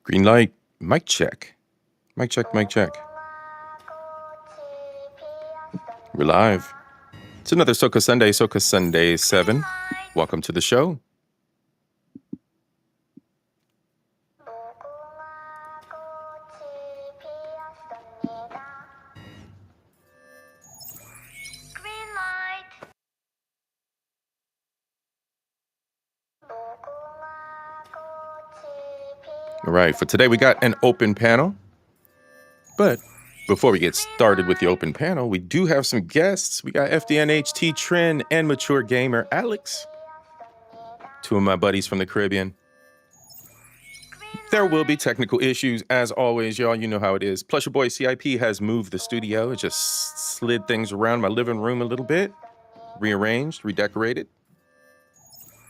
Green light. Mic check. Mic check, mic check. We're live. It's another SOCA Sunday 7. Welcome to the show. All right, for today we got an open panel. But before we get started with the open panel, we do have some guests. We got FDNHT Trend and Mature Gamer Alex, two of my buddies from the Caribbean. There will be technical issues, as always, y'all. You know how it is. Plus, your boy C.I.P has moved the studio. It just slid things around my living room a little bit, rearranged, redecorated.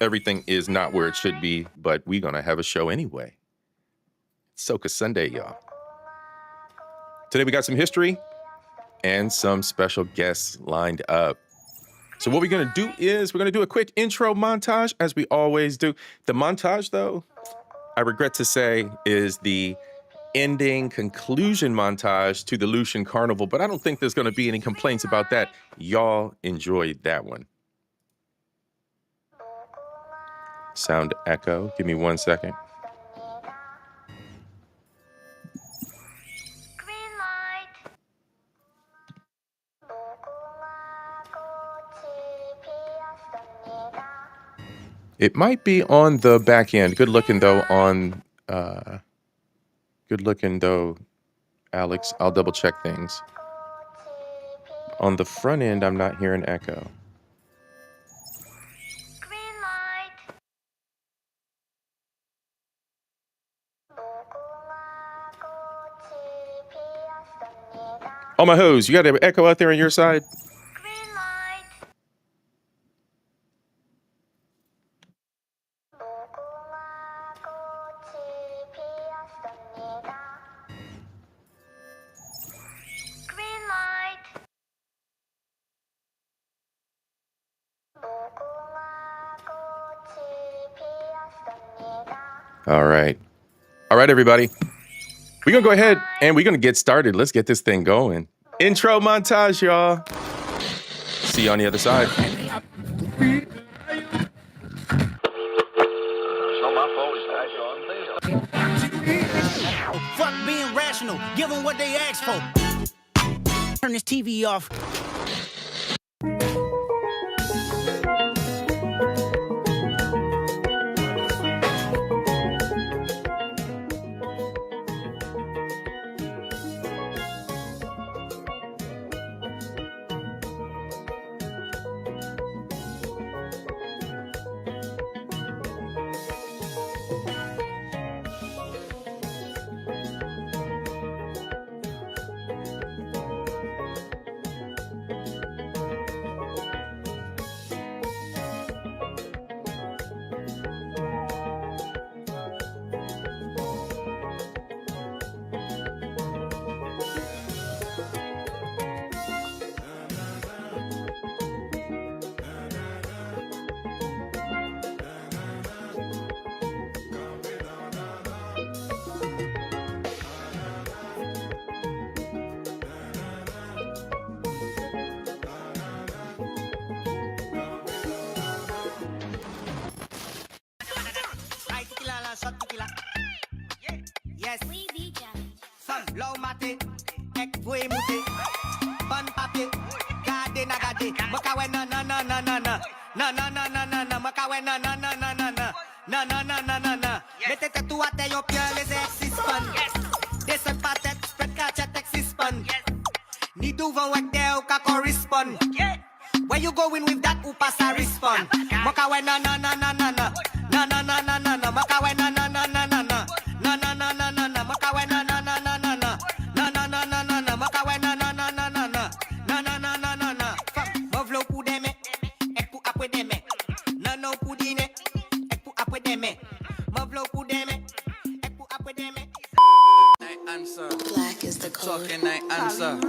Everything is not where it should be, but we're going to have a show anyway. SOCA Sunday, y'all. Today we got some history and some special guests lined up. So what we're going to do is we're going to do a quick intro montage, as we always do. The montage, though, I regret to say, is the ending conclusion montage to the Lucian Carnival, but I don't think there's going to be any complaints about that. Y'all enjoyed that one. Sound echo. Give me 1 second. It might be on the back end. Good looking though, Alex. I'll double check things. On the front end, I'm not hearing echo. Oh, my hose, you got an echo out there on your side? All right. All right, everybody. We're going to go ahead and we're going to get started. Let's get this thing going. Intro montage, y'all. See you on the other side. Fuck being rational. Give them what they ask for. Turn this TV off. Yes. Low mate, ek boy mute, ban papier, gade na gade, makawe na na na na na na, na na na na na na, makawe na na na na na na, na na na na na na. Mettez tout à tes pieds les exispan. Descend pas tête, spread catch at exispan. Ni duvan wek deo ka correspond. Where you going with that upasa respond? Makawe na na na na na na, na na na na na na, makawe na na na na na na. Na na na na na na, makawe na na na na na na, na na na na na na, makawe na na na na na na, na na na na na na. Mavlo pudeme, ekpu apwedeme, nano pudine, ekpu apwedeme, mavlo pudeme, ekpu apwedeme. I answer. Black is the color. Talking I answer.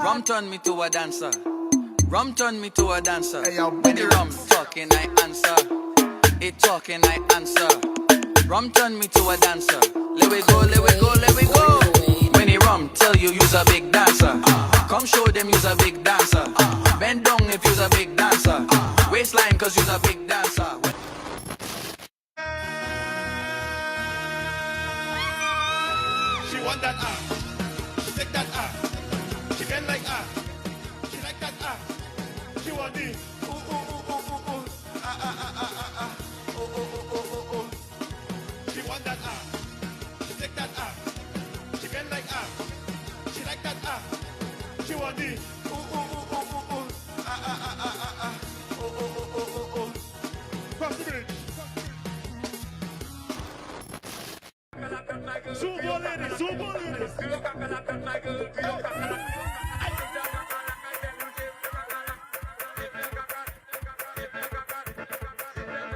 Rum turn me to a dancer. Rum turn me to a dancer. Hey, with the rum talking I answer. It talking I answer. Rum turn me to a dancer. Let we go, let we go, let we go. When he rum, tell you you's a big dancer. Come show them you's a big dancer. Bend down if you's a big dancer. Waistline cause you's a big dancer. She want that she take that she bend like she like that she want this. Ooh ooh ooh ooh ooh ooh. Ooh ooh ooh ooh ooh ooh. She want that she take that she bend like she like that she want this. Ooh ooh ooh ooh ooh ooh. Ooh ooh ooh ooh ooh ooh. Cross the bridge. Super ladies, super ladies.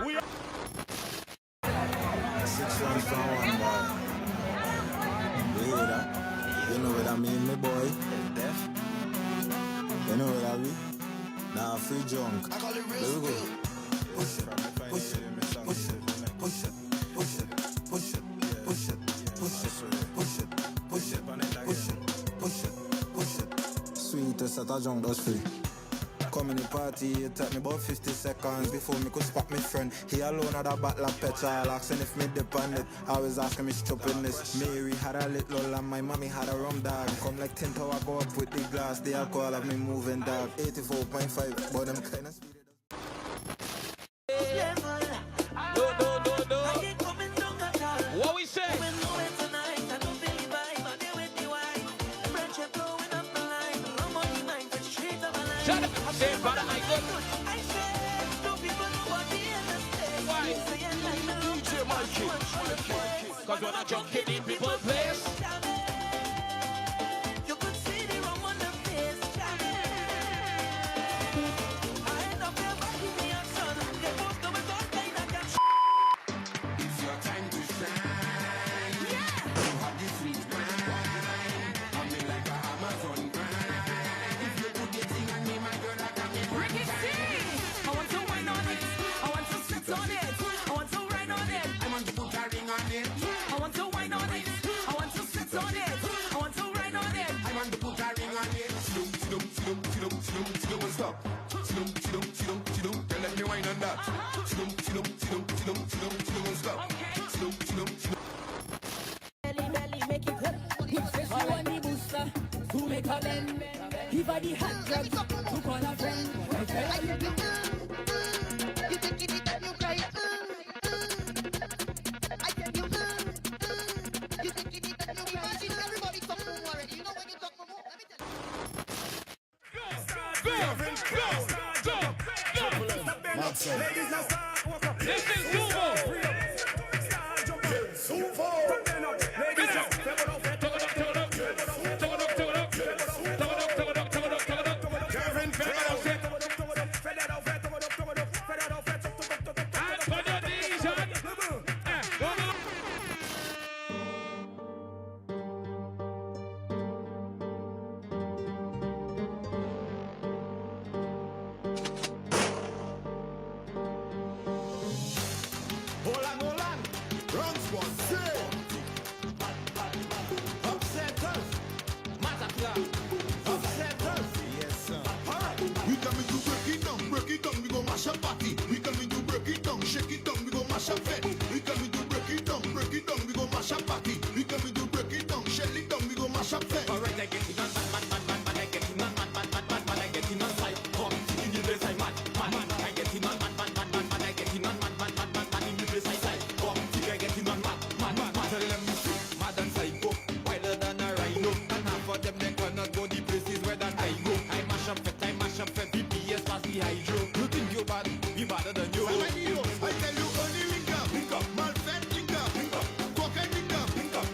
We are 6 1 for 1 boy. You hear that? You know what I mean, me boy. You know what I mean? Nah, free junk. There we go. Push it, push it, push it, push it, push it, push it, push it, push it, push it, push it, push it, push it, push it. Sweetest that I junk does free. Come in the party, it took me about 50 seconds before me could spot my friend. He alone had a bottle of petrol, asking if me depend it. I was asking me stupidness. Mary had a little and my mommy had a rum dog. Come like 10 to I go up with the glass, the alcohol of me moving dog. 84.5, but them kind of speed. what we say. Shut up, say it, brother, I good. Why? DJ Mikey. Cause when I jump in people's place. You could see the rum on the face. I end up here back in the action. They both know it's all kind of damn. It's your time to shine. Yeah. You have this sweet wine. I'm in like a Amazon grind. If you put the thing on me, my girl, I can make Ricky C. I want to wine on it. I want to sit on it. I want to ride on it. I want to put a ring on it. I want to wine on it. I want to sit on it. I want to ride on it. I want to put a ring on it. Sloom, sloom, sloom, sloom, sloom, sloom, and stop. Sloom, sloom, sloom, sloom. Girl, let me wine on that. Sloom, sloom, sloom, sloom, sloom, sloom, and stop. Sloom, sloom, sloom. Belly, belly, make it hot. If you want the booster, to make a bend. Give her the hot drugs, to call a friend. You think it and you cry. I tell you, you think it and you cry. Imagine everybody talk more already. You know when you talk more, let me tell you. This is Google. Hold on. Runs one, say. Upsetters. Massacre. Upsetters. Yes, sir. Alright. We coming to break it down, we go mash up party. We coming to break it down, shake it down, we go mash up Fete. We coming to break it down, we go mash up party. We coming to break it down, shake it down, we go mash up Fete. Alright, I get it on, man, I get it on, I get it on side. Come in the place, I man, I get it on, I get it on, in the place, I side. Come, I get it on, tell them you see, mad and psycho, wilder than a rhino. And half of them they cannot go the places where that I go. I mash up Fete, BPS pass the hydro. You think you bad, we badder than you. I tell you only link up, Malfed link up, Cocket link up,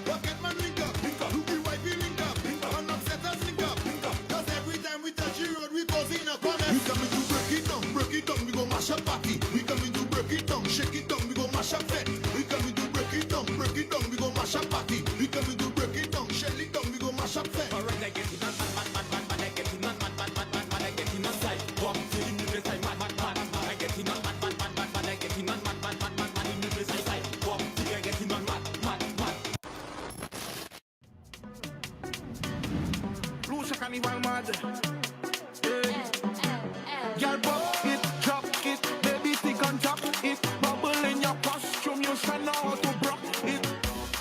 Rocket man link up, Ruby White link up, and Upsetters link up. Cause every time we touch the road, we pause in a corner. We coming to break it down, we go mash up party. We coming to break it down, shake it down, we go mash up Fete. We coming to break it down, we go mash up party. We coming to break it down, shake it down, we go mash up Fete. Alright, I get it on, I get it on, I get it on side. Come in the place, I man, I get it on, I get it on, in the place, I side. Come I get it on, Girl, pop it, drop it, baby, stick on top it. Bubble in your costume, you should know how to brock it.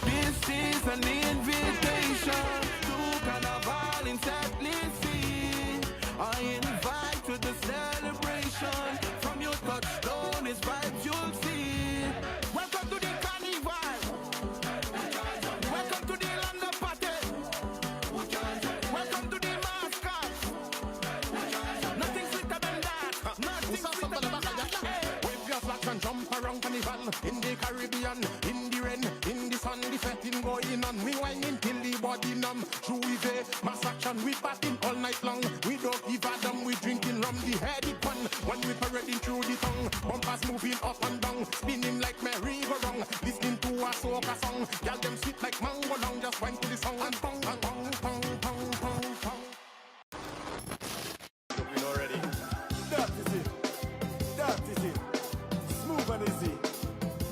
This is an invitation to Carnival in St. Lucie. I invite to the celebration. From your touchdown, it's vibes you'll see. Welcome to the carnival. Welcome to the London party. Welcome to the mascot. Nothing sweeter than that. Nothing sweeter than that. Wave your flags and jump around carnival. In the Caribbean, in the rain, in the sun, the fetting going on. We whining till the body numb. Through the mass action, we partying all night long. We don't give a damn, we drinking rum, the heady pun. When we parading through the tongue, bumpers moving up and down, spinning like merry-go-round. Listening to a soca song, y'all them sweet like mango long. Just wine to the song and pong, pong, pong, pong, pong, pong, pong. Looking already. That is it. That is it. Smooth and easy.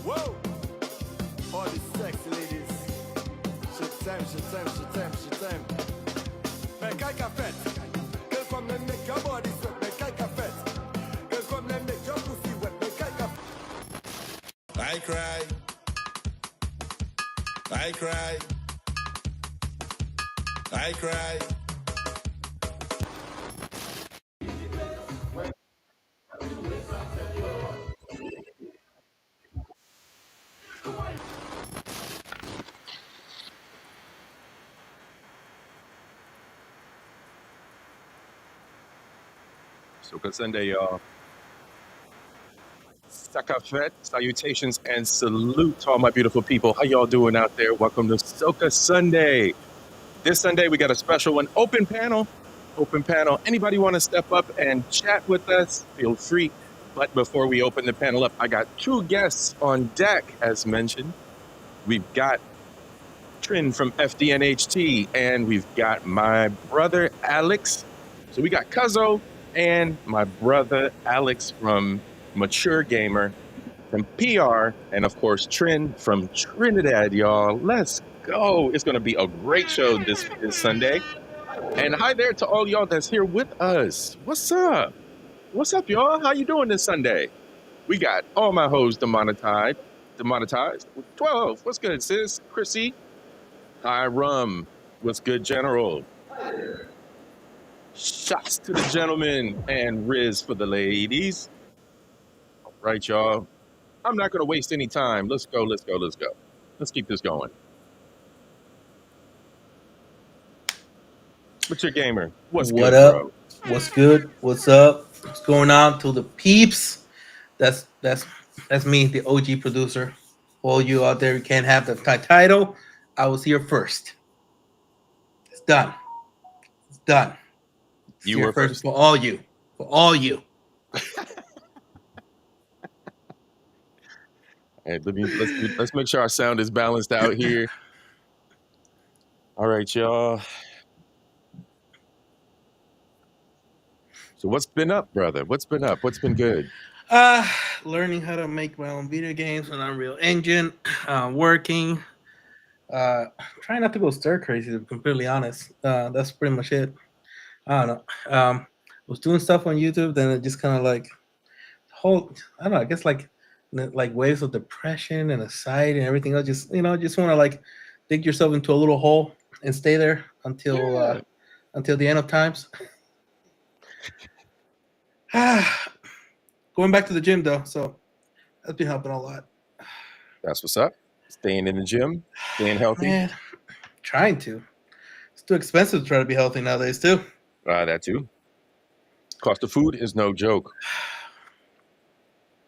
Whoa! All the sexy ladies. Shit time, shit time, shit time, shit time. Make I fête. Girl, come and make your body sweat. Make I fête. Girl, come and make your pussy wet. Make I I cry. I cry. I cry. SOCA Sunday, y'all. Sakafet, salutations and salute to all my beautiful people. How y'all doing out there? Welcome to SOCA Sunday. This Sunday, we got a special one. Open panel. Open panel. Anybody want to step up and chat with us? Feel free. But before we open the panel up, I got two guests on deck, as mentioned. We've got Trin from FDNHT, and we've got my brother, Alex. So we got Cuzzo and my brother, Alex from Mature Gamer, from PR, and of course, Trin from Trinidad, y'all. Let's go. It's going to be a great show this Sunday. And hi there to all y'all that's here with us. What's up? What's up, y'all? How you doing this Sunday? We got all my hoes demonetized. 12. What's good, sis? Chrissy. Hi, Rum. What's good, General? Shots to the gentlemen and Riz for the ladies. All right, y'all. I'm not going to waste any time. Let's go, let's go, let's go. Let's keep this going. What's your gamer? What's What good, up? bro? What's good? What's up? What's going on to the peeps? That's me, the OG producer. All you out there who can't have the title, I was here first. It's done. It's done. It's You here were first. for all you. For all you. Hey, let's make sure our sound is balanced out here. All right, y'all. So what's been up, brother? What's been up? What's been good? Learning how to make my own video games on Unreal Engine. Working. Trying not to go stir crazy, to be completely honest. That's pretty much it. I don't know. Was doing stuff on YouTube, then it just kind of like I don't know. I guess like waves of depression and anxiety and everything else. Just just want to like dig yourself into a little hole and stay there until the end of times. Going back to the gym though, so that's been helping a lot. That's what's up. Staying in the gym, staying healthy. Man, trying to. It's too expensive to try to be healthy nowadays too. That too. Cost of food is no joke.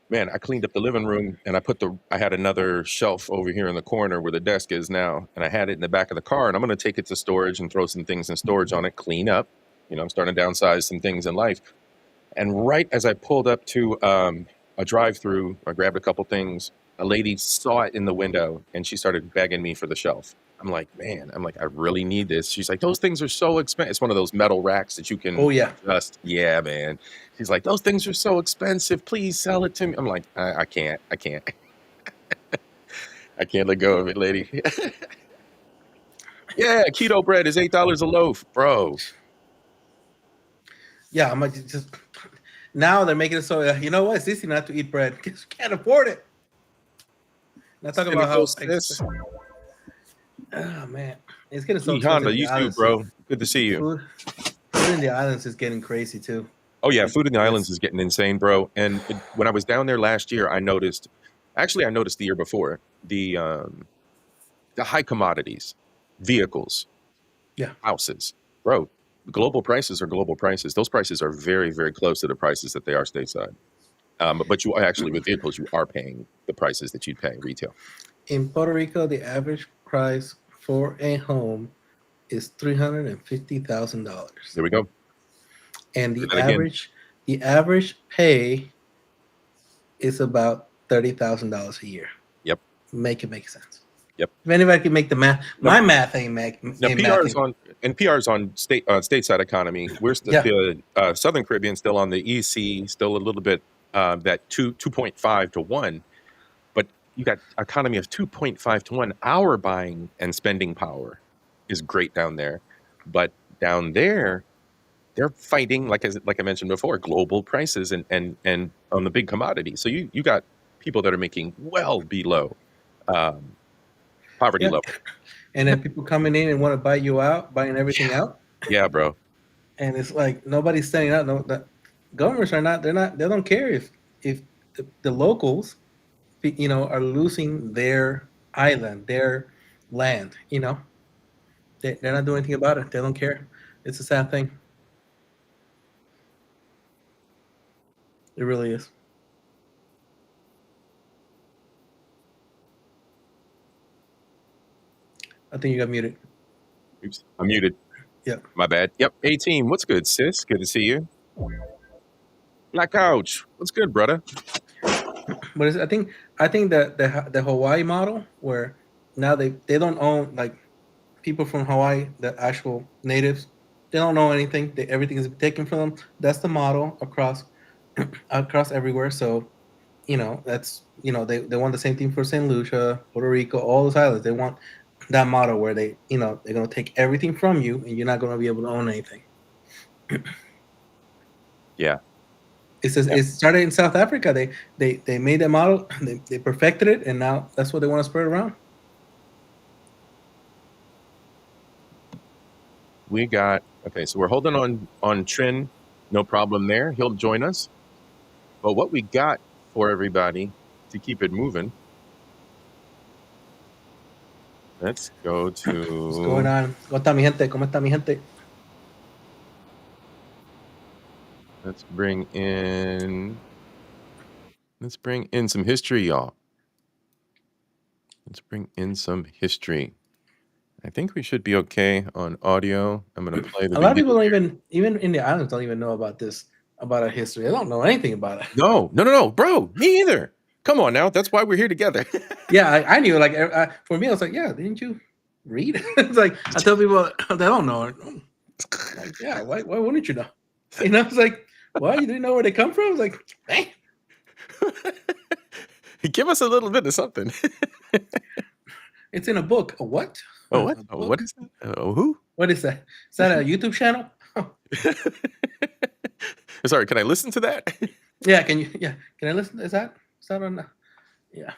Man, I cleaned up the living room and I had another shelf over here in the corner where the desk is now, and I had it in the back of the car, and I'm going to take it to storage and throw some things in storage on it, clean up. I'm starting to downsize some things in life. And right as I pulled up to a drive-through, I grabbed a couple things. A lady saw it in the window and she started begging me for the shelf. I'm like, I really need this. She's like, those things are so expensive. It's one of those metal racks that you can adjust. Yeah, man. She's like, those things are so expensive. Please sell it to me. I'm like, I can't. I can't let go of it, lady. Yeah, keto bread is $8 a loaf, bro. Yeah, I'm like, just now they're making it so you know what? It's easy not to eat bread because you can't afford it. Now talk about how oh man, it's getting so Gee, expensive Honda, in the you too, islands. bro. Good to see you. Food in the islands is getting crazy too. Oh yeah, food in the islands is getting insane, bro. And when I was down there last year, I noticed. Actually, I noticed the year before the high commodities, vehicles, Yeah. houses, bro. Global prices are global prices. Those prices are very, very close to the prices that they are stateside. But you actually, with vehicles, you are paying the prices that you'd pay retail. In Puerto Rico, the average price for a home is $350,000. There we go. And And again, the average pay is about $30,000 a year. Yep. Make it make sense. Yep. If anybody can make the math, my math ain't make. Now PR is on, and PR is on stateside economy. We're still the Southern Caribbean still on the EC, still a little bit that 2.5 to 1, but you got economy of 2.5 to 1. Our buying and spending power is great down there, but down there they're fighting like I mentioned before, global prices and on the big commodities. So you got people that are making well below poverty level. And then people coming in and want to buy you out, buying everything out. Yeah, bro. And it's like nobody's standing out. No, the governments are not. They don't care if the locals, are losing their island, their land. They're not doing anything about it. They don't care. It's a sad thing. It really is. I think you got muted. Oops, I'm muted. Yep. My bad. Yep. 18. What's good, sis? Good to see you. Black Couch. What's good, brother? But I think that the Hawaii model, where now they don't own, like, people from Hawaii, the actual natives, they don't know anything. Everything is taken from them. That's the model across everywhere. So, that's they want the same thing for St. Lucia, Puerto Rico, all those islands. They want that model where they're gonna take everything from you and you're not gonna be able to own anything. Yeah. It started in South Africa. They made that model, they perfected it, and now that's what they want to spread around. We got so we're holding on Trin, no problem there. He'll join us. But what we got for everybody to keep it moving. Let's go to What's going on? ¿Cómo está mi gente? ¿Cómo está mi gente? Let's bring in some history, y'all. Let's bring in some history. I think we should be okay on audio. I'm going to play the A lot of people don't even in the islands don't even know about this, about our history. They don't know anything about it. No, bro. Me either. Come on now. That's why we're here together. Yeah, I knew. Like, for me, I was like, yeah, didn't you read? It's like, I tell people they don't know. Like, yeah, why wouldn't you know? It's like, well, you didn't know where they come from? I was like, hey. Give us a little bit of something. It's in a book. A what? Oh, what? What is that? Who? What is that? Is that a YouTube channel? Sorry, can I listen to that? Yeah, can I listen? Is that on the, yeah.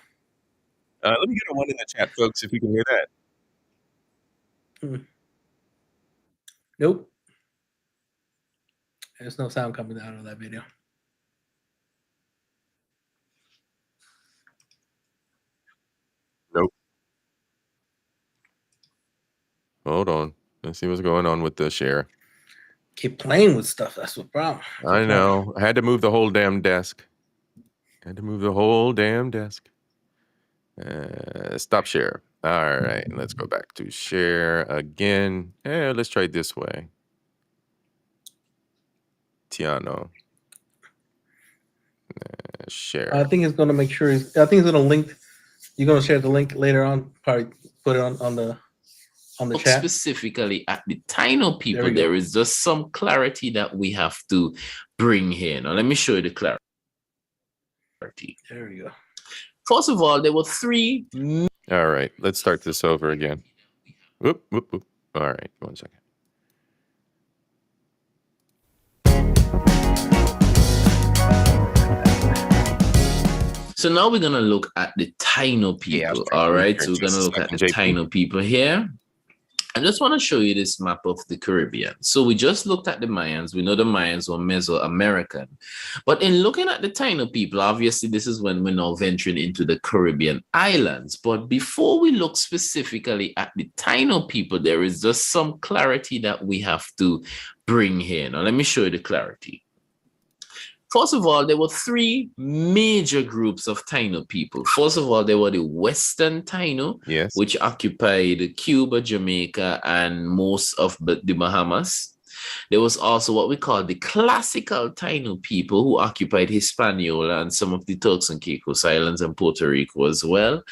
Let me get a one in the chat, folks, if you can hear that. Nope. There's no sound coming out of that video. Nope. Hold on. Let's see what's going on with the share. Keep playing with stuff. That's the problem. I know. I had to move the whole damn desk. Stop share. All right. Let's go back to share again. Let's try it this way. Tiano. Share. I think it's going to make sure. I think it's going to link. You're going to share the link later on. Probably put it on the chat. Specifically at the Taino people, there is just some clarity that we have to bring here. Now, let me show you the clarity. There we go. First of all, there were three. All right. Let's start this over again. Whoop. All right. 1 second. So now we're gonna look at the Taino people. All right, so we're gonna look at the Taino people here. I just want to show you this map of the Caribbean. So we just looked at the Mayans. We know the Mayans were Mesoamerican. But in looking at the Taino people, obviously this is when we're now venturing into the Caribbean islands. But before we look specifically at the Taino people, there is just some clarity that we have to bring here. Now let me show you the clarity. First of all, there were three major groups of Taino people. First of all, there were the Western Taino, yes, which occupied Cuba, Jamaica, and most of the Bahamas. There was also what we call the classical Taino people who occupied Hispaniola and some of the Turks and Caicos Islands and Puerto Rico as well.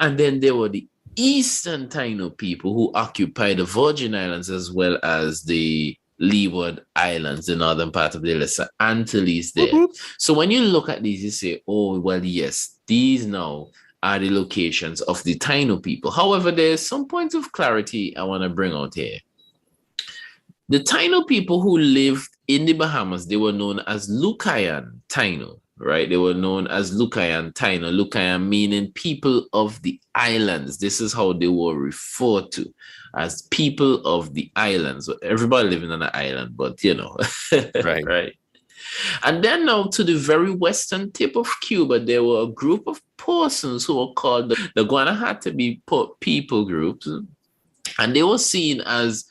And then there were the Eastern Taino people who occupied the Virgin Islands as well as the Leeward Islands, the northern part of the Lesser Antilles there. Mm-hmm. So when you look at these, you say, oh, well, yes, these now are the locations of the Taino people. However, there's some points of clarity I want to bring out here. The Taino people who lived in the Bahamas, they were known as Lucayan Taino, right? They were known as Lucayan Taino. Lucayan meaning people of the islands. This is how they were referred to, as people of the islands. So everybody living on an island, but you know, right. Right. And then now to the very western tip of Cuba, there were a group of persons who were called the Guanahatabey people groups, and they were seen as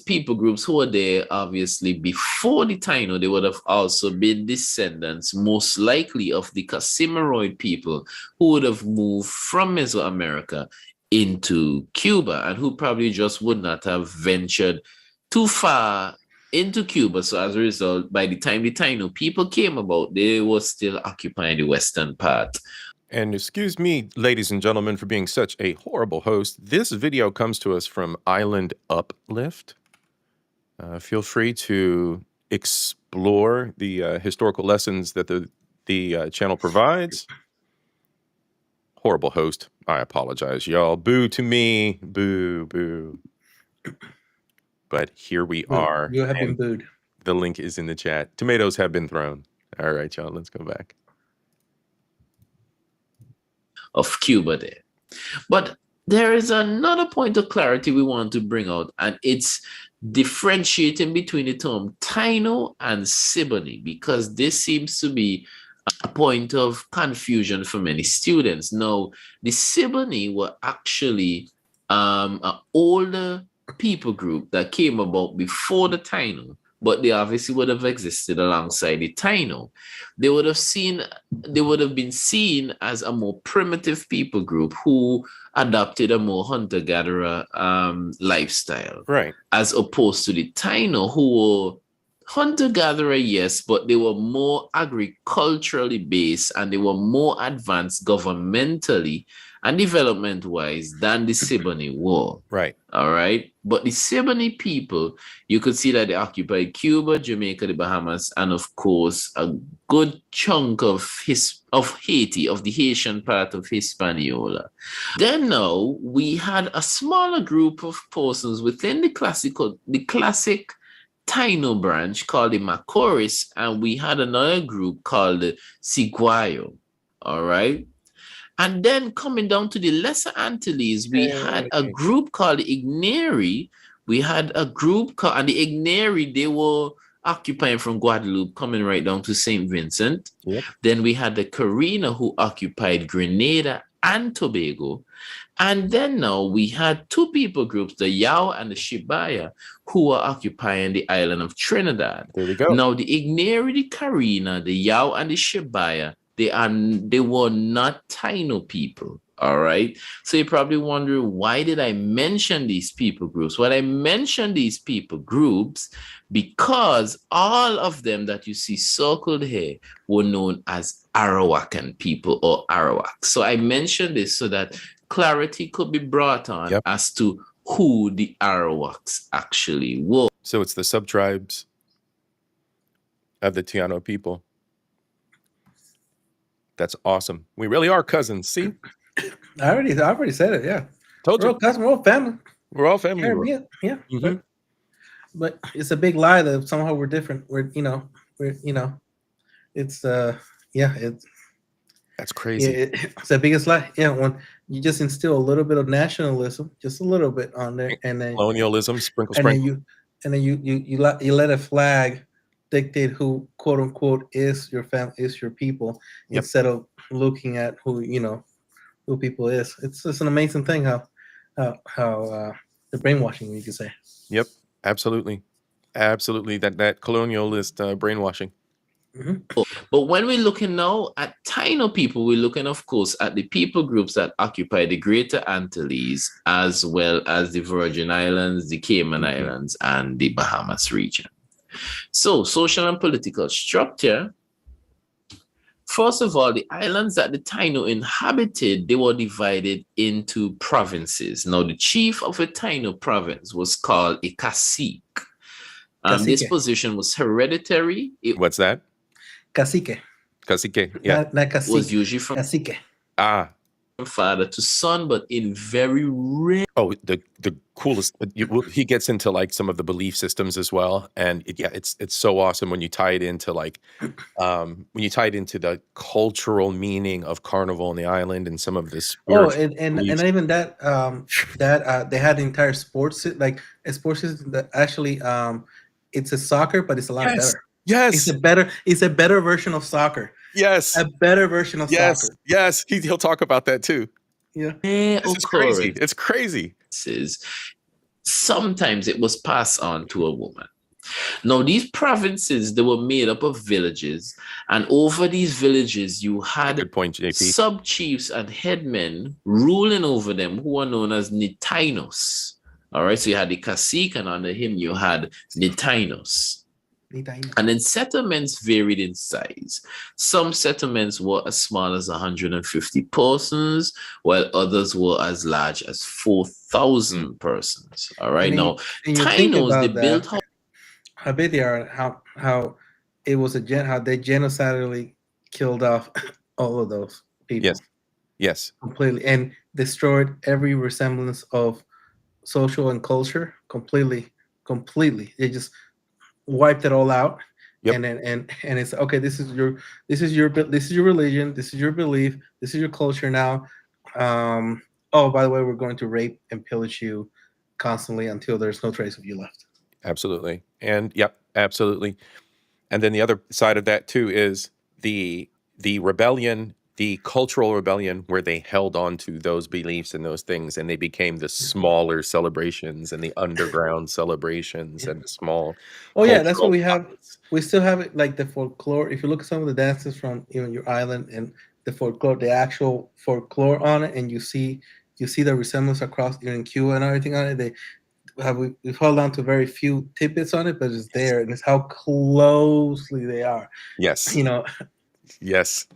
people groups who were there obviously before the Taino. They would have also been descendants, most likely, of the Casimiroid people who would have moved from Mesoamerica into Cuba and who probably just would not have ventured too far into Cuba. So as a result, by the time the Taino people came about, they were still occupying the western part. And excuse me, ladies and gentlemen, for being such a horrible host. This video comes to us from Island Uplift. Feel free to explore the historical lessons that the channel provides. Horrible host. I apologize, y'all. Boo to me. Boo, boo. But here we are. You have been booed. The link is in the chat. Tomatoes have been thrown. All right, y'all. Let's go back. Of Cuba there. But there is another point of clarity we want to bring out, and it's differentiating between the term Taino and Siboney, because this seems to be a point of confusion for many students. Now, the Siboney were actually an older people group that came about before the Taino, but they obviously would have existed alongside the Taino. They would have been seen as a more primitive people group who adopted a more hunter-gatherer lifestyle, right? As opposed to the Taino, who were hunter-gatherer, yes, but they were more agriculturally based and they were more advanced governmentally and development-wise than the Siboney were. Right. All right. But the Siboney people, you could see that they occupied Cuba, Jamaica, the Bahamas, and of course, a good chunk of Haiti, of the Haitian part of Hispaniola. Then now we had a smaller group of persons within the classic Taino branch called the Macoris, and we had another group called the Siguayo. All right. And then coming down to the Lesser Antilles, we had a group called the Igneri. We had a group called, and the Igneri, they were occupying from Guadeloupe, coming right down to St. Vincent. Yep. Then we had the Carina, who occupied Grenada and Tobago. And then now we had two people groups, the Yao and the Shibaya, who were occupying the island of Trinidad. There we go. Now the Igneri, the Carina, the Yao and the Shibaya, they were not Taino people, all right? So you're probably wondering, why did I mention these people groups? Well, I mentioned these people groups because all of them that you see circled here were known as Arawakan people or Arawak. So I mentioned this so that clarity could be brought on as to who the Arawaks actually were. So it's the subtribes of the Taino people. That's awesome. We really are cousins. See, I already said it. Yeah, told you. We're all cousins. We're all family. We're all family. Yeah. Mm-hmm. But it's a big lie that somehow we're different. It's That's crazy. It's the biggest lie. Yeah, when you just instill a little bit of nationalism, just a little bit on there, and then Colonialism, sprinkle, and then sprinkle. you let a flag dictate who quote unquote is your family, is your people, Yep. instead of looking at who who people is. It's just an amazing thing how the brainwashing, you could say. Yep. Absolutely. Absolutely. That colonialist brainwashing. But when we're looking now at Taino people, we're looking, of course, at the people groups that occupy the Greater Antilles, as well as the Virgin Islands, the Cayman Islands, and the Bahamas region. So, social and political structure. First of all, the islands that the Taino inhabited, they were divided into provinces. Now, the chief of a Taino province was called a cacique. This position was hereditary. What's that? Cacique. Cacique. Yeah. Not cacique. Was usually from cacique. Father to son, but in very rare. Oh, the coolest. He gets into like some of the belief systems as well, and it's so awesome when you tie it into like the cultural meaning of carnival on the island and some of this. And even that they had the entire sports, like a sports system that actually it's a soccer, but it's a lot better. Yes, it's a better version of soccer. Yes, a better version of soccer. Yes, he'll talk about that too. Yeah, it's crazy. It's crazy. Sometimes it was passed on to a woman. Now, these provinces, they were made up of villages, and over these villages, you had good point, JP. Sub-chiefs and headmen ruling over them, who are known as Nitainos. All right, so you had the cacique, and under him, you had Nitainos. And then settlements varied in size. Some settlements were as small as 150 persons, while others were as large as 4,000 persons. All right, now Tainos, they built how big they are, how it was how they genocidally killed off all of those people. Yes, completely, and destroyed every resemblance of social and culture completely. They just wiped it all out. Yep. and it's okay, this is your religion, this is your belief, this is your culture now. Oh, by the way, we're going to rape and pillage you constantly until there's no trace of you left. Absolutely. And absolutely. And then the other side of that too is the rebellion, the cultural rebellion, where they held on to those beliefs and those things, and they became the smaller celebrations and the underground celebrations and the small. Oh yeah, that's what we have. We still have it, like the folklore. If you look at some of the dances from your island and the folklore, the actual folklore on it, and you see the resemblance across in Cuba and everything on it. We've held on to very few tidbits on it, but it's there, and it's how closely they are. Yes. Yes.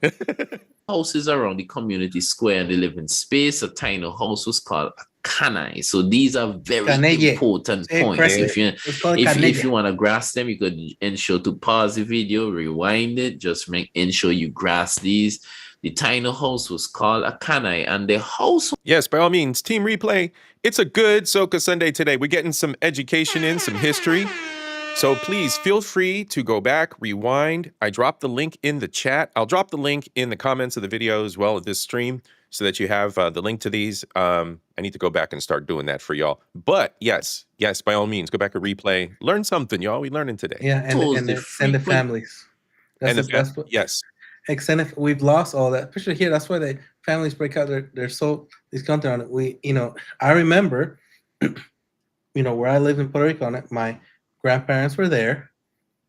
Houses around the community square and the living space. A Taino house was called a canai. So these are very important points. If you want to grasp them, you could ensure to pause the video, rewind it, just ensure you grasp these. The Taino house was called a canai, and the house. Yes, by all means, team replay. It's a good SOCA Sunday today. We're getting some education in, some history. So please feel free to go back, rewind. I dropped the link in the chat. I'll drop the link in the comments of the video as well as this stream so that you have the link to these. I need to go back and start doing that for y'all. But yes, by all means, go back and replay. Learn something, y'all. We learning today. Yeah, and the families. Yes. Extended, we've lost all that, especially here. That's why the families break out their soul, this content on it. I remember, where I live in Puerto Rico, on it, my grandparents were there,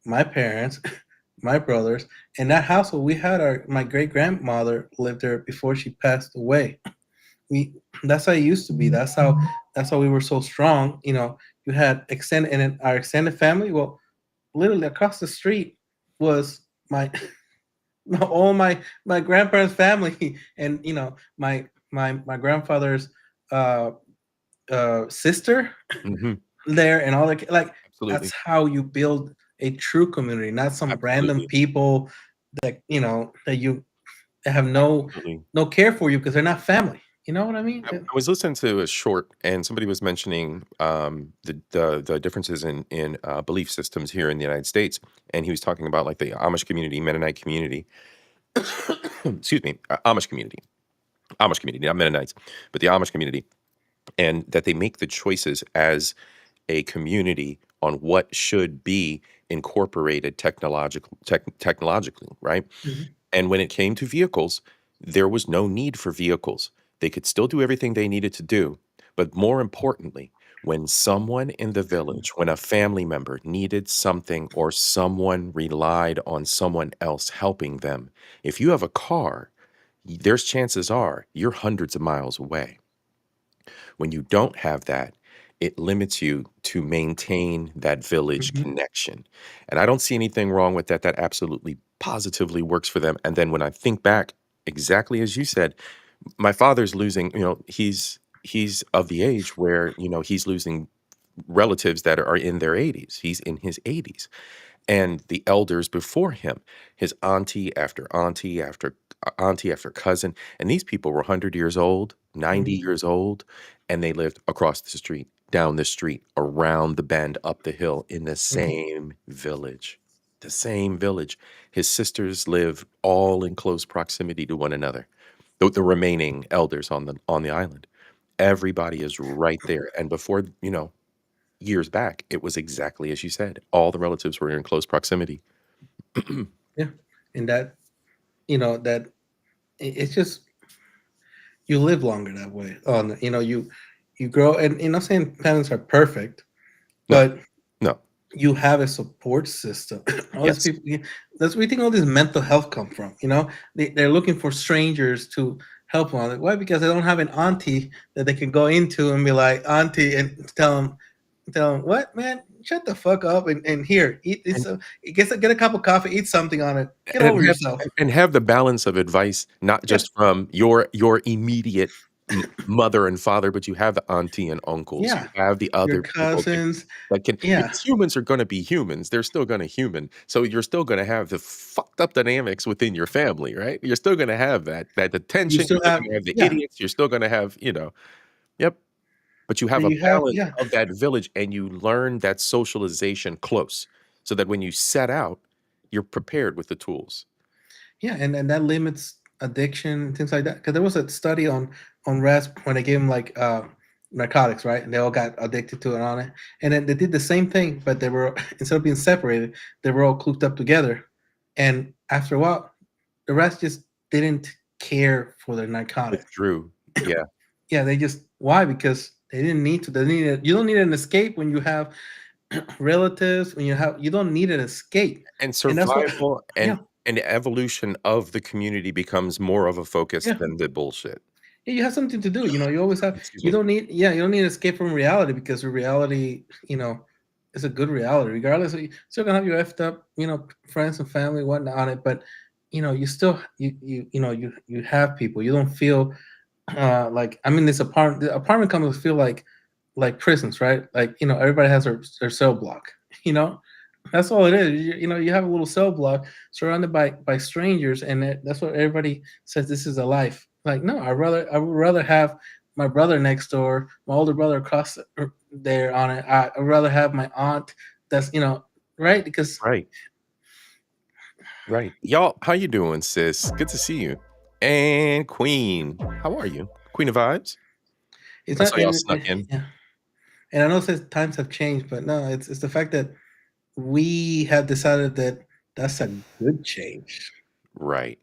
my parents, my brothers, in that household. We had my great grandmother lived there before she passed away. That's how it used to be. That's how we were so strong. You had extended, and in our extended family. Well, literally across the street was all my grandparents' family, and my grandfather's sister there, and all that. Like, absolutely. That's how you build a true community, not some random people that that have no care for you because they're not family. You know what I mean? I was listening to a short, and somebody was mentioning the differences in belief systems here in the United States, and he was talking about like the Amish community, Mennonite community, excuse me, Amish community, not Mennonites, but the Amish community, and that they make the choices as a community on what should be incorporated technologically, right? Mhm. And when it came to vehicles, there was no need for vehicles. They could still do everything they needed to do. But more importantly, when someone in the village, when a family member needed something or someone relied on someone else helping them, if you have a car, there's chances are you're hundreds of miles away. When you don't have that, it limits you to maintain that village Mhm. connection. And I don't see anything wrong with that. That absolutely positively works for them. And then when I think back, exactly as you said, my father's losing, he's of the age where, he's losing relatives that are in their 80s. He's in his 80s, and the elders before him, his auntie after cousin, and these people were 100 years old, 90 Mhm. years old, and they lived across the street, down the street, around the bend, up the hill, in the Mhm. same village. The same village. His sisters live all in close proximity to one another. The remaining elders on the island. Everybody is right there. And before, years back, it was exactly as you said. All the relatives were in close proximity. Yeah, and that that it's just you live longer that way. You grow, and I'm not saying parents are perfect, No, but no. you have a support system. All these Yes. people, that's where you think all this mental health come from. They're looking for strangers to help them. Like, why? Because they don't have an auntie that they can go into and be like, auntie, and tell them, what, man, shut the fuck up, and here, eat this. And Get a cup of coffee, eat something on it, get and over have yourself. and have the balance of advice, not Yeah, just from your immediate mother and father, but you have the auntie and uncles. You yeah, have the your other people cousins. that can, Yeah, because humans are going to be humans. They're still going to human. So you're still going to have the fucked up dynamics within your family, right? You're still going to have that you attention. still You're still have, going to have the yeah, idiots. You're still going to have, yep. But you but have a you have, balance yeah. of that village, and you learn that socialization close, so that when you set out, you're prepared with the tools. Yeah, and that limits addiction and things like that. Because there was a study on rats when they gave them like narcotics, right? And they all got addicted to it on it. And then they did the same thing, but they were instead of being separated, they were all cooped up together. And after a while, the rats just didn't care for their narcotic. Withdrew. Yeah. Yeah, they just why? Because they didn't need to. They needed you don't need an escape when you have relatives, when you don't need an escape. And And that's what survival yeah, and evolution of the community becomes more of a focus yeah. than the bullshit. Yeah, you have something to do. You always have. Excuse You me. don't need. Yeah, you don't need to escape from reality because the reality, is a good reality. Regardless, you still gonna have your effed up, friends and family, whatnot on it. But you still you have people. You don't feel like I'm in this apartment. The apartment complex feel like prisons, right? Like everybody has their cell block. You know, that's all it is. You have a little cell block surrounded by strangers, and that's what everybody says. This is a life. Like, no, I would rather have my brother next door, my older brother there on it. I'd rather have my aunt. That's right because Right. Right. Y'all, how you doing, sis? Good to see you. And Queen, how are you? Queen of Vibes? it's I not. saw y'all snuck in. Yeah, and I know it says times have changed, but no, it's the fact that we have decided that that's a good change. Right.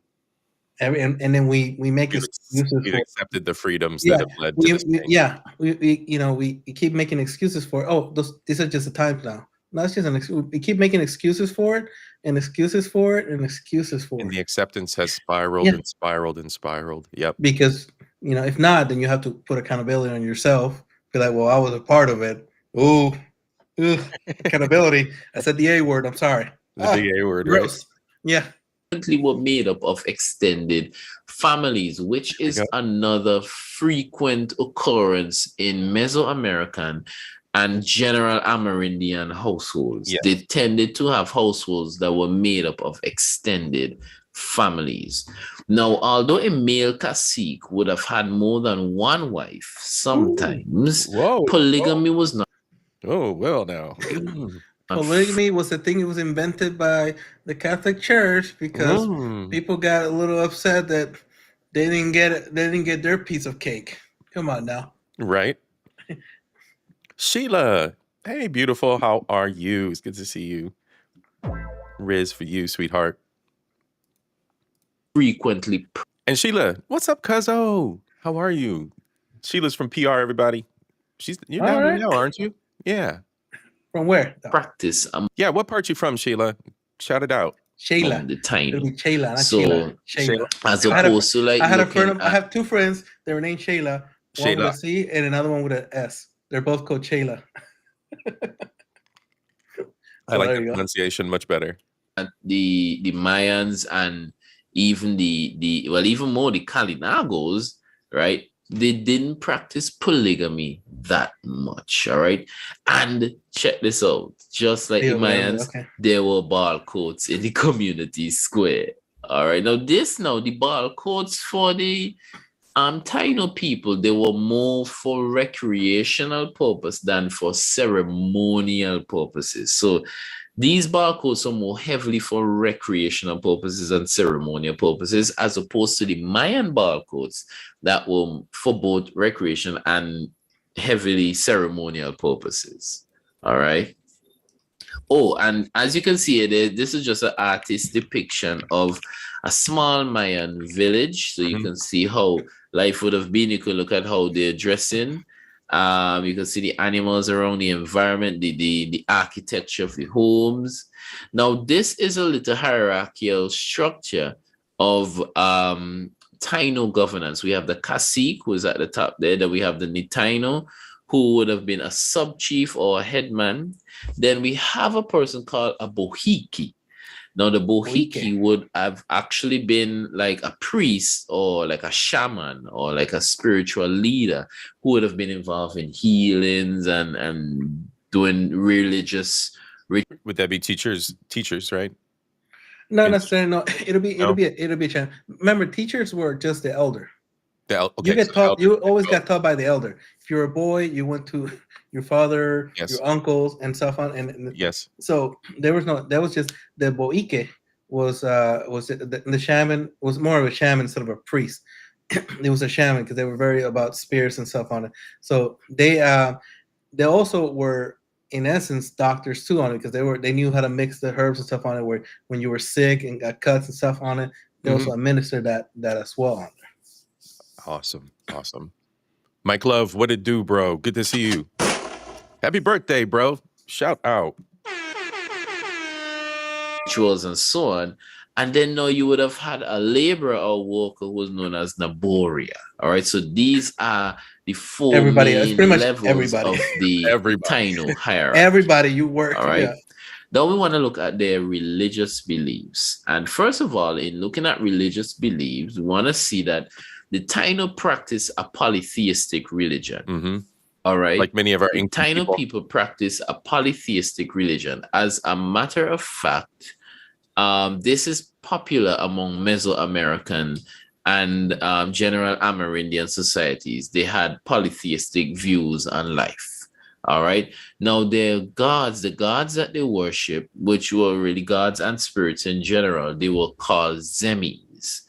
And then we make excuses We've for. accepted the freedoms that Yeah, have led to this change. we keep making excuses for. Oh, these are just the times now. No, it's just an excuse. We keep making excuses for it, and excuses for it, and excuses for And it. the acceptance has spiraled Yeah, and spiraled and spiraled. Yep. because if not, then you have to put accountability on yourself. Be like, well, I was a part of it. Ooh, ugh, accountability. I said the A word. I'm sorry. The big A word, right? Gross. Yeah. Were made up of extended families, which There you is go. another frequent occurrence in Mesoamerican and general Amerindian households. Yes. They tended to have households that were made up of extended families. Now, although a male cacique would have had more than one wife, sometimes Whoa. polygamy was not. Oh, well, now. Polygamy was a thing that was invented by the Catholic Church because people got a little upset that they didn't get their piece of cake. Come on now. Right. Sheila. Hey, beautiful. How are you? It's good to see you. Riz for you, sweetheart. Frequently. And Sheila, what's up, cuzzo? How are you? Sheila's from PR, everybody. You're down here now, aren't you? Yeah. From where? Practice. Yeah, what part you from, Sheila? Shout it out. Sheila. The Taino. It'll be Sheila, not So, Sheila. as opposed to like I had a friend. I have two friends. They were named Sheila. One Sheila. with a C and another one with an S. They're both called Sheila. I like the pronunciation much better. The Mayans and even even more the Kalinagos, right? They didn't practice polygamy that much, all right? And check this out. Just like the Mayans, there were ball courts in the community square. All right. Now the ball courts for the Taino people, they were more for recreational purpose than for ceremonial purposes. So these ball courts are more heavily for recreational purposes and ceremonial purposes, as opposed to the Mayan ball courts that were for both recreation and heavily ceremonial purposes. All right. Oh, and as you can see, this is just an artist's depiction of a small Mayan village. So you can see how life would have been. You can look at how they're dressing. You can see the animals around, the environment, the architecture of the homes. Now, this is a little hierarchical structure of Taino governance. We have the cacique, who is at the top there. Then we have the Nitaino, who would have been a sub-chief or a headman. Then we have a person called a bohiki. Now, the bohiki would have actually been like a priest or like a shaman or like a spiritual leader who would have been involved in healings and doing religious. Would that be teachers, right? Not necessarily. No, it'll be a chance. Remember, teachers were just the elder. You get taught. You always got taught by the elder. If you're a boy, you went to your father, your uncles, and stuff on. And yes. So there was no. That was just the boike was the shaman was more of a shaman instead of a priest. It was a shaman because they were very about spirits and stuff on it. So they also were in essence doctors too on it because they knew how to mix the herbs and stuff on it. Where when you were sick and got cuts and stuff on it, they also administered that as well on there. Awesome. Mike Love, what it do, bro? Good to see you. Happy birthday, bro. Shout out. Rituals and so on. And then now you would have had a laborer or worker who was known as Naboria. All right. So these are the four main levels of the Taino hierarchy. Everybody you work. All right. Yeah. Now we want to look at their religious beliefs. And first of all, in looking at religious beliefs, we want to see that the Taino practice a polytheistic religion. All right. Like many of our Taino people practice a polytheistic religion. As a matter of fact, this is popular among Mesoamerican and general Amerindian societies. They had polytheistic views on life. All right. Now, their gods, the gods that they worship, which were really gods and spirits in general, they were called zemis.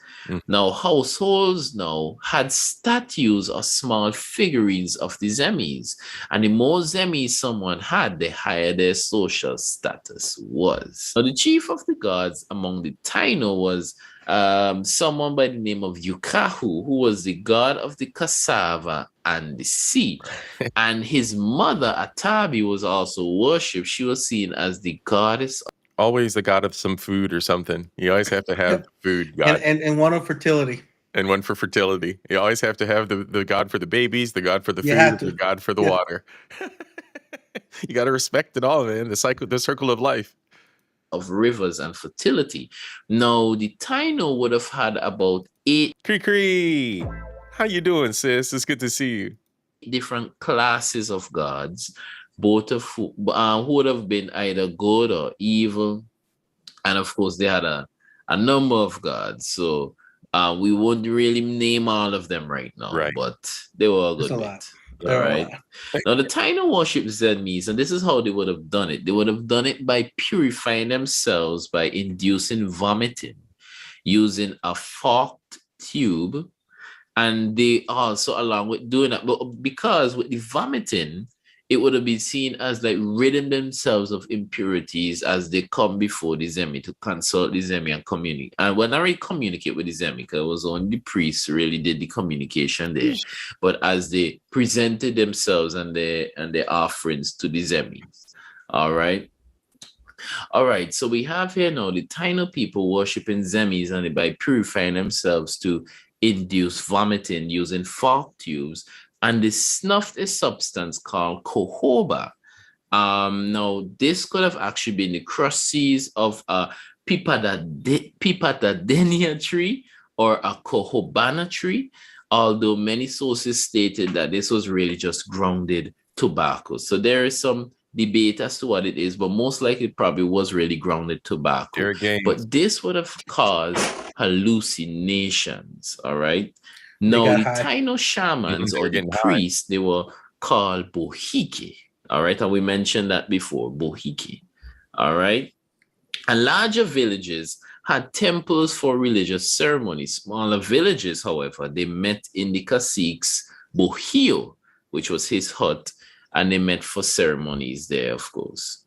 Now, households now had statues or small figurines of the zemis. And the more zemis someone had, the higher their social status was. Now, the chief of the gods among the Taino was someone by the name of Yukahu, who was the god of the cassava and the sea. And his mother, Atabi, was also worshipped. She was seen as the goddess. Always the god of some food or something. You always have to have food god. And one of fertility. And one for fertility. You always have to have the god for the babies, the god for the food, the god for the water. You got to respect it all, man. The circle of life. Of rivers and fertility. Now, the Taino would have had about 8. Cree. How you doing, sis? It's good to see you. Different classes of gods, both of who would have been either good or evil. And of course, they had a number of gods. So we wouldn't really name all of them right now, but they were a good bit. All right. Now, the Taino worship Zemmese, and this is how they would have done it. They would have done it by purifying themselves by inducing vomiting using a forked tube. And they also, along with doing that, but because with the vomiting, it would have been seen as like ridding themselves of impurities as they come before the Zemi to consult the Zemi and communicate. And when I really communicate with the Zemi, because it was only the priests really did the communication there. But as they presented themselves and their offerings to the Zemi. All right. All right. So we have here now the Taino people worshiping Zemis and by purifying themselves to induce vomiting using fork tubes. And they snuffed a substance called cohoba. Now, this could have actually been the crushes of a Pipatadenia tree or a cohobana tree, although many sources stated that this was really just grounded tobacco. So there is some debate as to what it is, but most likely it probably was really grounded tobacco. But this would have caused hallucinations, all right? No, the Taino shamans or the priests, they were called bohike. All right. And we mentioned that before, bohike. All right. And larger villages had temples for religious ceremonies. Smaller villages, however, they met in the cacique's bohio, which was his hut, and they met for ceremonies there, of course.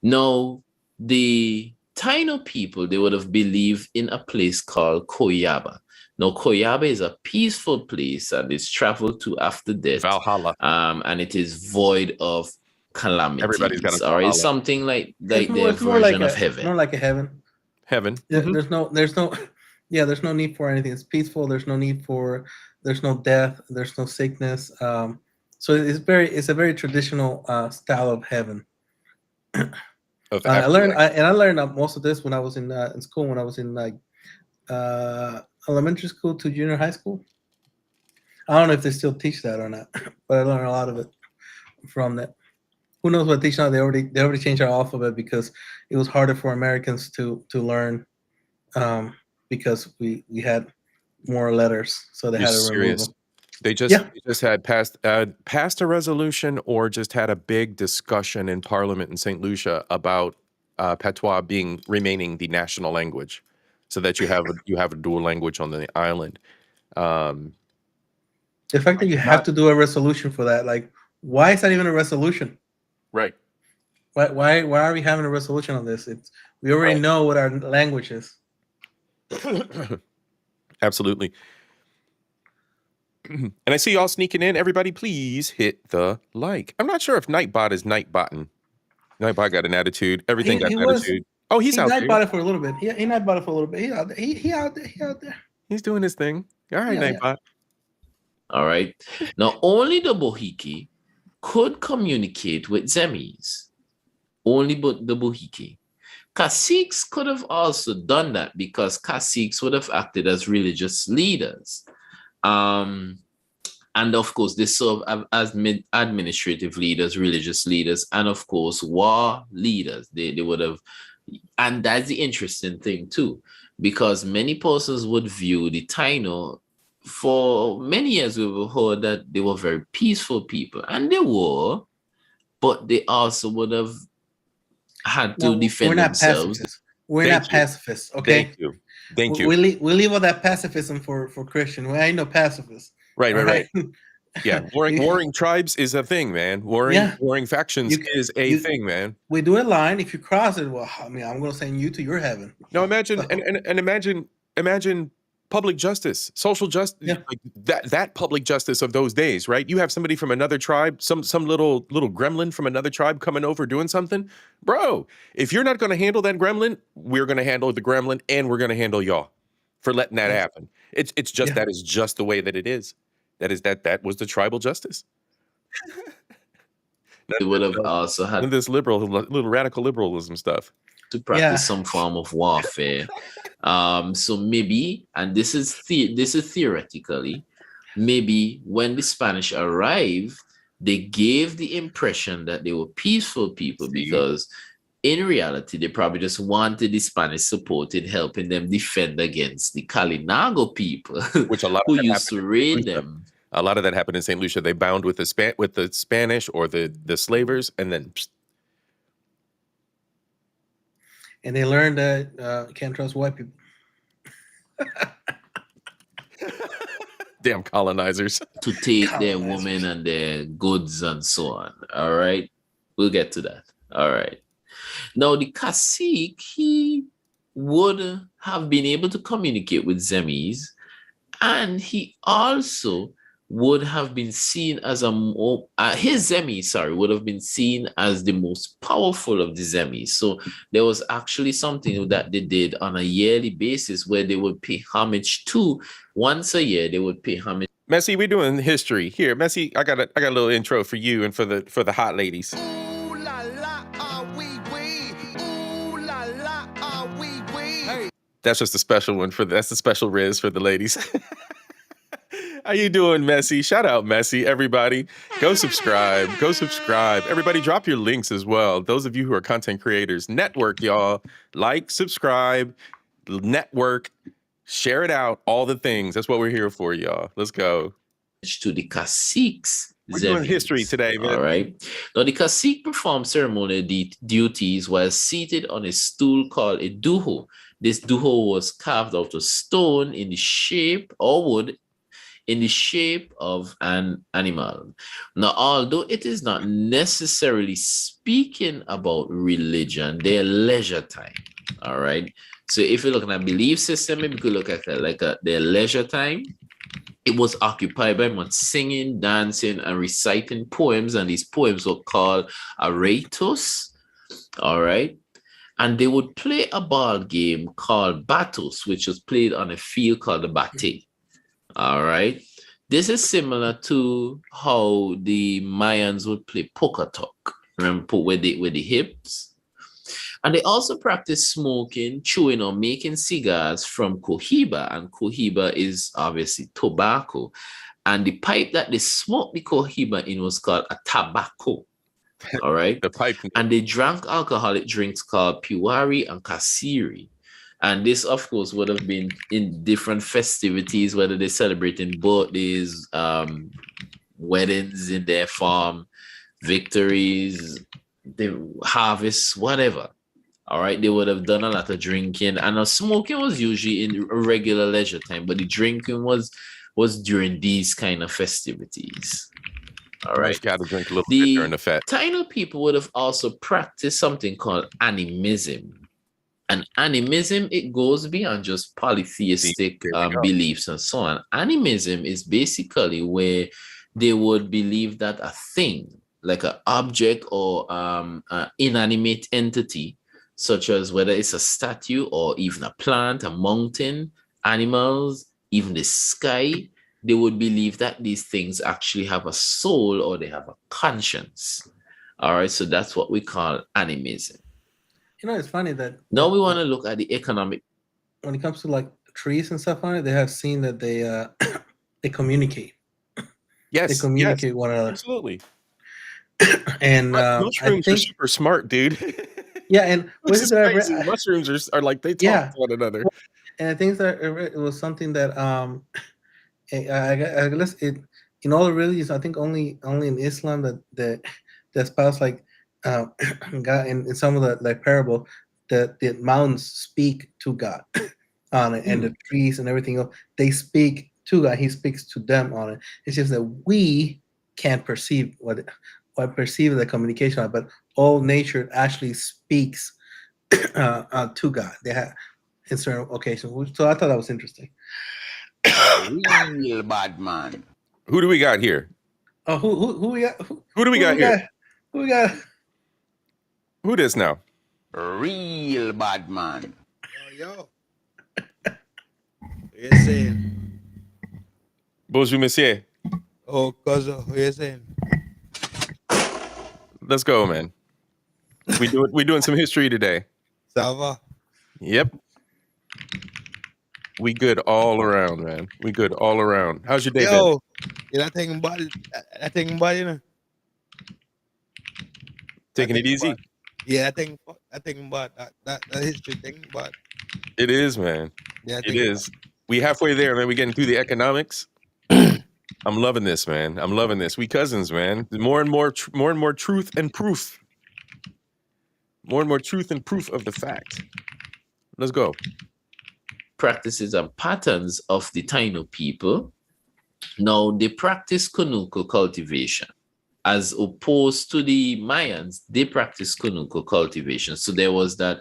Now, the Taino people, they would have believed in a place called Koyaba. Now, Koyaba is a peaceful place and it's traveled to after death. Valhalla. And it is void of calamities. Everybody's got a or it's something like their version of heaven. More like a heaven. Heaven. Yeah, there's no need for anything. It's peaceful. There's no death. There's no sickness. So it's a very traditional style of heaven. I learned most of this when I was in school. When I was in like elementary school to junior high school. I don't know if they still teach that or not, but I learned a lot of it from that. Who knows what they teach now? They already changed our alphabet because it was harder for Americans to learn because we had more letters, so they had to remove them. They just had passed a resolution or just had a big discussion in Parliament in St. Lucia about patois remaining the national language, so that you have a dual language on the island. The fact that you have to do a resolution for that, like, why is that even a resolution? Right. Why are we having a resolution on this? We already know what our language is. Absolutely. And I see y'all sneaking in. Everybody, please hit the like. I'm not sure if Nightbot is Nightbotting. Nightbot got an attitude. Everything got an attitude. Oh, he's out there. He Nightbot it for a little bit. He Nightbot it for a little bit. He out there. He out there. He's doing his thing. All right, Nightbot. Yeah. All right. Now, only the Bohike could communicate with Zemis. Only but the Bohike. Caciques could have also done that because caciques would have acted as religious leaders. And of course, they serve as administrative leaders, religious leaders, and of course, war leaders. They would have, and that's the interesting thing too, because many persons would view the Taino. For many years, we've heard that they were very peaceful people, and they were, but they also would have had to defend themselves. We're not pacifists, okay? Thank you. We leave all that pacifism for Christian. We ain't no pacifists. Right. Yeah, warring tribes is a thing, man. Warring factions is a thing, man. We do a line. If you cross it, well, I mean, I'm going to send you to your heaven. No, imagine and imagine public justice, social justice, like that public justice of those days, right? You have somebody from another tribe, some little gremlin from another tribe coming over doing something, bro. If you're not going to handle that gremlin, we're going to handle the gremlin, and we're going to handle y'all for letting that happen. It's just that is just the way that it is. That was the tribal justice. They would have also had this little radical liberalism stuff to practice some form of warfare. So maybe, and this is theoretically, maybe when the Spanish arrived, they gave the impression that they were peaceful people because in reality, they probably just wanted the Spanish support in helping them defend against the Kalinago people, which a lot who used to raid them. A lot of that happened in St. Lucia. They bound with the Spanish or the slavers, and then And they learned that you can't trust white people. damn colonizers. To take their women and their goods and so on. All right. We'll get to that. All right. Now, the cacique, he would have been able to communicate with Zemis, and he also would have been seen as his Zemi, would have been seen as the most powerful of the Zemis. So there was actually something that they did on a yearly basis where they would pay homage to. Once a year, they would pay homage. Messi, we're doing history here. Messi, I got a little intro for you and for the hot ladies. Ooh la la, ah wee wee. Ooh la la, ah wee wee. Hey. That's just a special one that's the special riz for the ladies. How you doing, Messi? Shout out Messi, everybody. Go subscribe. Everybody drop your links as well. Those of you who are content creators, network, y'all. Like, subscribe, network, share it out, all the things. That's what we're here for, y'all. Let's go. To the caciques. We're doing history today, man. All right. Now, the cacique performed ceremonial duties while seated on a stool called a duho. This duho was carved out of stone in the shape or wood in the shape of an animal. Now, although it is not necessarily speaking about religion, their leisure time. All right. So if you're looking at belief system, maybe you could look at their leisure time. It was occupied by much singing, dancing, and reciting poems, and these poems were called aratos. All right. And they would play a ball game called batos, which was played on a field called the bate. All right. This is similar to how the Mayans would play poker talk. Remember, with the hips. And they also practice smoking, chewing, or making cigars from cohiba. And cohiba is obviously tobacco. And the pipe that they smoked the cohiba in was called a tobacco. All right. The pipe. And they drank alcoholic drinks called piwari and kasiri. And this, of course, would have been in different festivities, whether they're celebrating birthdays, weddings in their farm, victories, the harvests, whatever. All right, they would have done a lot of drinking, and smoking was usually in regular leisure time, but the drinking was during these kind of festivities. All right, got to drink a little bit during the Fete. Taino people would have also practiced something called animism. And animism, it goes beyond just polytheistic beliefs and so on. Animism is basically where they would believe that a thing, like an object or an inanimate entity, such as whether it's a statue or even a plant, a mountain, animals, even the sky, they would believe that these things actually have a soul or they have a conscience. All right, so that's what we call animism. You know, it's funny that now we want to look at the economic. When it comes to like trees and stuff on it, they have seen that they they communicate. Yes, they communicate one another. Absolutely. And mushrooms are super smart, dude. Yeah, and mushrooms are like they talk to one another. And I think that it was something that I guess it in all the religions. I think only in Islam that spouse like. God, in some of the like parable, the mountains speak to God on it, and the trees and everything else, they speak to God. He speaks to them on it. It's just that we can't perceive what perceive the communication, but all nature actually speaks to God. They have in certain occasions. So I thought that was interesting. Real bad man. Who do we got here? Oh, who we got? Who do we got here? Who we got? Who this now? Real bad man. Yo. What you saying? Bonjour, monsieur. Oh, cousin, what you saying? Let's go, man. We doing some history today. Sava. Yep. We good all around, man. We good all around. How's your day, Yo, that thing bad, you know. Taking it easy. Bad. Yeah, that thing bad. That history thing bad. It is, man. Yeah, it is. We halfway there, man. We getting through the economics. I'm loving this, man. I'm loving this. We cousins, man. More and more truth and proof. More and more truth and proof of the fact. Let's go. Practices and patterns of the Taino people. Now, they practice Kunuku cultivation. As opposed to the Mayans, they practice Kunuku cultivation. So there was that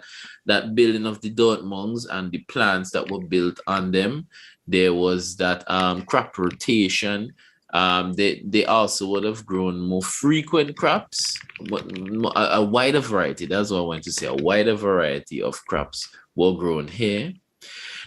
building of the Dortmunds and the plants that were built on them. There was that crop rotation. They also would have grown more frequent crops, but a wider variety. That's what I want to say. A wider variety of crops were grown here.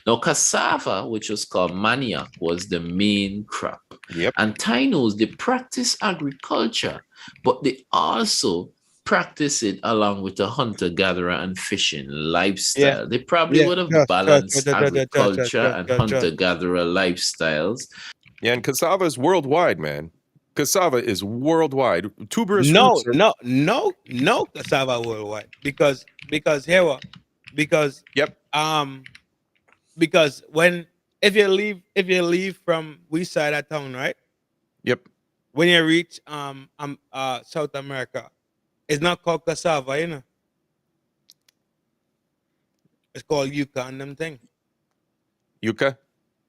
Now, cassava, which was called manioc, was the main crop. Yep. And Tainos, they practice agriculture, but they also practice it along with a hunter-gatherer and fishing lifestyle. They probably would have balanced agriculture and hunter-gatherer lifestyles. Yeah, and cassava is worldwide, man. Cassava is worldwide. Tuberous No, roots are- no cassava worldwide because here what? Because Yep. Because if you leave from west side of town, right? Yep. When you reach South America, it's not called cassava, you know. It's called yucca and them thing. Yucca.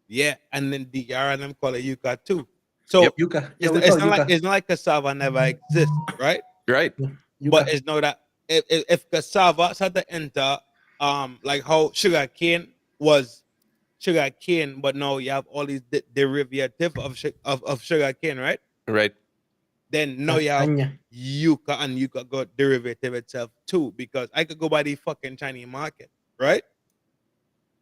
Yeah, and then DR and them call it yucca too. So Yep. Yucca. Yeah, it's not like cassava never exists, right? Right. Yucca. But it's not that if cassava started to enter like how sugar cane was sugar cane, but now you have all these derivative of sugar cane, right? Right. Then now you have Castaña. yucca, and yucca got derivative itself too, because I could go by the fucking Chinese market, right?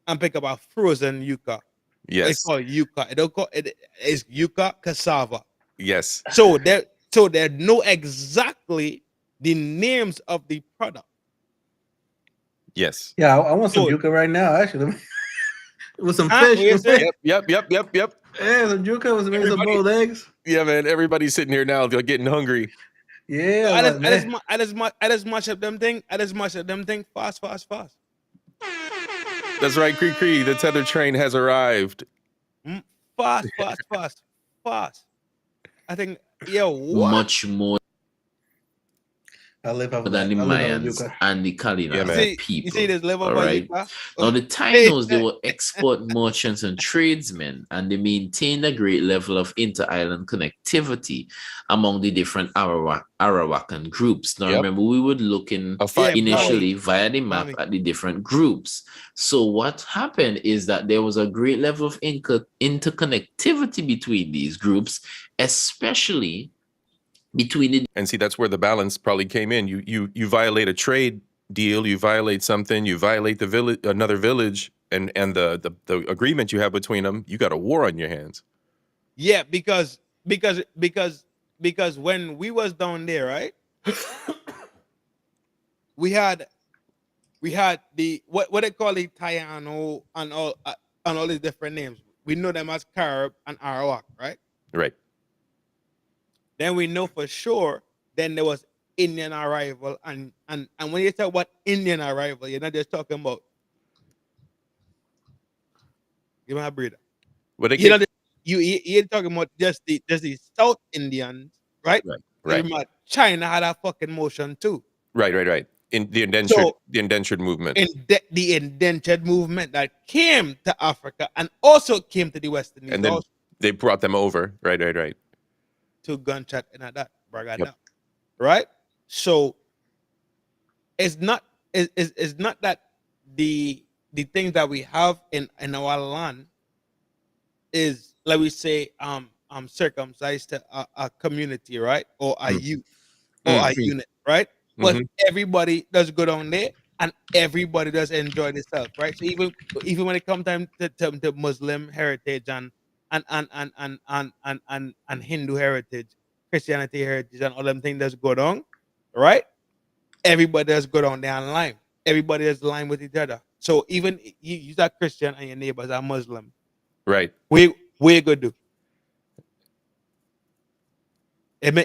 And pick up a frozen yucca. It's Yes. called yucca. It don't call it's yucca cassava. Yes. So they know exactly the names of the product. Yes. Yeah, I want some So- yucca right now, actually. With some What you fish. say? Yep. Yeah, some yucca with some Everybody- boiled eggs. Yeah, man. Everybody's sitting here now. They're getting hungry. Yeah, I like, just man. mash up them thing. I just mash up them thing fast. That's right, Cree. The tether train has arrived. Fast. I think, what? Much more I live off of than that. the I live off of Mayans yucca. and the Kalina Yeah, man. You people. see this level all of right? yucca? Now, the Tainos, they were export merchants and tradesmen, and they maintained a great level of inter-island connectivity among the different Arawakan groups. Now, Yep. remember, we were looking initially via the map at the different groups. So what happened is that there was a great level of interconnectivity between these groups, especially between the And see, that's where the balance probably came in. You violate a trade deal, you violate something, you violate the village, another village, and the agreement you have between them. You got a war on your hands. Yeah, because when we was down there, right? we had the what they call it, Tayano and all these different names. We know them as Carib and Arawak, right? Right. Then we know for sure. Then there was Indian arrival, and when you talk about Indian arrival, you're not just talking about. Give me a breather. What they You know, you're talking about just the South Indians, right? Right. Remember, China had a fucking motion too. Right. In the indentured movement. The indentured movement that came to Africa and also came to the Western Indies, And then also they brought them over. Right. to gunshot and that bragada. Yep. Right? So it's not that the things that we have in our land is, like we say, circumcised to a community, right? Or a youth or a unit, right? But everybody does go down there and everybody does enjoy themselves, right? So even when it comes time to Muslim heritage and Hindu heritage, Christianity heritage, and all them things that's go down, right? Everybody does go down there in line. Everybody is line with each other. So even you're a Christian and your neighbors are Muslim, Right. we go do. You know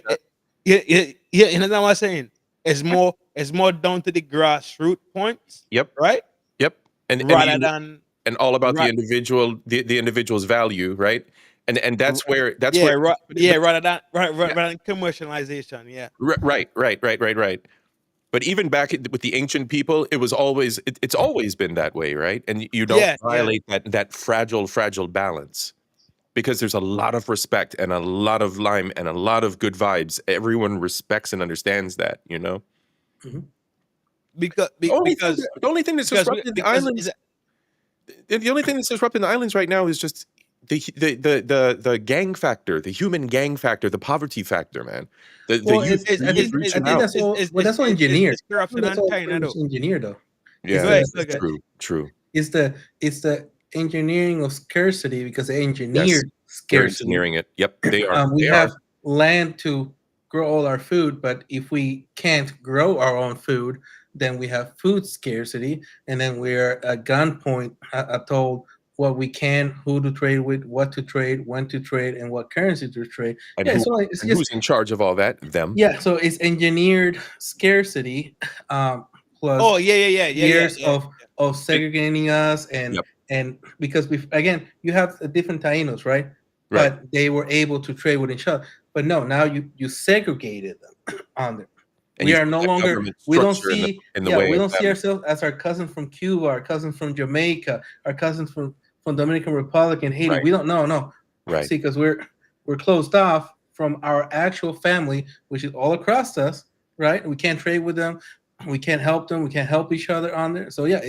what I'm saying? It's more down to the grassroots points. Yep. Right. Yep. And Rather than all about Right. the individual's value, right? and that's where Yeah, but rather than commercialization. Yeah. right. But even back with the ancient people, it was always it's always been that way, right? And you don't Yeah, yeah. violate that fragile balance because there's a lot of respect and a lot of lime and a lot of good vibes. Everyone respects and understands that, you know. Because The only thing that's disrupting the islands. The only thing that's disrupting the islands right now is just the gang factor, the human gang factor, the poverty factor, man. The youth reaching out. That's all engineered. It's corruption That's and all China, though. engineered, though. Yeah, Right, that's okay. true. It's the engineering of scarcity because they engineered Yes, they're scarcity. engineering it. Yep, they are. We They have are. land to grow all our food, but if we can't grow our own food, then we have food scarcity, and then we're at gunpoint told what we can, who to trade with, what to trade, when to trade, and what currency to trade. And, Yeah, so it's who's just in charge of all that? Them. yeah. So it's engineered scarcity plus Oh yeah. years of segregating us and Yep. and because you have different Tainos, right? Right. But they were able to trade with each other. But no, now you segregated them on them. And We you are put no that longer. government We don't structure see. in the way We of don't see them. ourselves as our cousins from Cuba, our cousins from Jamaica, our cousins from Dominican Republic and Haiti. Right. We don't. No. Right. See, because we're closed off from our actual family, which is all across us, right? We can't trade with them. We can't help them. We can't help each other on there. So yeah,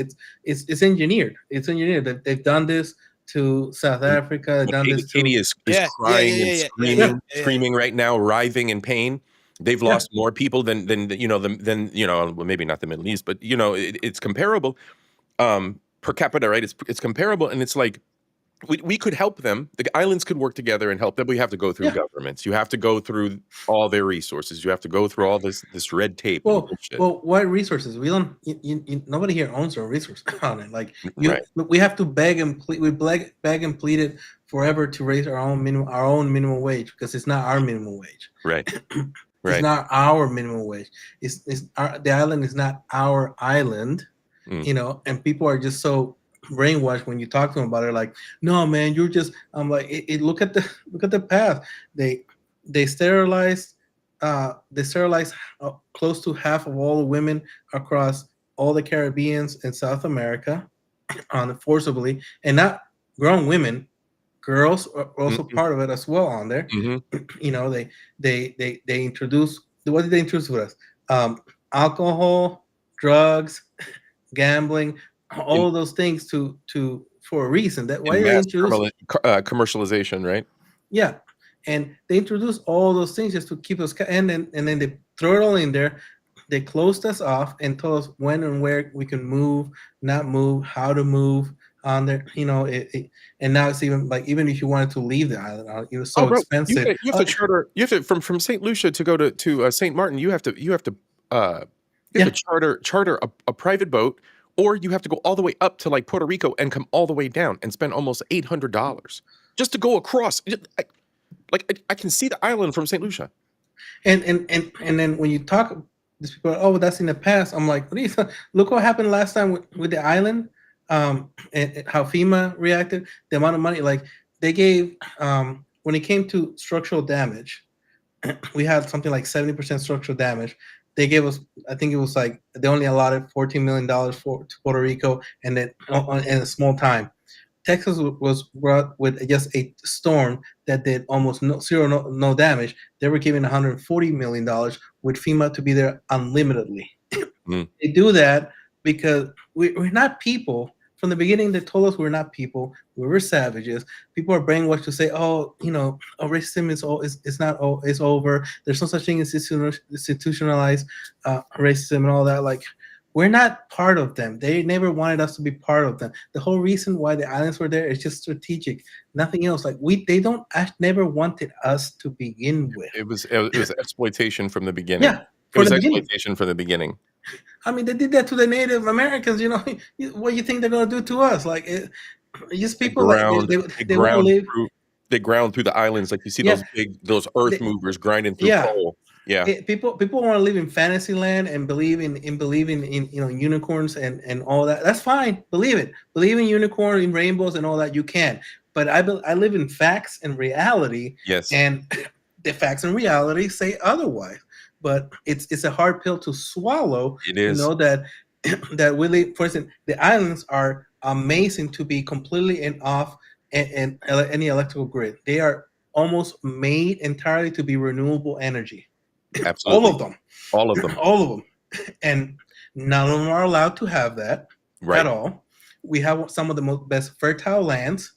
it's engineered. It's engineered. They've done this to South Africa. They've done this to Haiti is crying and screaming right now, writhing in pain. They've lost more people than well, maybe not the Middle East, but it's comparable per capita, right? It's comparable, and it's like we could help them. The islands could work together and help them. We have to go through governments. You have to go through all their resources. You have to go through all this red tape. Well, what resources? We don't. Nobody here owns our resources on it. Like we have to beg and plead. We beg and plead it forever to raise our own minimum wage because it's not our minimum wage. Right. It's not our minimum wage. The island is not our island. And people are just so brainwashed when you talk to them about it. Like, no, man, you're just. I'm like, look at the path. They sterilized. They sterilized close to half of all the women across all the Caribbeans and South America, forcibly, and not grown women. Girls are also part of it as well on there. They introduced. What did they introduce with us? Alcohol, drugs, gambling, all of those things for a reason. That why they introduce commercialization, right? Yeah, and they introduced all those things just to keep us. And then they throw it all in there. They closed us off and told us when and where we can move, not move, how to move on there. And now it's even if you wanted to leave the island, it was so expensive. You have to charter. You have to from St. Lucia to go to St. Martin. You have to charter a private boat, or you have to go all the way up to like Puerto Rico and come all the way down and spend almost $800 just to go across. I can see the island from St. Lucia. And then when you talk, these people are, that's in the past. I'm like, look what happened last time with the island. And how FEMA reacted, the amount of money like they gave when it came to structural damage, we had something like 70% structural damage. They gave us, I think it was like they only allotted $14 million to Puerto Rico, and then in a small time. Texas was brought with just a storm that did almost no damage. They were given $140 million with FEMA to be there unlimitedly. They do that because we're not people. From the beginning, they told us we're not people. We were savages. People are brainwashed to say, racism is over. There's no such thing as institutionalized racism and all that. Like, we're not part of them. They never wanted us to be part of them. The whole reason why the islands were there is just strategic, nothing else. Like they never wanted us to begin with. It was exploitation from the beginning. Yeah, it was exploitation from the beginning. I mean, they did that to the Native Americans. What do you think they're going to do to us? Like, just people they want to live. They ground through the islands, like you see those earth movers grinding through coal. Yeah, people want to live in fantasy land and believe in unicorns and all that. That's fine. Believe it. Believe in unicorn, in rainbows, and all that. You can. but I live in facts and reality, Yes. and the facts and reality say otherwise. But it's a hard pill to swallow It to is. know that that really, for instance, the islands are amazing to be completely off any electrical grid. They are almost made entirely to be renewable energy. All Absolutely. of them. All of them. All of them. And none of them are allowed to have that Right. at all. We have some of the best fertile lands.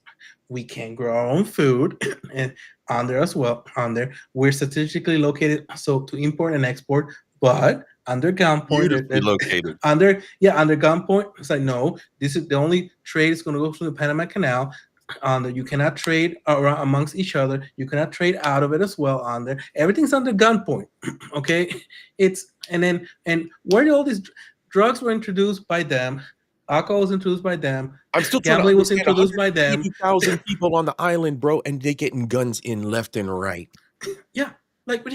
We can grow our own food and on there as well. On there, we're strategically located so to import and export, but under gunpoint, Beautifully located. under gunpoint, it's like no, this is the only trade is going to go through the Panama Canal. On there, you cannot trade around amongst each other. You cannot trade out of it as well. On there, everything's under gunpoint. Okay, it's and where did all these drugs were introduced by them? Alcohol was introduced by them. I'm still trying to Gambling was understand introduced by them. 180,000 people on the island, bro, and they getting guns in left and right. Yeah, like,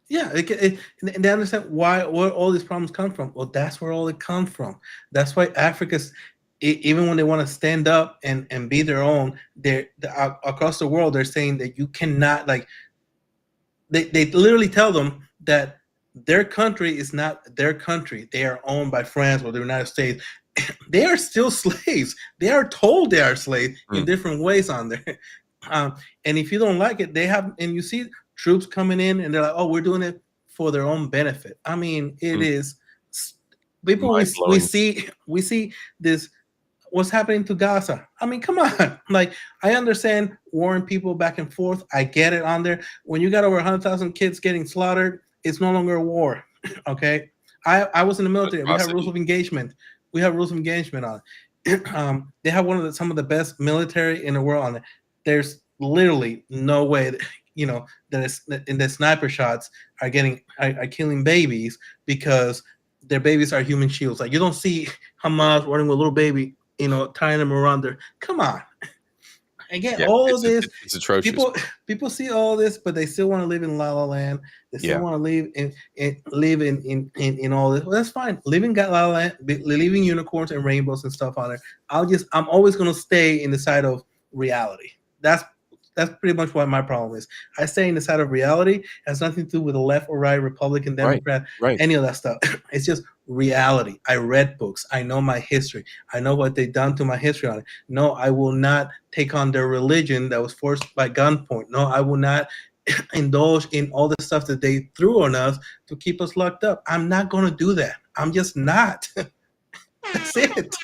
yeah, and they understand where all these problems come from. Well, that's where all it comes from. That's why Africa's, even when they want to stand up and be their own, they're across the world. They're saying that you cannot, like, they literally tell them that their country is not their country. They are owned by France or the United States. They are still slaves. They are told they are slaves in different ways on there. And if you don't like it, they have, and you see troops coming in and they're like, oh, we're doing it for their own benefit. I mean, it is people we see this, what's happening to Gaza. I mean, come on. Like, I understand warring people back and forth. I get it on there. When you got over 100,000 kids getting slaughtered, it's no longer a war. Okay. I was in the military. We have rules of engagement. We have rules of engagement on it. They have some of the best military in the world on it. There's literally no way that, that in the sniper shots are killing babies because their babies are human shields. Like, you don't see Hamas running with a little baby, tying them around there. Come on. Again, all of this, it's atrocious. People see all this, but they still want to live in La La Land. They still want to live in all this. Well, that's fine. Living La La Land, living unicorns and rainbows and stuff on it. I'm always going to stay in the side of reality. That's pretty much what my problem is. I stay in the side of reality. It has nothing to do with the left or right, Republican, Democrat, any of that stuff. It's just reality. I read books. I know my history. I know what they've done to my history on it. No, I will not take on their religion that was forced by gunpoint. No, I will not indulge in all the stuff that they threw on us to keep us locked up. I'm not going to do that. I'm just not. That's it.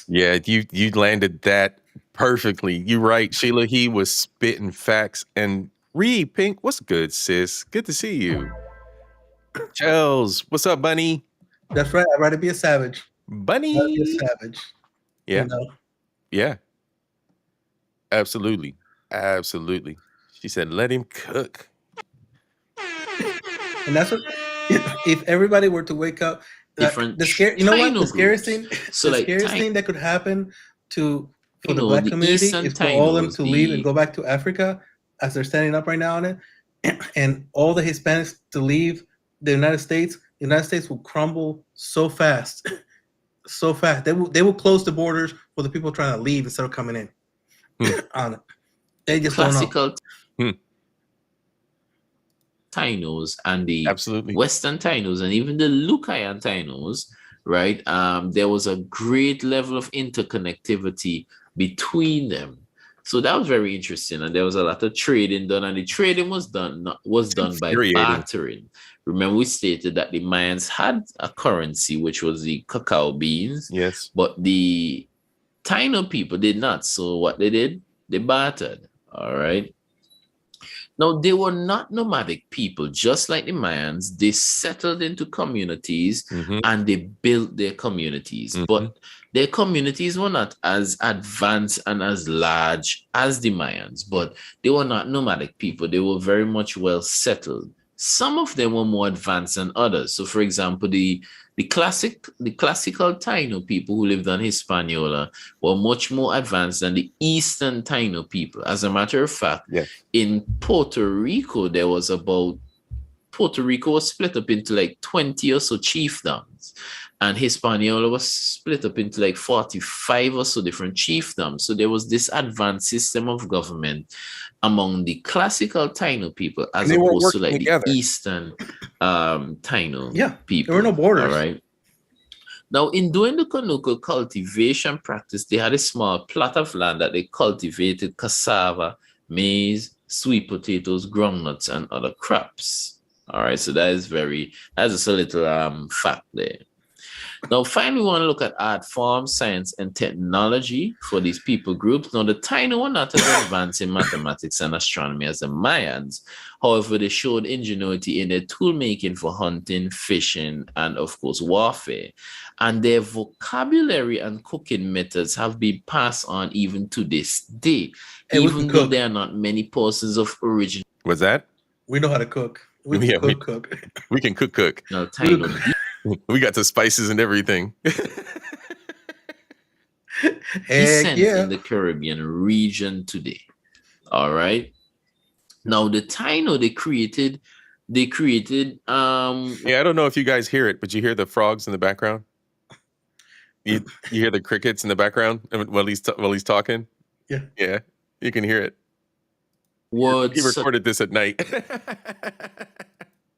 Yeah, you landed that perfectly. You're right, Sheila. He was spitting facts. And Reed, Pink, what's good, sis? Good to see you. Chels, what's up, Bunny? That's right. I'd rather be a savage. Bunny. I'd rather be a savage. Yeah. Yeah. Absolutely. Absolutely. She said, let him cook. And that's what, if everybody were to wake up, different. The scariest thing, so the like scariest thing that could happen for the know, Black the community Eastern is for all of them Tainos, to leave and go back to Africa as they're standing up right now on it, and all the Hispanics to leave the United States. The United States will crumble so fast, so fast. They will close the borders for the people trying to leave instead of coming in. On it, they just classical don't know. Tainos and the Western Tainos and even the Lucayan Tainos, right? There was a great level of interconnectivity between them. So that was very interesting, and there was a lot of trading done, and the trading was done by bartering. Remember, we stated that the Mayans had a currency, which was the cacao beans. Yes. But the Taino people did not. So what they did, they bartered. All right. Now, they were not nomadic people, just like the Mayans. They settled into communities and they built their communities. But their communities were not as advanced and as large as the Mayans, but they were not nomadic people. They were very much well settled. Some of them were more advanced than others. So, for example, the classical Taino people who lived on Hispaniola were much more advanced than the Eastern Taino people. As a matter of fact, in Puerto Rico, Puerto Rico was split up into like 20 or so chiefdoms. And Hispaniola was split up into like 45 or so different chiefdoms. So there was this advanced system of government among the classical Taino people as they weren't opposed to working like together. the Eastern Taino Yeah, people. there were no borders. All right. Now, in doing the Kanuko cultivation practice, they had a small plot of land that they cultivated cassava, maize, sweet potatoes, groundnuts, and other crops. All right, so that's just a little fact there. Now, finally, we want to look at art forms, science, and technology for these people groups. Now, the Taino were not as advanced in mathematics and astronomy as the Mayans. However, they showed ingenuity in their tool making for hunting, fishing, and of course, warfare. And their vocabulary and cooking methods have been passed on even to this day, Hey, we even can though cook. there are not many portions of original What's that? We know how to cook. We Yeah, can cook. We can cook. Taino We got the spices and everything. descent yeah. in the Caribbean region today. All right. Now the Taino they created Yeah, I don't know if you guys hear it, but you hear the frogs in the background. You hear the crickets in the background while he's talking. Yeah, you can hear it. words He recorded this at night.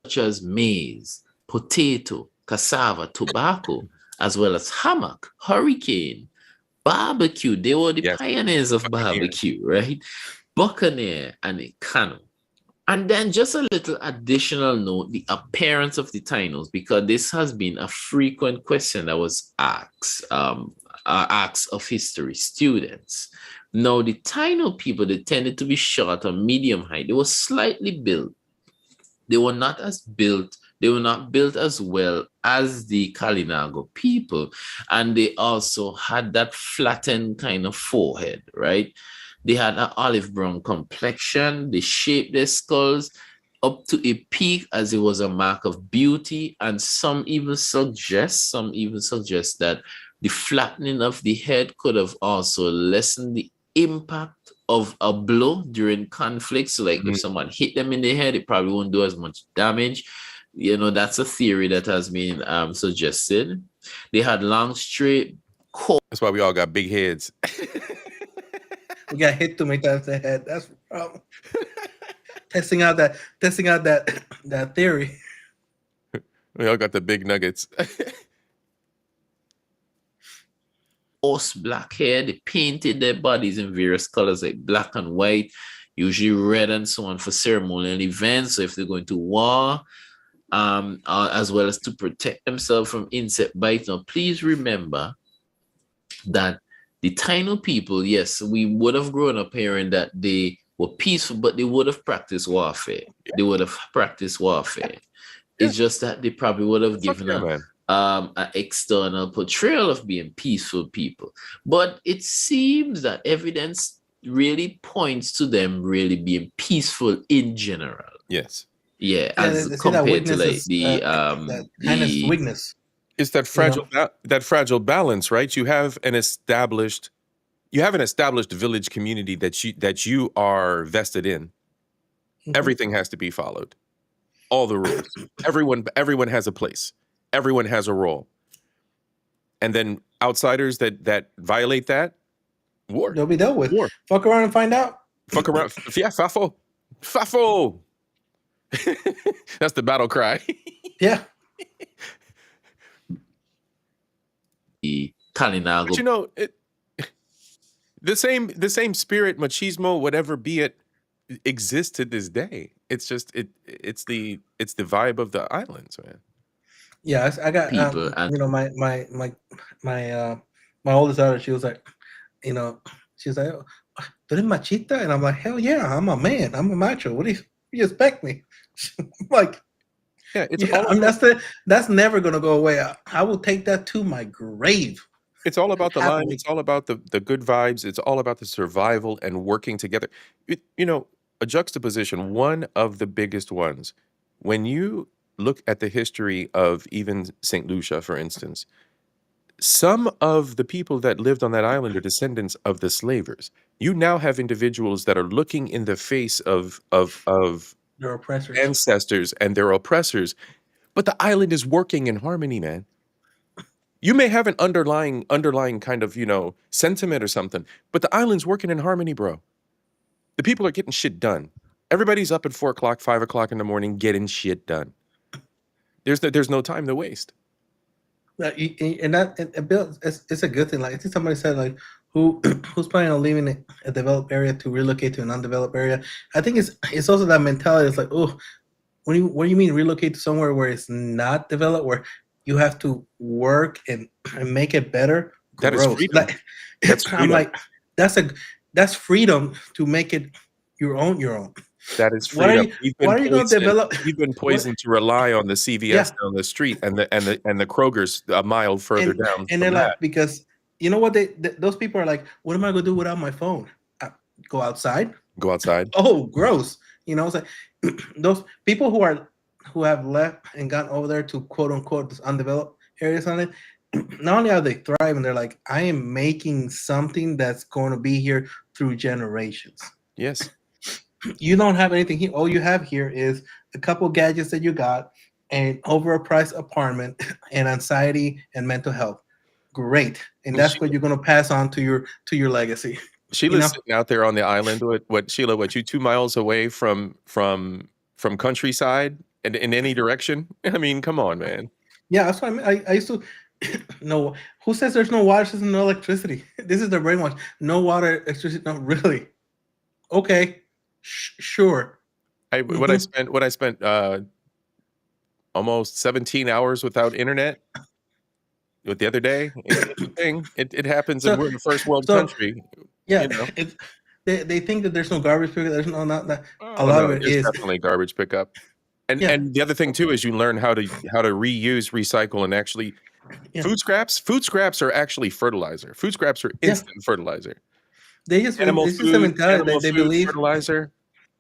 such as maize, potato, cassava, tobacco, as well as hammock, hurricane, barbecue. They were the pioneers of barbecue, right? Buccaneer and a canoe. And then just a little additional note, the appearance of the Tainos, because this has been a frequent question that was asked of history students. Now, the Taino people, they tended to be short or medium height. They were slightly built. They were not built as well as the Kalinago people. And they also had that flattened kind of forehead, right? They had an olive brown complexion. They shaped their skulls up to a peak as it was a mark of beauty. And some even suggest that the flattening of the head could have also lessened the impact of a blow during conflict. So like if someone hit them in the head, it probably won't do as much damage. That's a theory that has been suggested. They had long, straight, That's why we all got big heads. we got hit too many times in the head. That's the problem. testing out that theory. We all got the big nuggets. coarse black hair. They painted their bodies in various colors like black and white, usually red and so on for ceremonial events. So if they're going to war, as well as to protect themselves from insect bites. Now, please remember that the Taino people, yes, we would have grown up hearing that they were peaceful, but they would have practiced warfare. They would have practiced warfare. It's just that they probably would have given an external portrayal of being peaceful people. But it seems that evidence really points to them really being peaceful in general. Yes. Yeah, as compared to like the weakness. It's that fragile balance, right? You have an established village community that you are vested in. Mm-hmm. Everything has to be followed. All the rules. Everyone has a place. Everyone has a role. And then outsiders that violate that, war. They'll be dealt with. War. Fuck around and find out. Fuck around. Yeah, fafo. Fafo. That's the battle cry. Yeah. The Kalinago. But the same spirit, machismo, whatever be it, exists to this day. It's just it's the vibe of the islands, man. Yeah, I got people. My oldest daughter. She was like, she's like, "Oh, tú eres machista," and I'm like, "Hell yeah, I'm a man. I'm a macho. What do you expect me?" I'm like, that's never gonna go away. I will take that to my grave. It's all about the line. It's all about the good vibes. It's all about the survival and working together. A juxtaposition, one of the biggest ones. When you look at the history of even St. Lucia, for instance, some of the people that lived on that island are descendants of the slavers. You now have individuals that are looking in the face of their oppressors, ancestors and their oppressors, but the island is working in harmony, man. You may have an underlying kind of, sentiment or something, but the island's working in harmony, bro. The people are getting shit done. Everybody's up at 4 o'clock, 5 o'clock in the morning getting shit done. There's no time to waste. And Bill, it's a good thing. Like I think somebody said, like who's planning on leaving a developed area to relocate to an undeveloped area. I think it's also that mentality. It's like, oh, what do you mean relocate to somewhere where it's not developed, where you have to work and make it better? That is freedom. That's freedom. I'm like, that's freedom to make it your own. That is freedom. Why are you going to develop? You've been poisoned to rely on the CVS down the street and the Kroger's a mile further down. And they're like, because you know what those people are like, what am I going to do without my phone? Go outside. Go outside. Oh, gross. It's like those people who have left and gotten over there to quote unquote this undeveloped areas on it. Not only are they thriving, they're like, I am making something that's going to be here through generations. Yes. You don't have anything here. All you have here is a couple gadgets that you got, an overpriced apartment, and anxiety and mental health. Great, and that's what you're going to pass on to your legacy. Sheila's sitting out there on the island. Sheila? What, you 2 miles away from countryside and in any direction? I mean, come on, man. Yeah, that's what I mean. I used to. No, who says there's no water system, no electricity? This is the brainwash. No water, electricity. No, really. Okay. Sure. What I spent almost 17 hours without internet with the other day. It happens, and we're in a first world country. Yeah, they think that there's no garbage pickup. There's no not that. A lot of it is definitely garbage pickup. And the other thing too is you learn how to reuse, recycle, and actually food scraps are actually fertilizer. Food scraps are instant fertilizer. They just they believe fertilizer.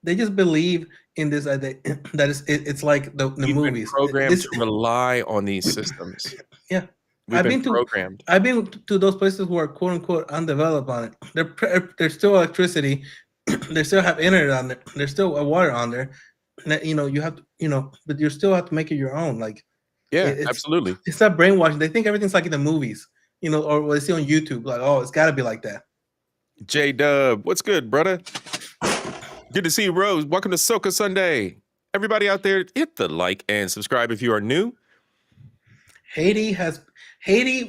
They just believe in this it's like the movies. Programmed to rely on these systems. Yeah. I've been programmed. I've been to those places who are quote unquote undeveloped on it. There's still electricity. They still have internet on there. There's still water on there. You have to, but you still have to make it your own. Like, absolutely. It's not brainwashing. They think everything's like in the movies, or what they see on YouTube. Like, oh, it's got to be like that. J-Dub, what's good, brother? Good to see you, Rose. Welcome to SOCA Sunday. Everybody out there, hit the like and subscribe if you are new. Haiti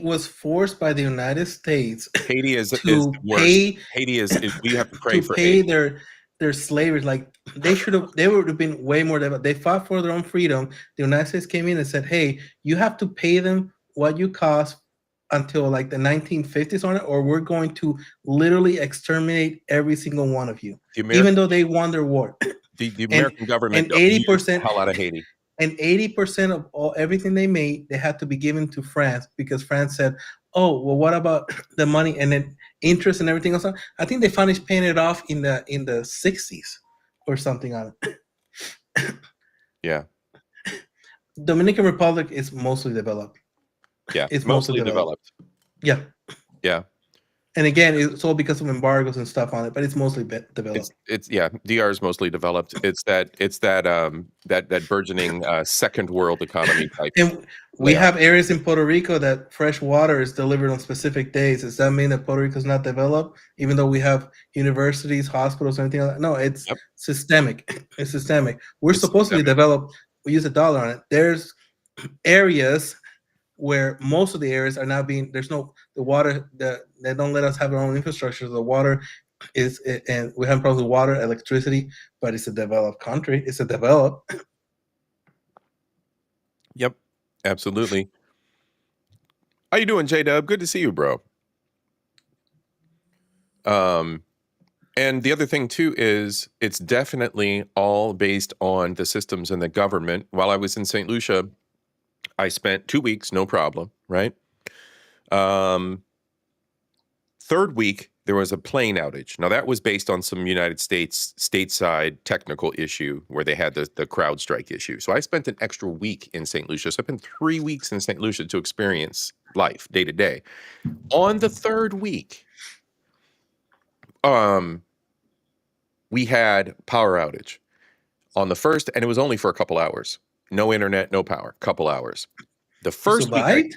was forced by the United States. Haiti is to worse. Haiti is we have to pray for pay Haiti. their slavers. Like they would have been way more developed. They fought for their own freedom. The United States came in and said, hey, you have to pay them what you cost until like the 1950s on it, or we're going to literally exterminate every single one of you, even though they won their war. The American government and 80% the hell out of Haiti. And 80% of everything they made, they had to be given to France because France said, oh, well, what about the money and then interest and everything else? I think they finished paying it off in the 60s or something on it. Yeah. Dominican Republic is mostly developed. Yeah, it's mostly developed. Yeah. Yeah. And again, it's all because of embargoes and stuff on it, but it's mostly developed. It's DR is mostly developed. It's that burgeoning second world economy type. And we have areas in Puerto Rico that fresh water is delivered on specific days. Does that mean that Puerto Rico is not developed, even though we have universities, hospitals, and anything like that? No, it's systemic. It's systemic. We're supposed to be developed. We use $1 on it. There's areas where most of the areas are now the water, they don't let us have our own infrastructure. The water is, and we have problems with water, electricity, but it's a developed country. It's a developed. Yep, absolutely. How you doing, J-Dub? Good to see you, bro. And the other thing too is it's definitely all based on the systems and the government. While I was in St. Lucia, I spent 2 weeks, no problem, right? Third week, there was a plane outage. Now, that was based on some United States stateside technical issue where they had the crowd strike issue. So I spent an extra week in St. Lucia. So I've been 3 weeks in St. Lucia to experience life day to day. On the third week, we had power outage. On the first, and it was only for a couple hours. No internet, no power, couple hours. The first week,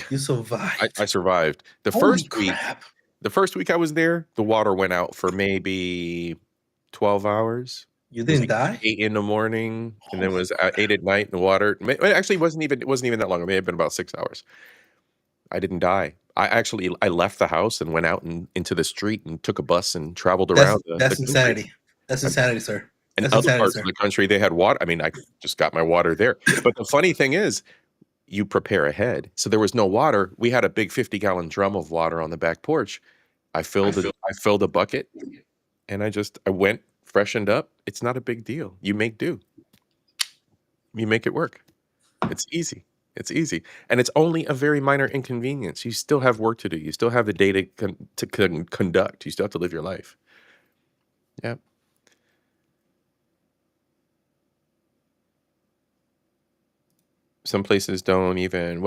You survived. I survived. The Holy first week, crap. the first week I was there, the water went out for maybe 12 hours. You It was didn't die? 8 in the morning, and then Oh it my was 8 at night in the water. Actually, it wasn't even that long. It may have been about 6 hours. I didn't die. I left the house and went out into the street and took a bus and traveled around the That's country. insanity. That's insanity, sir. In That's other insanity, parts sir. of the country, they had water. I mean, I just got my water there. But the funny thing is, you prepare ahead. So there was no water. We had a big 50-gallon drum of water on the back porch. I filled a bucket, and I went, freshened up. It's not a big deal. You make do. You make it work. It's easy. It's easy. And it's only a very minor inconvenience. You still have work to do. You still have the day to conduct. You still have to live your life. Yeah. Some places don't even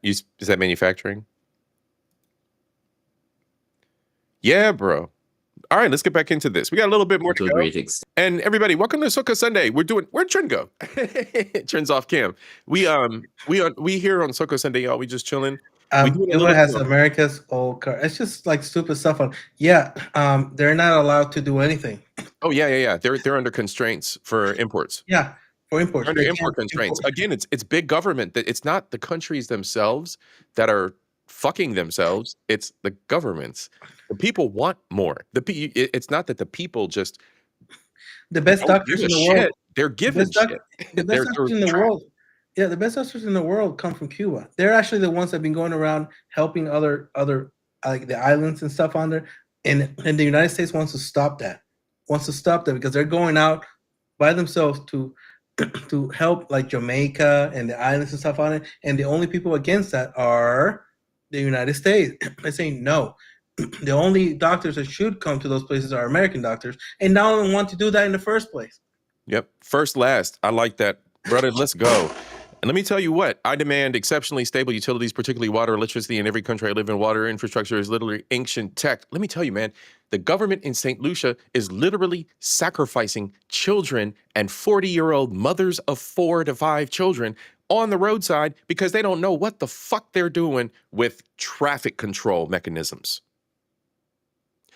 is that manufacturing? Yeah, bro. All right, let's get back into this. We got a little bit more to To a go. great extent. And everybody, welcome to SOCA Sunday. Where'd Trend go? Trend's off cam. We here on SOCA Sunday, y'all. We just chilling. We doing a Cuba little has bit of- America's old car. It's just like stupid stuff on. Yeah, they're not allowed to do anything. Oh yeah. They're under constraints for imports. Yeah, for imports. They're under They import can't constraints. import. Again, it's big government. That it's not the countries themselves that are fucking themselves. It's the governments. The people want more. It's not that the people just The best don't doctors give in a the world. shit. They're given shit. The best doctors in the world. Yeah, the best doctors in the world come from Cuba. They're actually the ones that have been going around helping other like the islands and stuff on there. And the United States wants to stop that. Wants to stop that because they're going out by themselves to to help like Jamaica and the islands and stuff on it. And the only people against that are the United States. They're saying no. The only doctors that should come to those places are American doctors, and none of them want to do that in the first place. Yep. First, last. I like that. Brother, let's go. And let me tell you what, I demand exceptionally stable utilities, particularly water, electricity in every country I live in. Water infrastructure is literally ancient tech. Let me tell you, man, the government in St. Lucia is literally sacrificing children and 40-year-old mothers of 4 to 5 children on the roadside because they don't know what the fuck they're doing with traffic control mechanisms.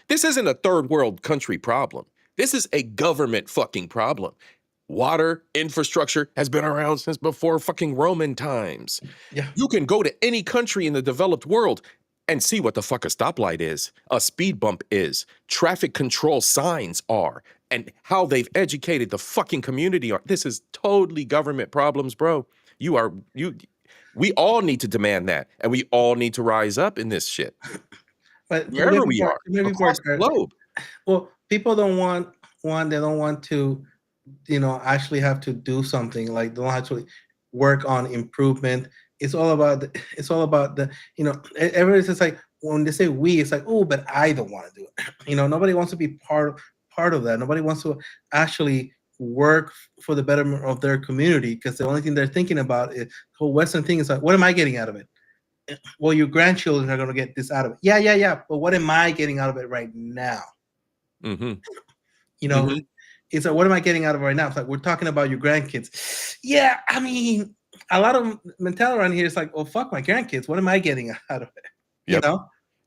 This isn't a third world country problem. This is a government fucking problem. Water infrastructure has been around since before fucking Roman times. Yeah. You can go to any country in the developed world and see what the fuck a stoplight is, a speed bump is, traffic control signs are, and how they've educated the fucking community on. This is totally government problems, bro. We all need to demand that, and we all need to rise up in this shit. But Wherever we are, across the globe. Well, people don't want they don't want to, actually have to do something. Like they don't actually work on improvement. It's all about the everybody's just like when they say we, it's like, oh, but I don't want to do it. Nobody wants to be part of that. Nobody wants to actually work for the betterment of their community because the only thing they're thinking about is the whole Western thing is like, what am I getting out of it? Well, your grandchildren are going to get this out of it. Yeah. But what am I getting out of it right now? Mm-hmm. It's like, what am I getting out of it right now? It's like, we're talking about your grandkids. Yeah, I mean, a lot of mentality around here is like, oh, fuck my grandkids. What am I getting out of it? Yep.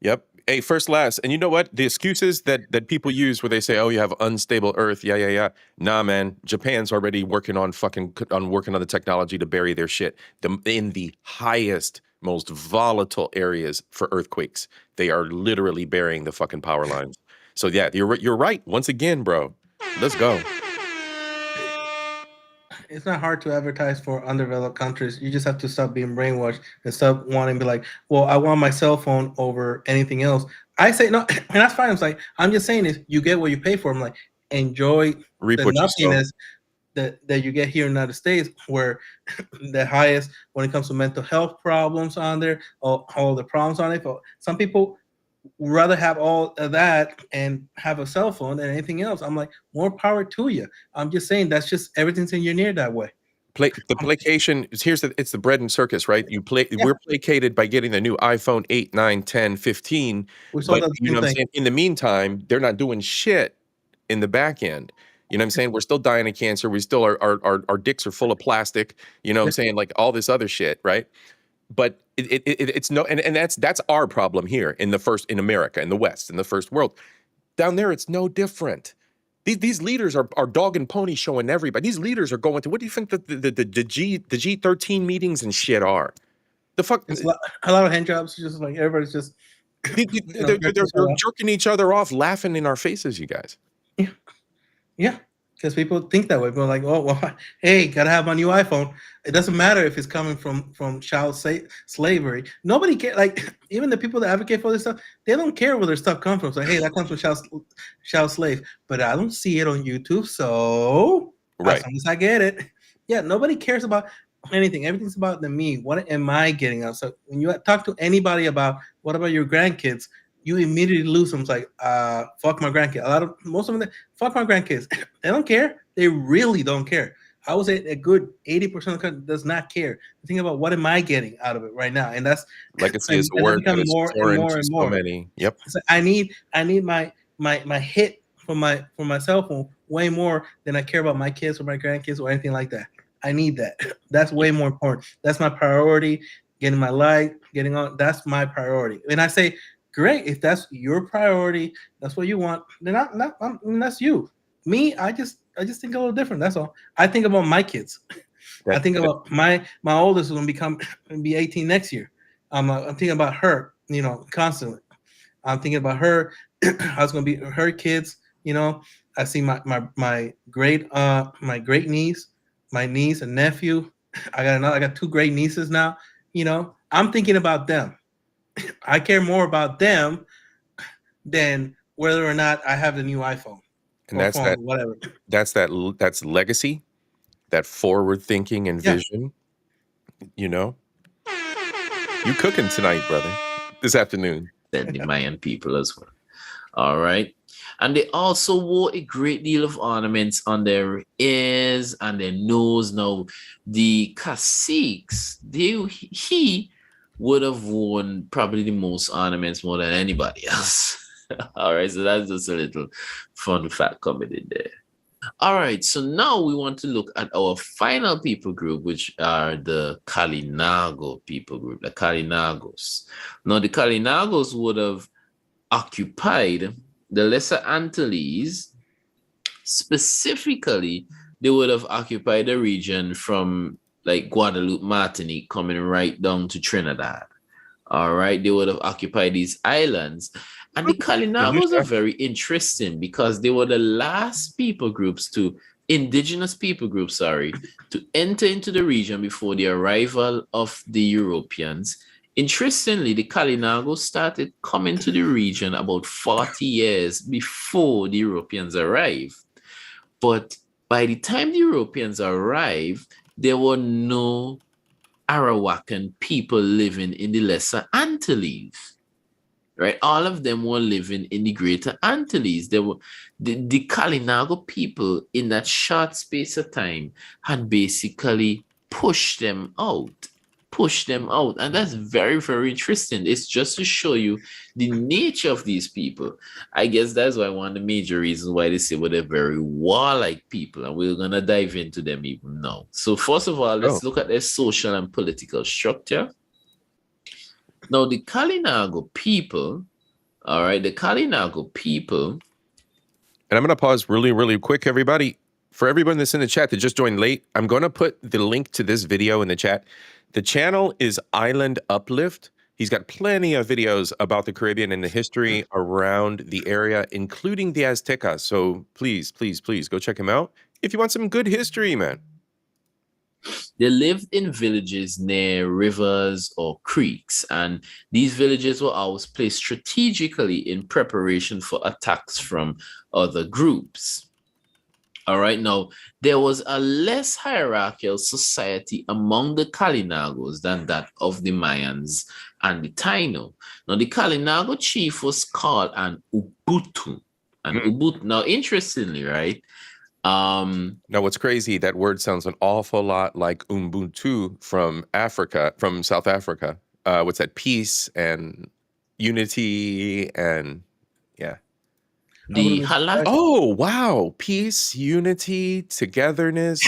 Yep. Hey, first, last. And you know what? The excuses that people use where they say, oh, you have unstable earth. Yeah. Nah, man. Japan's already working on the technology to bury their shit in the highest, most volatile areas for earthquakes. They are literally burying the fucking power lines. So yeah, you're right. Once again, bro, let's go. It's not hard to advertise for undeveloped countries. You just have to stop being brainwashed and stop wanting to be like, well, I want my cell phone over anything else. I say no, and that's fine. I'm just saying is you get what you pay for. I'm like, enjoy the nothingness that you get here in the United States, where the highest when it comes to mental health problems on there, all the problems on it. But some people would rather have all of that and have a cell phone than anything else. I'm like, more power to you. I'm just saying that's just everything's in your near that way. The placation is it's the bread and circus, right? We're placated by getting the new iPhone 8, 9, 10, 15. But you know what I'm saying? In the meantime, they're not doing shit in the back end. You know what I'm saying? We're still dying of cancer. We still our dicks are full of plastic. You know what I'm saying? Like all this other shit, right? but it's no, and that's our problem here in America, in the West, in the first world. Down there, it's no different. These leaders are dog and pony showing everybody. These leaders are going to, what do you think the G13 meetings and shit are? The fuck. It's a lot of hand jobs. Just like everybody's just They're jerking each other off, laughing in our faces, you guys. Yeah, because people think that way. People are like, oh, well, hey, gotta have my new iPhone. It doesn't matter if it's coming from child slavery. Nobody care. Like, even the people that advocate for this stuff, they don't care where their stuff comes from. So, hey, that comes from child slave. But I don't see it on YouTube, so right. As long as I get it. Yeah, nobody cares about anything. Everything's about the me. What am I getting out? So when you talk to anybody about what about your grandkids, you immediately lose them. It's like, fuck my grandkids. Most of them, fuck my grandkids. They don't care. They really don't care. I would say a good 80% of the country does not care. Think about what am I getting out of it right now, and that's legacy is a word that is foreign to so many. Yep. So I need my hit from my cell phone way more than I care about my kids or my grandkids or anything like that. I need that. That's way more important. That's my priority. Getting my light, getting on. That's my priority. And I say, great, if that's your priority, that's what you want. Then that's you. Me, I just think a little different. That's all. I think about my kids. I think about my oldest is going to be 18 next year. I'm thinking about her, constantly. I'm thinking about her. I was going to be her kids. I see my great niece, my niece and nephew. I got two great nieces now. I'm thinking about them. I care more about them than whether or not I have the new iPhone. And that's phone, whatever. That's legacy, that forward thinking and vision. You cooking tonight, brother, this afternoon. The Mayan people as well. All right. And they also wore a great deal of ornaments on their ears and their nose. Now, the caciques, he would have worn probably the most ornaments more than anybody else. All right, so that's just a little fun fact coming in there. All right, so now we want to look at our final people group, which are the Kalinago people group, the Kalinagos. Now, the Kalinagos would have occupied the Lesser Antilles. Specifically, they would have occupied the region from like Guadeloupe, Martinique, coming right down to Trinidad. All right, they would have occupied these islands. And the Kalinagos are very interesting because they were the last indigenous people groups, to enter into the region before the arrival of the Europeans. Interestingly, the Kalinagos started coming to the region about 40 years before the Europeans arrived. But by the time the Europeans arrived, there were no Arawakan people living in the Lesser Antilles. Right, all of them were living in the Greater Antilles. They were the Kalinago people in that short space of time had basically pushed them out, and that's very, very interesting. It's just to show you the nature of these people. I guess that's why one of the major reasons why they say they're very warlike people, and we're gonna dive into them even now. So first of all, let's look at their social and political structure. Now, the Kalinago people, all right, and I'm going to pause really, really quick, everybody. For everyone that's in the chat that just joined late, I'm going to put the link to this video in the chat. The channel is Island Uplift. He's got plenty of videos about the Caribbean and the history around the area, including the Aztecas. So please, please, please go check him out if you want some good history, man. They lived in villages near rivers or creeks, and these villages were always placed strategically in preparation for attacks from other groups. All right, now, there was a less hierarchical society among the Kalinagos than that of the Mayans and the Taino. Now, the Kalinago chief was called an Ubuntu. Now, interestingly, right? Now, what's crazy, that word sounds an awful lot like Ubuntu from South Africa. What's that? Peace and unity and Oh, wow. Peace, unity, togetherness.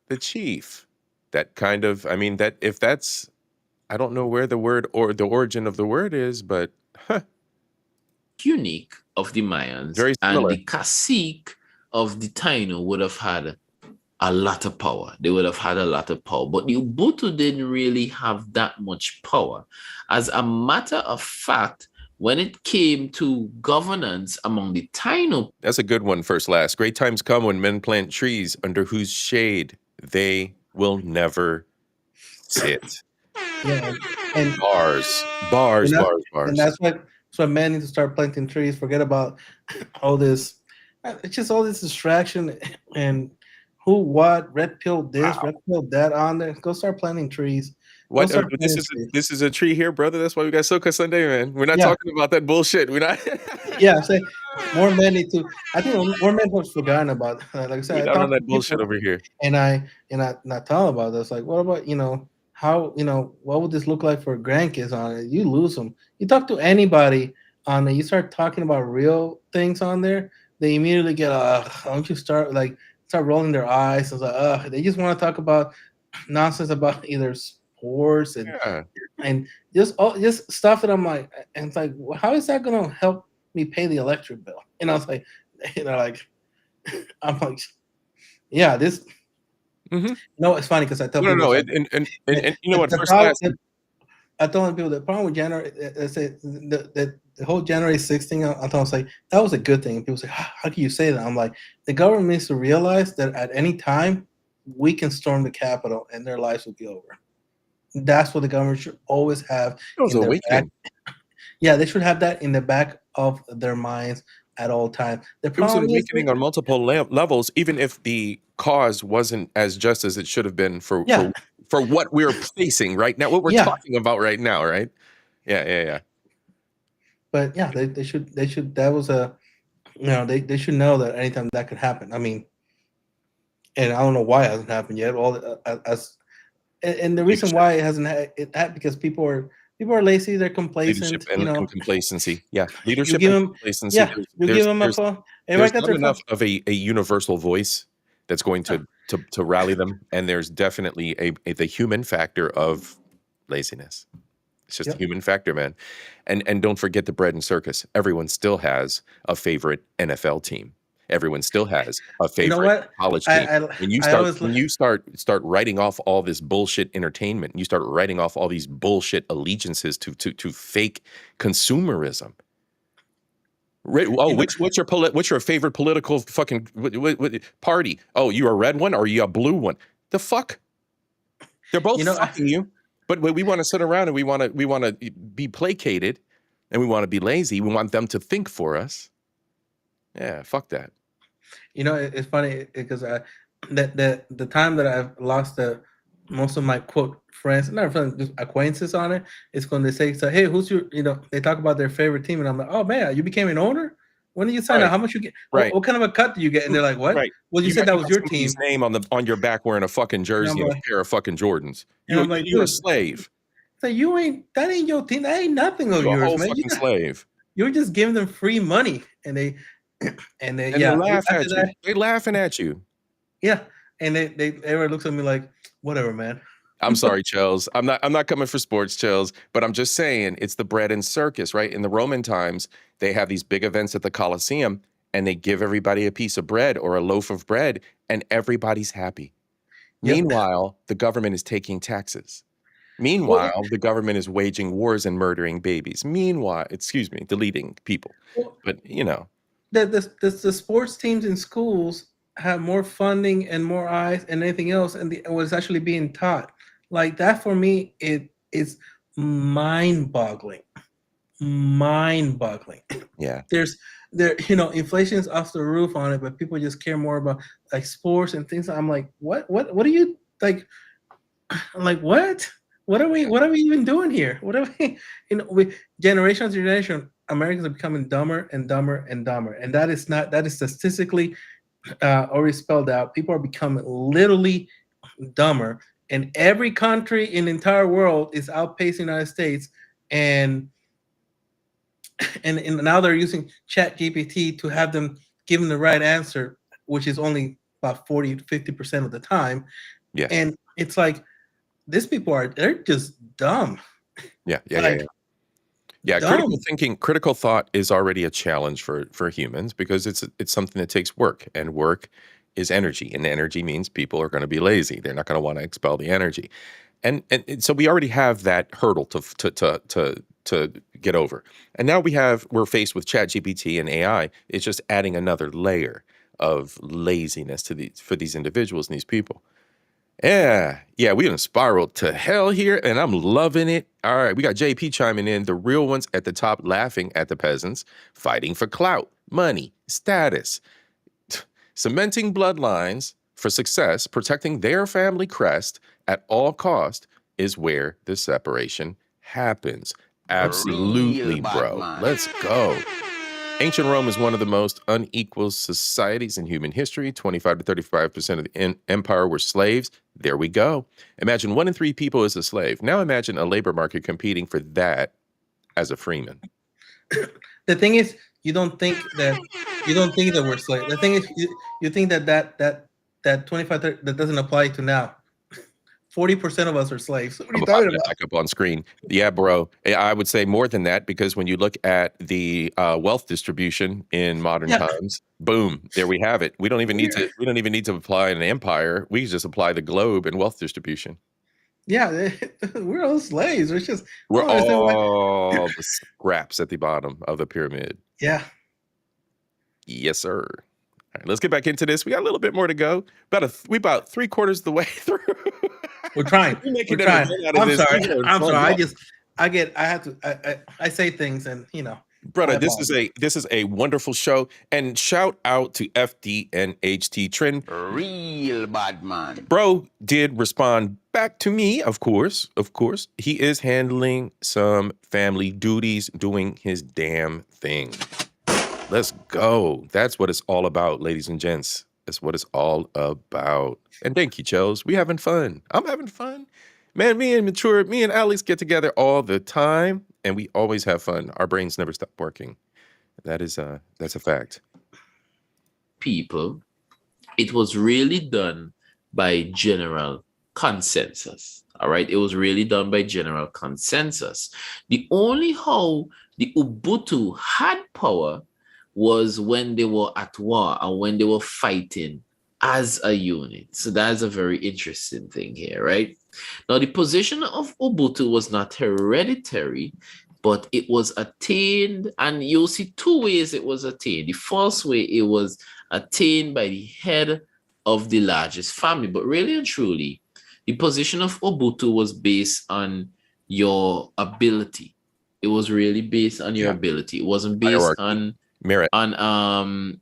the chief. That kind of, I mean, that if that's, I don't know where the word or the origin of the word is, but unique of the Mayans, very and similar. the cacique of the Taino would have had a lot of power. They would have had a lot of power, but the Ubuntu didn't really have that much power. As a matter of fact, when it came to governance among the Taino, That's a good one, first last. Great times come when men plant trees under whose shade they will never sit. Yeah, and Bars, and bars, that's bars, and bars. that's what men need to start planting trees. Forget about all this. It's just all this distraction and who, what, red pill this, Wow. red pill that on there. Go start planting trees. Go What? start This planting is trees. this is a tree here, brother. That's why we got SOCA Sunday, man. We're not Yeah, talking about that bullshit. We're not. yeah. Say more men need to. I think more men have forgotten about. Like I We're said, I not on talk to that bullshit people over here. and I tell about this. Like, what about how what would this look like for grandkids on it? You lose them. You talk to anybody on it. You start talking about real things on there. They immediately get don't you start rolling their eyes. It's like they just want to talk about nonsense about either sports Yeah. and just stuff that I'm like, and it's like, well, how is that going to help me pay the electric bill? And I was like, like I'm like, yeah, this. Mm-hmm. No, it's funny because I tell No, no, people no. it's like And you know what? the First problem. last. I told people the problem with January, I said the whole January 6th thing. I told them, like that was a good thing. People say, how can you say that? I'm like, the government needs to realize that at any time we can storm the Capitol and their lives will be over. That's what the government should always have It was in their back. awakening. Yeah, they should have that in the back of their minds at all times. The It was an problem is, awakening on multiple levels, even if the cause wasn't as just as it should have been for yeah, for what we're facing right now, what we're yeah, talking about right now, right? Yeah, yeah, yeah. but yeah, they should. That was a they should know that anytime that could happen. I mean, and I don't know why it hasn't happened yet. As and the reason Leadership, why it hasn't because people are lazy, they're leadership, complacent. and complacency. Yeah, You leadership give and them, complacency. yeah, you give them a phone. Everybody There's got not their phone. enough of a universal voice that's going to rally them, and there's definitely the human factor of laziness. It's just a Yep. human factor, man. And don't forget the bread and circus. Everyone still has a favorite NFL team. Everyone still has a You know favorite what? college I team. I, When you I start always when you start writing off all this bullshit entertainment, you start writing off all these bullshit allegiances to fake consumerism. Oh, you know what's your favorite political fucking party? Oh, you a red one or you a blue one? The fuck? They're both you know I, fucking you. But we want to sit around and we want to be placated, and we want to be lazy. We want them to think for us. Yeah, fuck that. it's funny because the time that I've lost most of my quote friends, not friends, just acquaintances on it, it's when they say, so, hey, who's your, they talk about their favorite team, and I'm like, oh man, you became an owner? When did you sign up? Right, How much you get? right, What kind of a cut do you get? And they're like, what? right. Well, you You said got that was your somebody's team. name on your back wearing a fucking And jersey I'm and a like, pair of fucking Jordans. and I'm like, You're a dude, slave. so that ain't your team. That ain't nothing of You're a yours, whole man. fucking slave. You're just giving them free money, and they And they yeah. laugh After at you. that, They laughing at you. yeah, and everyone looks at me like, whatever, man. I'm sorry, Chels. I'm not coming for sports, Chels, but I'm just saying it's the bread and circus, right? In the Roman times, they have these big events at the Colosseum, and they give everybody a piece of bread or a loaf of bread, and everybody's happy. Yep. Meanwhile, the government is taking taxes. Well, Meanwhile, the government is waging wars and murdering babies. Meanwhile, excuse me, deleting people. well, But the sports teams in schools have more funding and more eyes and anything else, and what's actually being taught. Like that for me, it is mind-boggling. Mind-boggling. yeah. Inflation is off the roof on it, but people just care more about like sports and things. I'm like, what are you like? Like what? What are we even doing here? What are we? Generation to generation, Americans are becoming dumber and dumber and dumber, and that is statistically already spelled out. People are becoming literally dumber, and every country in the entire world is outpacing the United States, and now they're using Chat GPT to have them give them the right answer, which is only about 40 to 50% of the time. Yeah. And it's like these people they're just dumb. Yeah. Like, Yeah, dumb. critical thinking, critical thought is already a challenge for humans because it's something that takes work, and work is energy, and energy means people are going to be lazy. They're not going to want to expel the energy, and so we already have that hurdle to get over. And now we're faced with ChatGPT and AI. It's just adding another layer of laziness for these individuals and these people. Yeah, we done spiraled to hell here, and I'm loving it. All right, we got JP chiming in, the real ones at the top laughing at the peasants, fighting for clout, money, status, cementing bloodlines for success, protecting their family crest at all cost is where the separation happens. Absolutely, Real bad bro. man. Let's go. Ancient Rome is one of the most unequal societies in human history. 25 to 35% of the empire were slaves. There we go. Imagine 1 in 3 people is a slave. Now imagine a labor market competing for that as a freeman. The thing is, you don't think that we're slaves. The thing is, you think that 25 that doesn't apply to now. 40% of us are slaves. What are you talking about? Back up on screen. Yeah, bro. I would say more than that, because when you look at the wealth distribution in modern times, boom, there we have it. We don't even need to apply an empire. We just apply the globe and wealth distribution. Yeah, we're all slaves. We're all the scraps at the bottom of the pyramid. Yeah. Yes, sir. All right, let's get back into this. We got a little bit more to go. About 3/4 of the way through. We're trying. We're trying. I'm sorry. I'm sorry. I say things, and brother, this is a wonderful show, and shout out to FDNHT Trend. Real bad man. Bro did respond back to me, of course. He is handling some family duties, doing his damn thing. Let's go. That's what it's all about, ladies and gents. That's what it's all about. And thank you, Chels. We having fun. I'm having fun. Man, me and Alex get together all the time, and we always have fun. Our brains never stop working. That's a fact. People, it was really done by general consensus. All right, it was really done by general consensus. The only how the Ubuntu had power was when they were at war and when they were fighting as a unit. So that's a very interesting thing here, right? Now, the position of Ubuntu was not hereditary, but it was attained, and you'll see 2 ways it was attained. The first way, it was attained by the head of the largest family, but really and truly, the position of Ubuntu was based on your ability. It was really based on your ability. It wasn't based on merit, on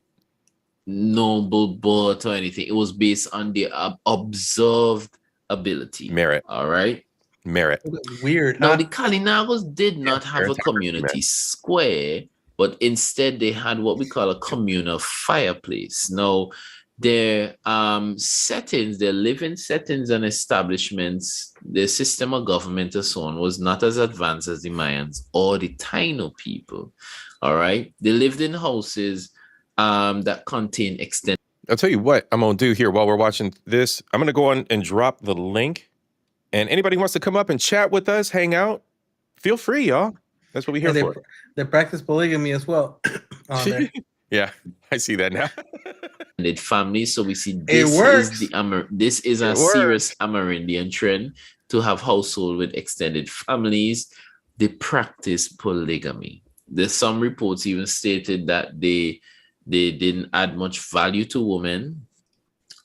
noble birth or anything. It was based on the observed ability. Merit. All right. Merit. Weird. Now, the Kalinagos did not have a community square, but instead they had what we call a communal fireplace. Now, their settings, their living settings and establishments, their system of government and so on was not as advanced as the Mayans or the Taino people. All right. They lived in houses that contain extended. I'll tell you what I'm going to do here while we're watching this. I'm going to go on and drop the link. And anybody who wants to come up and chat with us, hang out, feel free, y'all. That's what we're here for. They practice polygamy as well on there. Yeah, I see that now. Families, so we see this is a serious Amerindian trend to have household with extended families. They practice polygamy. There's some reports even stated that they didn't add much value to women.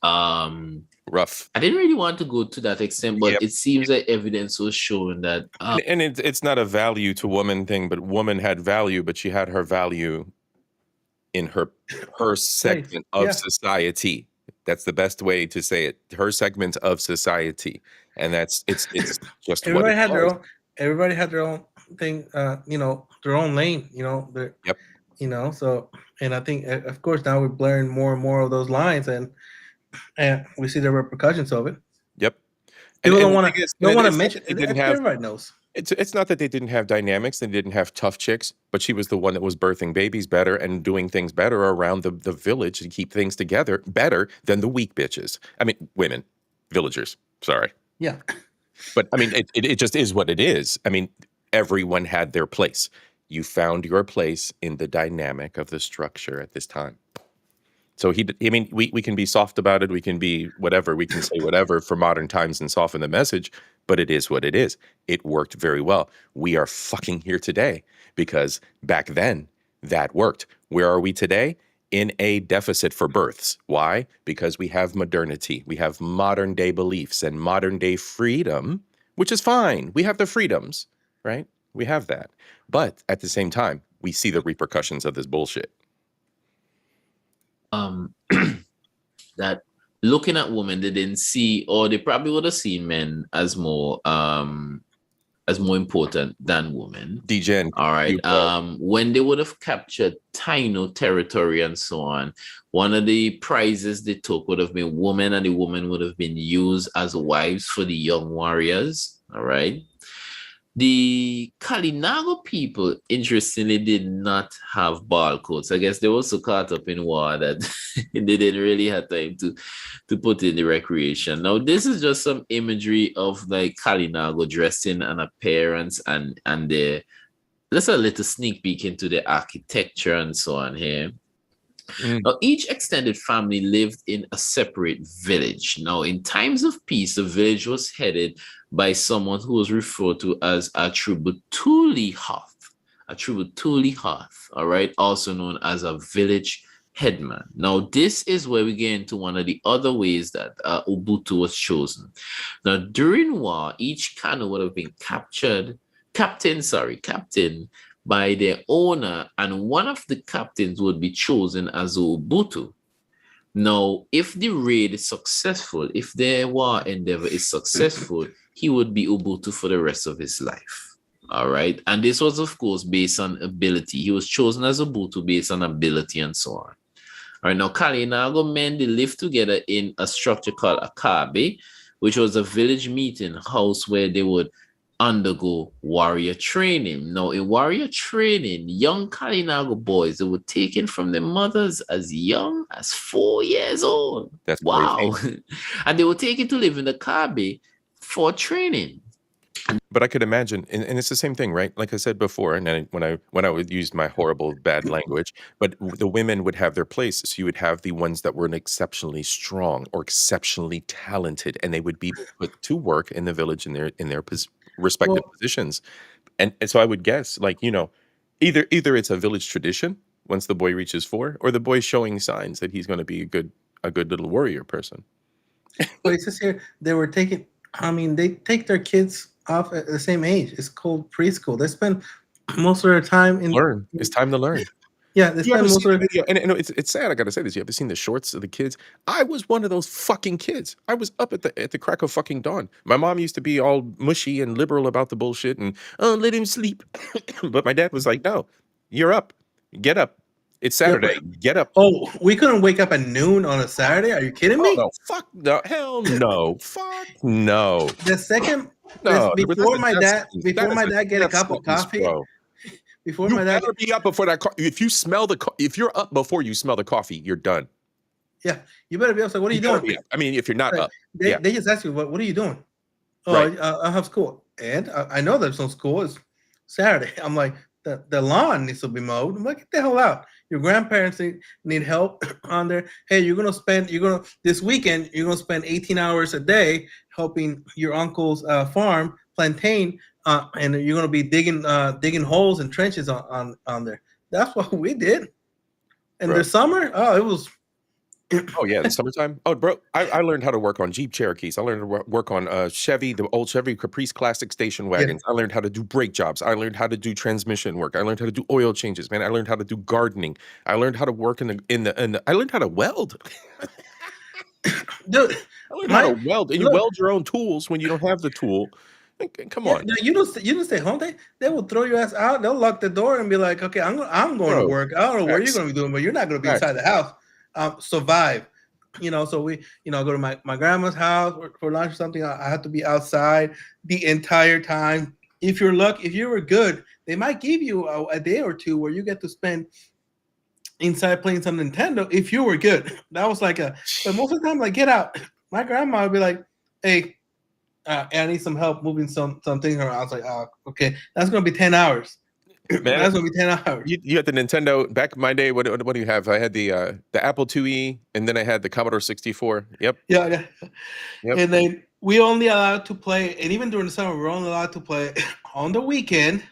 Rough. I didn't really want to go to that extent, but it seems like evidence was showing that. And it's not a value to woman thing, but woman had value, but she had her value in her segment of society. That's the best way to say it. Her segment of society, and it's just everybody had their own. Everybody had their own thing. Their own lane. So, and I think, of course, now we're blurring more and more of those lines, and we see the repercussions of it. Yep. People don't want to mention it. Everybody knows. It's not that they didn't have dynamics, they didn't have tough chicks, but she was the one that was birthing babies better and doing things better around the village to keep things together better than the weak bitches. I mean, women. villagers. Sorry. Yeah. But I mean, it just is what it is. I mean, everyone had their place. You found your place in the dynamic of the structure at this time. So we can be soft about it. We can be whatever. We can say whatever for modern times and soften the message, but it is what it is. It worked very well. We are fucking here today because back then that worked. Where are we today? In a deficit for births. Why? Because we have modernity. We have modern day beliefs and modern day freedom, which is fine. We have the freedoms, right? We have that. But at the same time, we see the repercussions of this bullshit. That looking at women, they didn't see, or they probably would have seen men as more important than women. DGen. All right. When they would have captured Taino territory and so on, one of the prizes they took would have been women, and the women would have been used as wives for the young warriors. All right. The Kalinago people, interestingly, did not have ball coats. I guess they were so caught up in war that they didn't really have time to put in the recreation. Now, this is just some imagery of like Kalinago dressing and appearance and the let's a little sneak peek into the architecture and so on here. Now, each extended family lived in a separate village. Now, in times of peace, the village was headed by someone who was referred to as a Tributuli Hoth, all right, also known as a village headman. Now, this is where we get into one of the other ways that Ubuntu was chosen. Now, during war, each canoe would have been captained by their owner, and one of the captains would be chosen as Ubuntu. Now, if the raid is successful, if their war endeavor is successful, he would be Ubuntu for the rest of his life. All right. And this was, of course, based on ability. He was chosen as Ubuntu based on ability and so on. All right. Now, Kalinago men, they lived together in a structure called a Kabe, which was a village meeting house where they would undergo warrior training. Now, in warrior training, young Kalinago boys, they were taken from their mothers as young as 4 years old. That's wow. And they were taken to live in the Kabe for training. But I could imagine, and it's the same thing, right? Like I said before, and when I would use my horrible bad language, but the women would have their place. So you would have the ones that were exceptionally strong or exceptionally talented, and they would be put to work in the village in their respective positions. And so I would guess, like, either it's a village tradition once the boy reaches 4, or the boy's showing signs that he's going to be a good little warrior person. But it says here they were taking. I mean, they take their kids off at the same age. It's called preschool. They spend most of their time in learn. It's time to learn. Yeah, they spend most of their video. And it's sad. I gotta say this. You ever seen the shorts of the kids? I was one of those fucking kids. I was up at the crack of fucking dawn. My mom used to be all mushy and liberal about the bullshit and let him sleep. But my dad was like, no, you're up. Get up. It's Saturday. Get up. Oh, we couldn't wake up at noon on a Saturday? Are you kidding me? No, fuck no. Hell no. Fuck no. The second before my dad get a cup of coffee. Before my dad be up before that. If you're up before you smell the coffee, you're done. Yeah, you better be up. So what are you doing? I mean, if you're not up, they just ask you, what are you doing? Oh, right. I have school, and I know there's no school. It's Saturday. I'm like, the lawn needs to be mowed. I'm like, get the hell out. Your grandparents need help on there. Hey, this weekend, you're going to spend 18 hours a day helping your uncle's farm, plantain, and you're going to be digging holes and trenches on there. That's what we did. And the summer, it was. Oh yeah, the summertime. Oh, bro, I learned how to work on Jeep Cherokees. I learned to work on Chevy, the old Chevy Caprice Classic station wagons. Yeah. I learned how to do brake jobs. I learned how to do transmission work. I learned how to do oil changes. Man, I learned how to do gardening. I learned how to work in the. I learned how to weld. Dude, I learned how to weld, and you weld your own tools when you don't have the tool. Come on. You don't stay home. They will throw your ass out. They'll lock the door and be like, okay, I'm going to work. I don't know what you're going to be doing, but you're not going to be inside the house. Survive, so we, go to my grandma's house for lunch or something. I have to be outside the entire time. If you were good, they might give you a day or two where you get to spend inside playing some Nintendo. If you were good, that was but most of the time, like, get out. My grandma would be like, hey, I need some help moving some things around. I was like, okay, that's gonna be 10 hours. Man, that's gonna be 10 hours. You had the Nintendo back in my day. What do you have? I had the Apple IIe, and then I had the Commodore 64. Yep. Yeah. Yep. And then we only allowed to play, and even during the summer, we're only allowed to play on the weekend.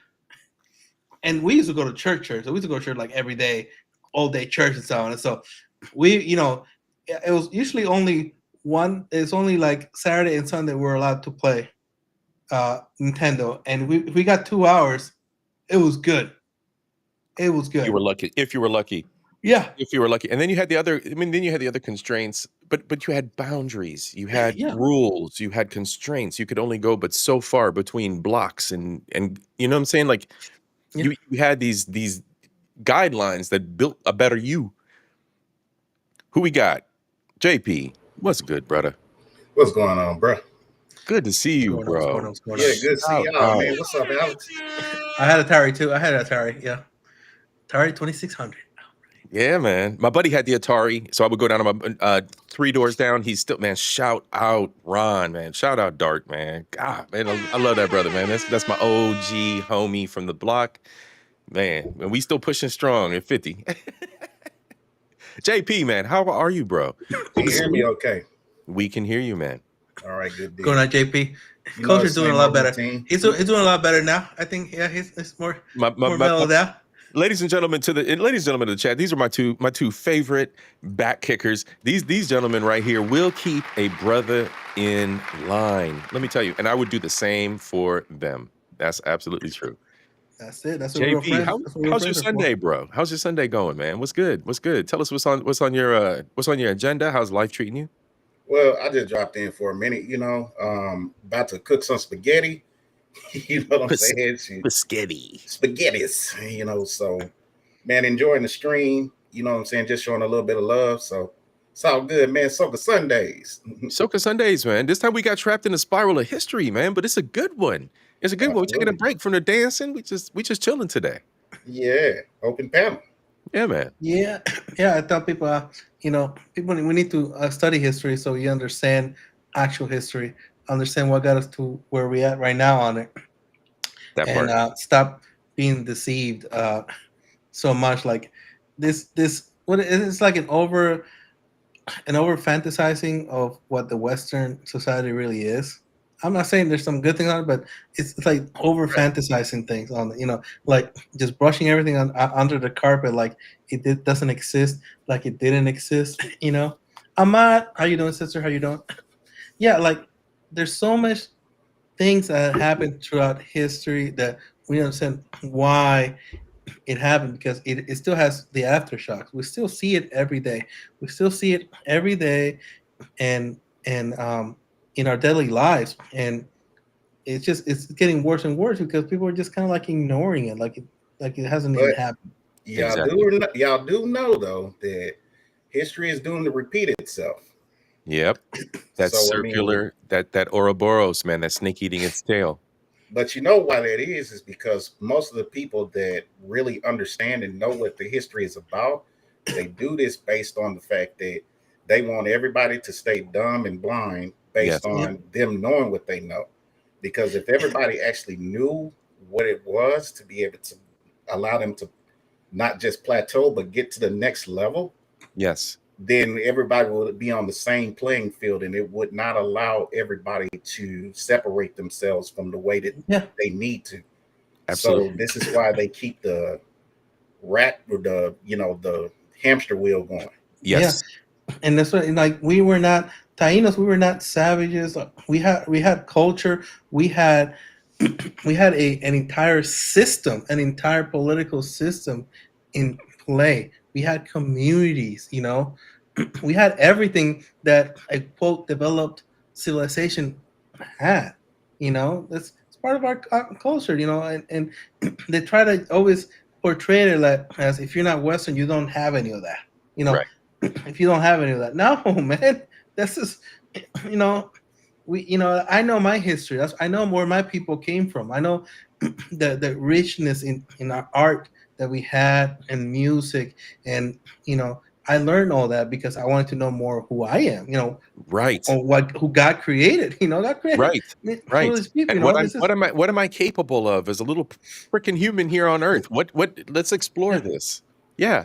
And we used to go to church. So we used to go to church like every day, all day church and so on. And so we, it was usually only it's only like Saturday and Sunday we're allowed to play Nintendo. And if we got 2 hours, it was good. It was good. You were lucky. If you were lucky. Yeah. If you were lucky. And then you had the other constraints, but you had boundaries. You had rules. You had constraints. You could only go but so far between blocks and you know what I'm saying? Like you had these guidelines that built a better you. Who we got? JP. What's good, brother? What's going on, bro? Good to see you, bro. Yeah, good to see y'all, man. What's up, Alex? I had Atari too. I had Atari, yeah. Atari 2600. Yeah, man. My buddy had the Atari, so I would go down to my 3 doors down. He's still, man. Shout out Ron, man. Shout out Dart, man. God, man, I love that brother, man. That's my OG homie from the block, man. And we still pushing strong at 50. JP, man, how are you, bro? Can you hear me okay? We can hear you, man. All right, good deal. Going on, JP. Culture's doing a lot better. He's doing a lot better now. I think, yeah, he's more mellow now. Ladies and gentlemen to the chat, these are my two favorite back kickers. These gentlemen right here will keep a brother in line. Let me tell you, and I would do the same for them. That's absolutely true. That's it. That's what we're JP, how's your Sunday, bro? How's your Sunday going, man? What's good? Tell us what's on your agenda. How's life treating you? Well, I just dropped in for a minute, about to cook some spaghetti. You know what I'm saying? Spaghettis, so man, enjoying the stream, you know what I'm saying? Just showing a little bit of love. So it's all good, man. SOCA Sundays. SOCA Sundays, man. This time we got trapped in a spiral of history, man, but it's a good one. It's a good one. We're taking a break from the dancing. We just chilling today. Yeah. Open panel. Yeah, man. Yeah. I tell people, we need to study history so you understand actual history. Understand what got us to where we at right now on it, and stop being deceived so much. Like this, what it's like an over fantasizing of what the Western society really is. I'm not saying there's some good things on it, but it's like over fantasizing things on it. Like just brushing everything under the carpet, like it doesn't exist, like it didn't exist. Ahmad, how you doing, sister? How you doing? Yeah, like. There's so much things that happened throughout history that we understand why it happened, because it still has the aftershocks. We still see it every day. And in our daily lives. And it's getting worse and worse because people are just kind of like ignoring it, like it hasn't even happened. Y'all do know though that history is doomed to repeat itself. Yep. That's circular, that Ouroboros, man, that snake eating its tail. But you know why that is because most of the people that really understand and know what the history is about, they do this based on the fact that they want everybody to stay dumb and blind based on them knowing what they know. Because if everybody actually knew what it was to be able to allow them to not just plateau, but get to the next level. Yes. Then everybody would be on the same playing field, and it would not allow everybody to separate themselves from the way that they need to. Absolutely. So this is why they keep the rat or the hamster wheel going. Yes. Yeah. And that's what, like, we were not Tainos, we were not savages. We had culture. We had an entire system, an entire political system in play. We had communities, we had everything that a quote developed civilization had, it's part of our culture, and they try to always portray it as if you're not Western, you don't have any of that, Right. If you don't have any of that. No, man, this is, I know my history. I know where my people came from. I know the richness in our art that we had and music, and I learned all that because I wanted to know more who I am, Right. or who God created. God created Right. Right. foolish people. And what am I capable of as a little freaking human here on Earth? What let's explore this. Yeah.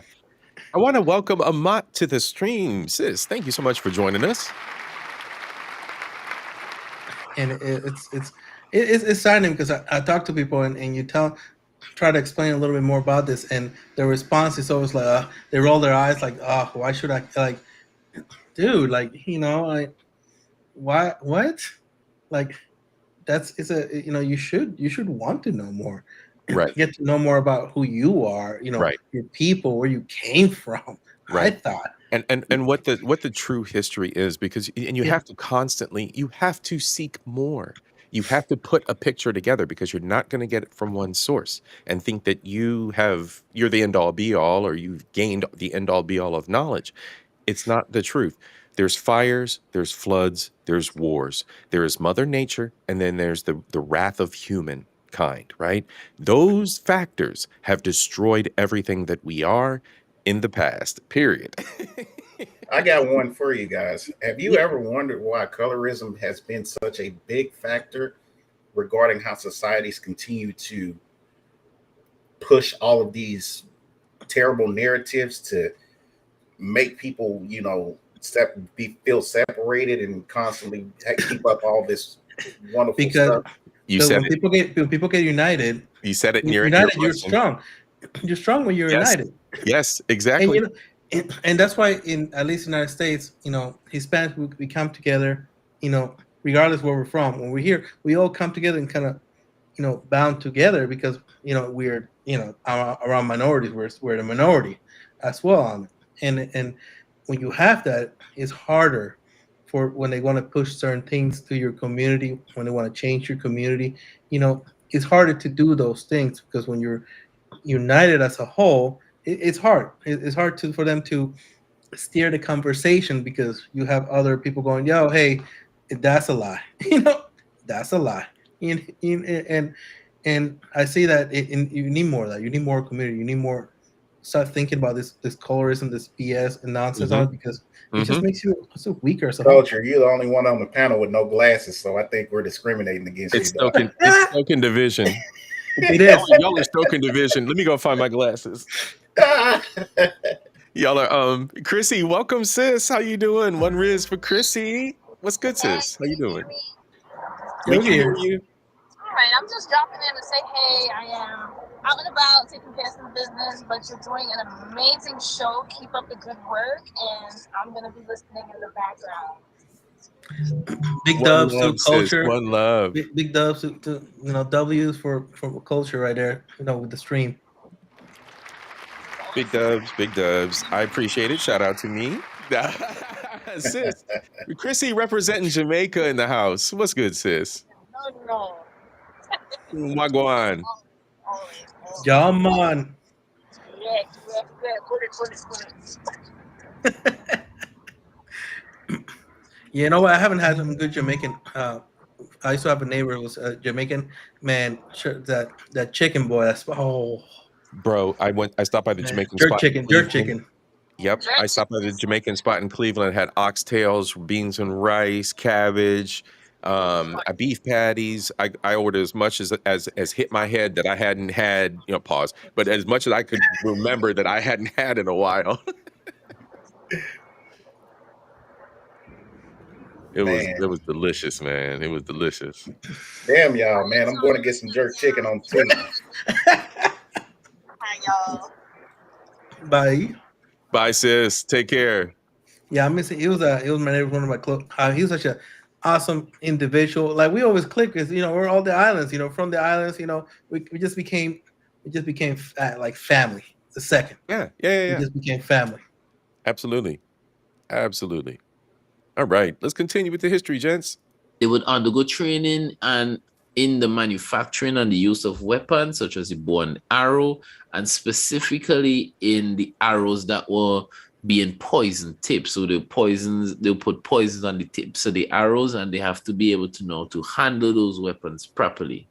I want to welcome Amat to the stream. Sis, thank you so much for joining us. And it's saddening because I talk to people and you try to explain a little bit more about this, and the response is always like they roll their eyes like, oh, why should I, like, dude, like, why, what, like, you should want to know more, Right. get to know more about who you are, Right. your people, where you came from. Right. I thought. And what the true history is, because you have to constantly, you have to seek more. You have to put a picture together, because you're not going to get it from one source and think that you're the end all be all, or you've gained the end all be all of knowledge. It's not the truth. There's fires, there's floods, there's wars. There is Mother Nature, and then there's the wrath of humankind, right? Those factors have destroyed everything that we are in the past, period. I got one for you guys. Have you ever wondered why colorism has been such a big factor regarding how societies continue to push all of these terrible narratives to make people, feel separated and constantly keep up all this wonderful stuff? When people get united, you said it in you're strong. You're strong when you're united. Yes, exactly. And that's why, at least in the United States, Hispanics, we come together, regardless where we're from. When we're here, we all come together and kind of, bound together because, we're, around minorities, we're the minority as well. And when you have that, it's harder for when they want to push certain things to your community, when they want to change your community, it's harder to do those things because when you're united as a whole, it's hard. It's hard for them to steer the conversation because you have other people going, "Yo, hey, that's a lie." That's a lie. And I see that you need more of that. You need more community. You need more. Start thinking about this colorism, this BS and nonsense on it, because it just makes you so weaker. So Culture, you're the only one on the panel with no glasses, so I think we're discriminating against you. It's token division. It is. Y'all are stoking division. Let me go find my glasses. Y'all are Chrissy, welcome, sis. How you doing? One Riz for Chrissy. What's good, sis? How you doing? We can hear you. All right, I'm just dropping in to say, hey, I am out and about taking care of some business, but you're doing an amazing show. Keep up the good work, and I'm going to be listening in the background. Big dubs to culture. One love. Big dubs to W's for culture right there. With the stream. Big dubs. I appreciate it. Shout out to me. Sis, Chrissy representing Jamaica in the house. What's good, sis? No. Wagwan. Yeah, man. Yeah. Put it. You know what? I haven't had some good Jamaican. I used to have a neighbor who was Jamaican. Man, that chicken boy. Bro, I stopped by the Jamaican jerk spot. chicken. Yep, I stopped by the Jamaican spot in Cleveland. Had oxtails, beans and rice, cabbage, beef patties. I ordered as much as hit my head that I hadn't had. Pause. But as much as I could remember that I hadn't had in a while. It was delicious, man. It was delicious. Damn, y'all, man. I'm going to get some jerk chicken on Tuesday. Hi, y'all. Bye, sis. Take care. Yeah, I miss it. He was my neighbor, one of my close. He was such an awesome individual. Like, we always click because we're all the islands. From the islands. We just became like family. The second. Yeah. We just became family. Absolutely. All right, let's continue with the history, gents. They would undergo training and in the manufacturing and the use of weapons such as the bow and arrow, and specifically in the arrows that were being poison tips. So they'll put poisons on the tips of the arrows, and they have to be able to know to handle those weapons properly.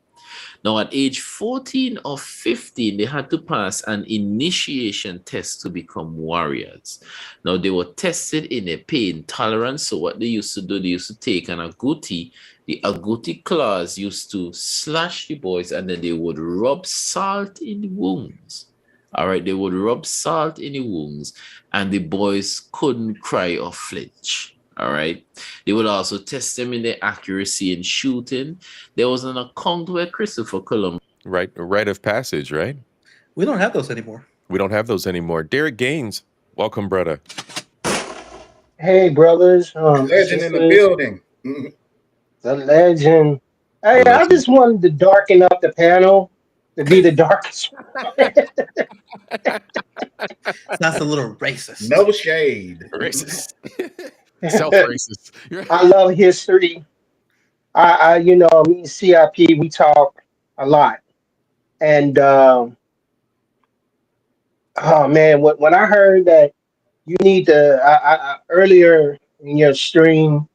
Now, at age 14 or 15, they had to pass an initiation test to become warriors. Now, they were tested in a pain tolerance. So, what they used to do, they used to take an agouti. The agouti claws used to slash the boys, and then they would rub salt in the wounds. All right, they would rub salt in the wounds, and the boys couldn't cry or flinch. All right. They would also test them in their accuracy in shooting. There was an account where Christopher Columbus. Right, a rite of passage, right? We don't have those anymore. We don't have those anymore. Derek Gaines, welcome, brother. Hey, brothers, Legend in the sisters, building. the legend. The Hey, I legend. just wanted to darken up the panel to be the darkest. That's a little racist. No shade. Racist. Self-racist. I love history. You know, me and CIP, we talk a lot. And oh man, when I heard that you need to, earlier in your stream,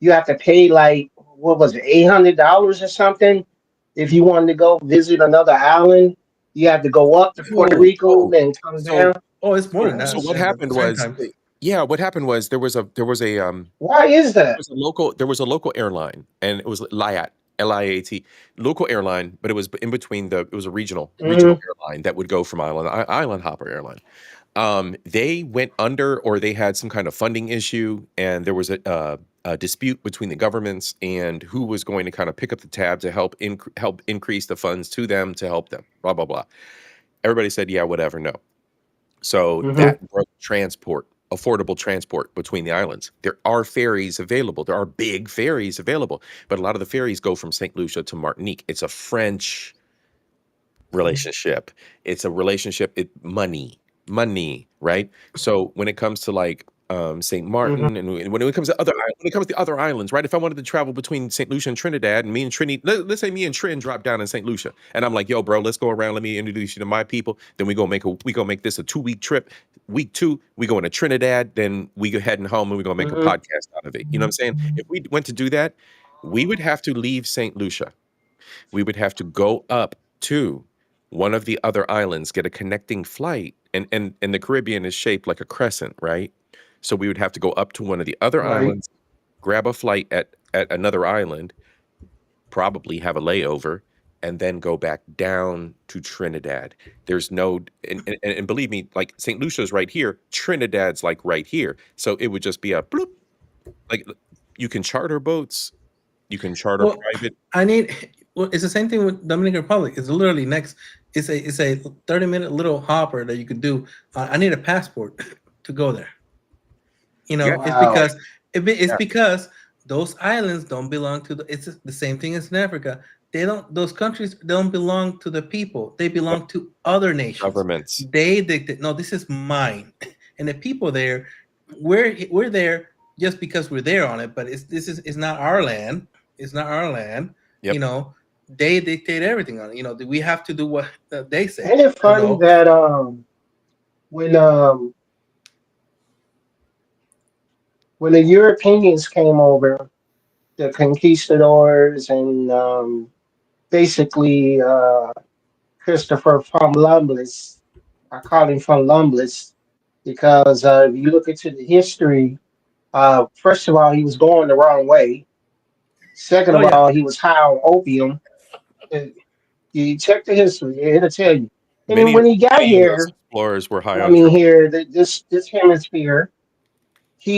you have to pay like what was it, $800 or something if you wanted to go visit another island. You have to go up to Puerto Oh, Rico and come so down. Oh, it's more than that. so what Yeah, happened certain was, times. yeah, what happened was there was a Why is that? there was a local airline, and it was Liat, Liat, local airline, but it was in between it was a regional Mhm. airline that would go from island hopper airline. They went under, or they had some kind of funding issue, and there was a dispute between the governments and who was going to kind of pick up the tab to help increase the funds to them to help them. Blah blah blah. Everybody said, yeah, whatever, no. So Mhm. that broke affordable transport between the islands. There are ferries available. There are big ferries available, but a lot of the ferries go from St. Lucia to Martinique. It's a French relationship. It's a relationship. Money, right? So when it comes to like St. Mhm. Martin, and when it comes to other islands, right? If I wanted to travel between St. Lucia and Trinidad, and me and Trini, let's say me and Trin drop down in St. Lucia, and I'm like, yo, bro, let's go around. Let me introduce you to my people. Then we gonna make this a 2-week trip. Week 2, we going to Trinidad. Then we go heading home, and we're gonna make a Mhm. podcast out of it. You know what I'm saying? If we went to do that, we would have to leave St. Lucia. We would have to go up to one of the other islands, get a connecting flight, and the Caribbean is shaped like a crescent, right? So we would have to go up to one of the other Right. islands, grab a flight at another island, probably have a layover, and then go back down to Trinidad. There's no, and believe me, like St. Lucia's right here, Trinidad's like right here. So it would just be a bloop. Like you can charter boats, you can charter Well, private. Well, it's the same thing with Dominican Republic. It's literally next. It's a 30-minute little hopper that you could do. I need a passport to go there. You know, Yeah. it's Wow. because it's because those islands don't belong to the. It's the same thing as in Africa. They don't. Those countries don't belong to the people. They belong to other nations. Governments. They dictate. No, this is mine, and the people there. We're there just because we're there on it, but it's not our land. It's not our land. Yep. You know, they dictate everything on it. You know, we have to do what they say. Ain't it funny that when when the Europeans came over, the conquistadors and basically Christopher Columbus, I call him Columbus because if you look into the history, first of all, he was going the wrong way. Second Oh of yeah. all, he was high on opium. Uh, You check the history, it'll tell you. And then Many when he got many of those here, explorers were high I on mean, drugs. here this hemisphere, he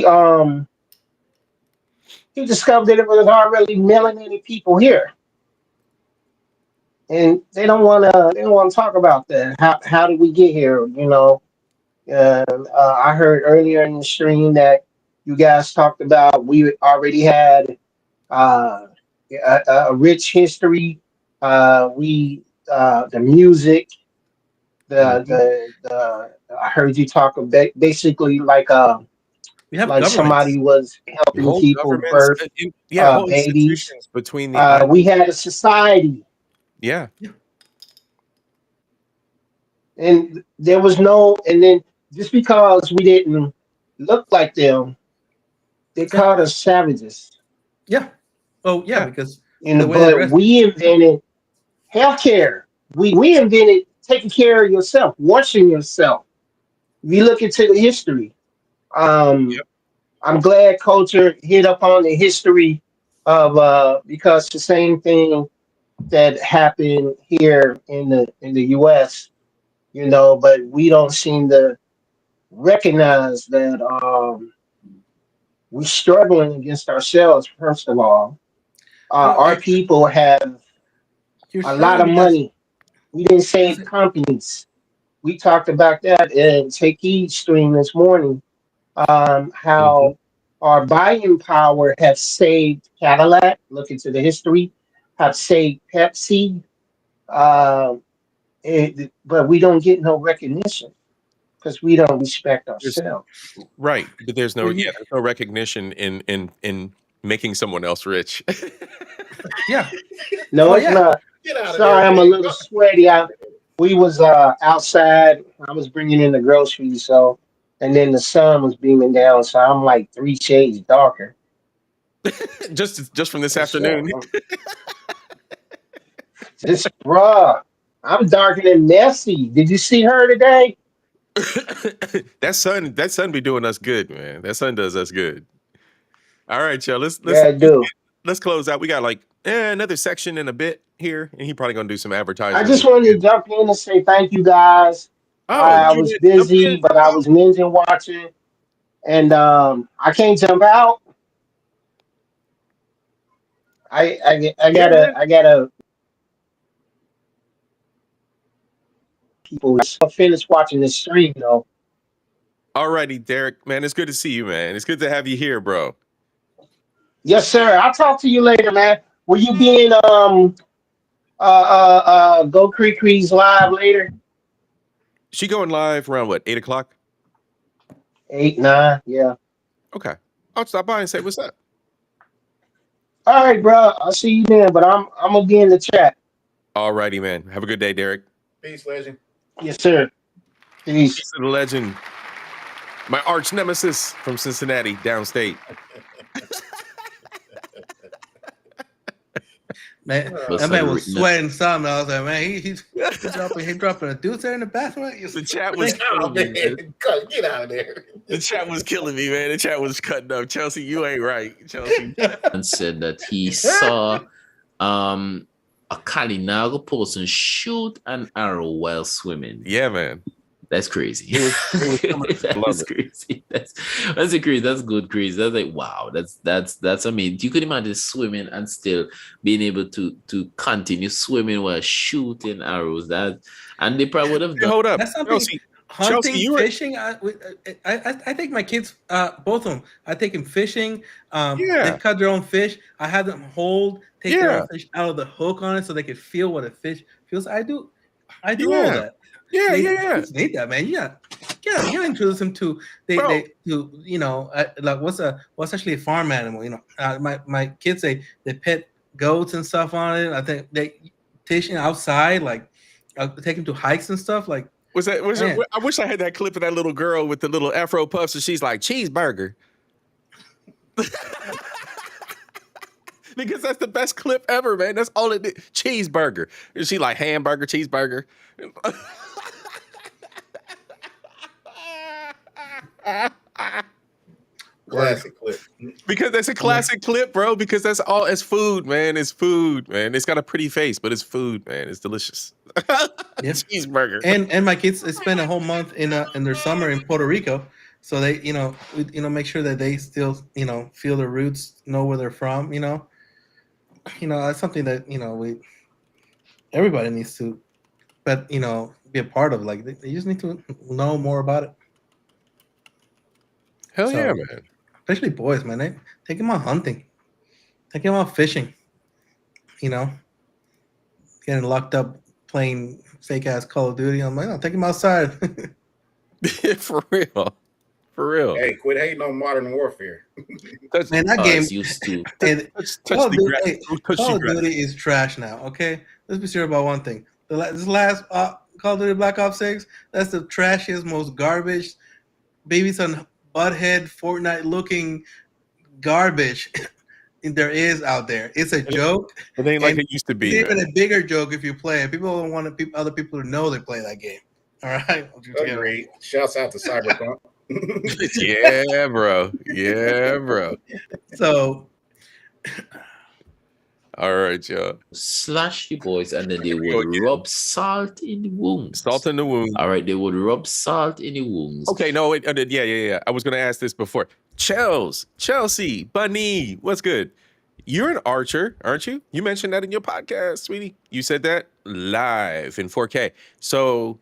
he discovered that it was already melanated people here, and they don't want to talk about that. How did we get here? You know, I heard earlier in the stream that you guys talked about we already had uh, a rich history. We the music, Mhm. the I heard you talk about basically We have like governments. somebody was helping Whole people governments, birth whole babies. institutions between the We islands. had a society, Yeah. and there was no. And then just because we didn't look like them, they Yeah. called us savages. Yeah. Oh yeah, Yeah. because the And way they but dress. we invented. Healthcare. We invented taking care of yourself, washing yourself. If you look into the history, um, Yep. I'm glad culture hit up on the history of because the same thing that happened here in the US, you know, but we don't seem to recognize that we're struggling against ourselves, first of all. Well, Our people have you're a lot struggling of because money. We didn't save companies. We talked about that in Take Heed stream this morning. Mhm. How our buying power has saved Cadillac. Look into the history. Have saved Pepsi. Um, but we don't get no recognition because we don't respect There's ourselves. right, but there's no well, you, there's no recognition in making someone else rich. yeah. No, Well, it's yeah. not. Get out of there, Sorry, I'm a man. little sweaty. We was outside. I was bringing in the groceries, so and then the sun was beaming down, so I'm like 3 shades darker. just from this Yes, sir. afternoon. This bruh, I'm darker than Nessie. Did you see her today? That sun be doing us good, man. That sun does us good. All right, y'all. Yeah, I do. Let's close out. We got like another section in a bit here, and he probably gonna do some I advertising. just wanted to jump in and say thank you guys. Oh, I you was did jump in. busy, but I was ninja watching, and I can't jump out. I Yeah, man. gotta people. I finished watching this stream though. Alrighty, Derek, man. It's good to see you, man. It's good to have you here, bro. Yes, sir. I'll talk to you later, man. Will you be in Go Creek Creek's live later? She going live around what, 8 o'clock? 8, 9, yeah. Okay. I'll stop by and say what's up. All right, bro. I'll see you then, but I'm gonna be in the chat. Alrighty, man. Have a good day, Derek. Peace, legend. Yes, sir. Peace. Peace to the legend. My arch nemesis from Cincinnati, downstate. Man, Was that man was written up. sweating something. I was like, man, he's dropping a deuce there in the bathroom. The chat was Oh, killing me, man. man. Get out of there. The chat was killing me, man. The chat was cutting up. Chelsea, you ain't right. Chelsea. And said that he saw a Kalinago person shoot an arrow while swimming. Yeah, man. That's crazy. It was That's crazy. That's crazy. That's good crazy. That's like wow. That's I mean, you could imagine swimming and still being able to continue swimming while shooting arrows. That and they probably would have Hey, done. hold up. That's something. Chelsea, Hunting, you were fishing. I take my kids, both of them. I take them fishing. Yeah. They cut their own fish. I have them take their Yeah. own fish out of the hook on it so they can feel what a fish feels. I do all Yeah. that. Yeah, They yeah. kids need that, man. Yeah, you gotta introduce them to Bro. you know, like what's actually a farm animal. You know, my kids they pet goats and stuff on it. I think they fishing outside, like take them to hikes and stuff. Like man. I wish I had that clip of that little girl with the little afro puffs and she's like, cheeseburger. Because that's the best clip ever, man. That's all it did. Cheeseburger. And she like hamburger, cheeseburger. Classic clip. Because that's a classic clip, bro. Because that's all it's food, man. It's food, man. It's got a pretty face, but it's food, man. It's delicious. Yeah. Cheeseburger. And my kids they spend a whole month in their summer in Puerto Rico, so they make sure that they still feel their roots, know where they're from. That's something that everybody needs to, but be a part of. Like they just need to know more about it. Hell So, yeah, man. Especially boys, man. They take them out hunting, take them out fishing. Getting locked up playing fake ass Call of Duty. I'm like, no, take them outside. For real. For real. Hey, quit hating on modern warfare. Man, that game used to. Call of Duty is trash now. Okay, let's be sure about one thing. This last Call of Duty Black Ops 6, that's the trashiest, most garbage, baby son butthead Fortnite looking garbage There is out there. It's a joke. It ain't like and it used to be. It's even Man. a bigger joke if you play it. People don't want other people to know they play that game. All right. Agreed. Shouts out to Cyberpunk. Yeah, bro. Yeah, bro. So, all right, y'all. Slash the boys, and then they would rub salt in the wounds. Salt in the wound. All right, they would rub salt in the wounds. Okay, no, wait. Yeah. I was going to ask this before. Chelsea, Bunny, what's good? You're an archer, aren't you? You mentioned that in your podcast, sweetie. You said that live in 4K. So,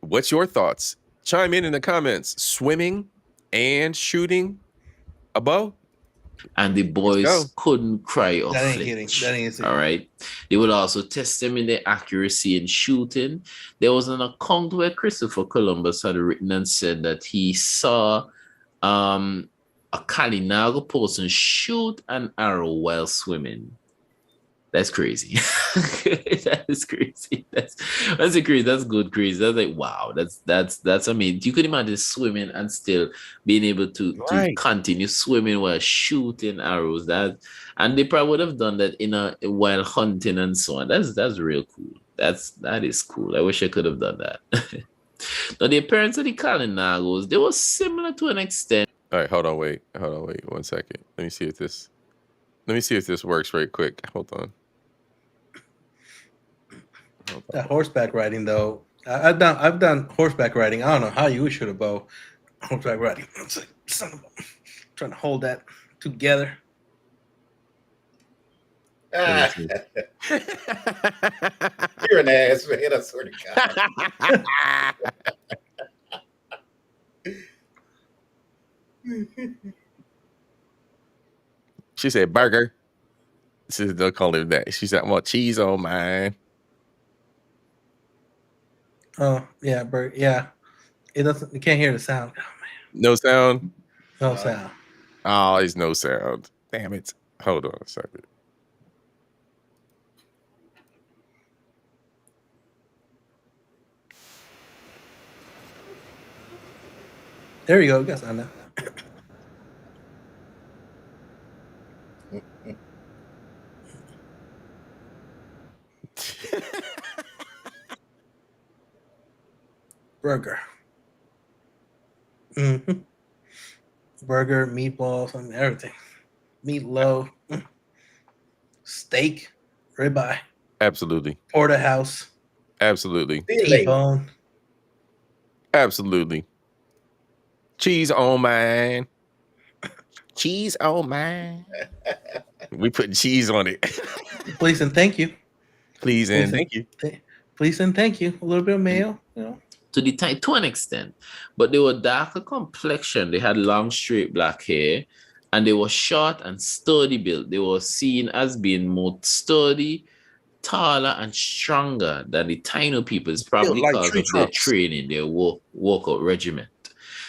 what's your thoughts? Chime in the comments. Swimming and shooting a bow? And the boys couldn't cry or that ain't flinch. hitting. That ain't hitting. All right. They would also test them in their accuracy in shooting. There was an account where Christopher Columbus had written and said that he saw a Kalinago person shoot an arrow while swimming. That's crazy. That is crazy. That's crazy. That's good crazy. That's like, wow. That's I mean, you could imagine swimming and still being able to continue swimming while shooting arrows. And they probably would have done that while hunting and so on. That's real cool. That is cool. I wish I could have done that. Now the appearance of the Kalinagos, they were similar to an extent. All right, hold on, wait 1 second. Let me see if this works right quick. Hold on. That horseback riding though, I've done horseback riding. I don't know how you shoot a bow. Horseback riding. It's like, son of a, trying to hold that together. You're an ass, man. I swear to God. She said burger. They'll call it that. She said, I want cheese on mine. Oh, yeah, burger. Yeah. You can't hear the sound. Oh, man. No sound? No sound. Oh, there's no sound. Damn it. Hold on a second. There you go. You got sound now. Burger. Mm-hmm. Burger, meatballs, and everything. Meatloaf, steak, ribeye. Absolutely. Porterhouse. Absolutely. T-bone. Absolutely. Cheese on mine. Cheese on mine. We put cheese on it. Please and thank you. Please and thank you. Please and thank you. A little bit of mayo, To an extent. But they were darker complexion. They had long, straight black hair. And they were short and sturdy built. They were seen as being more sturdy, taller, and stronger than the Taino people. It's probably because of their training, their workout regimen.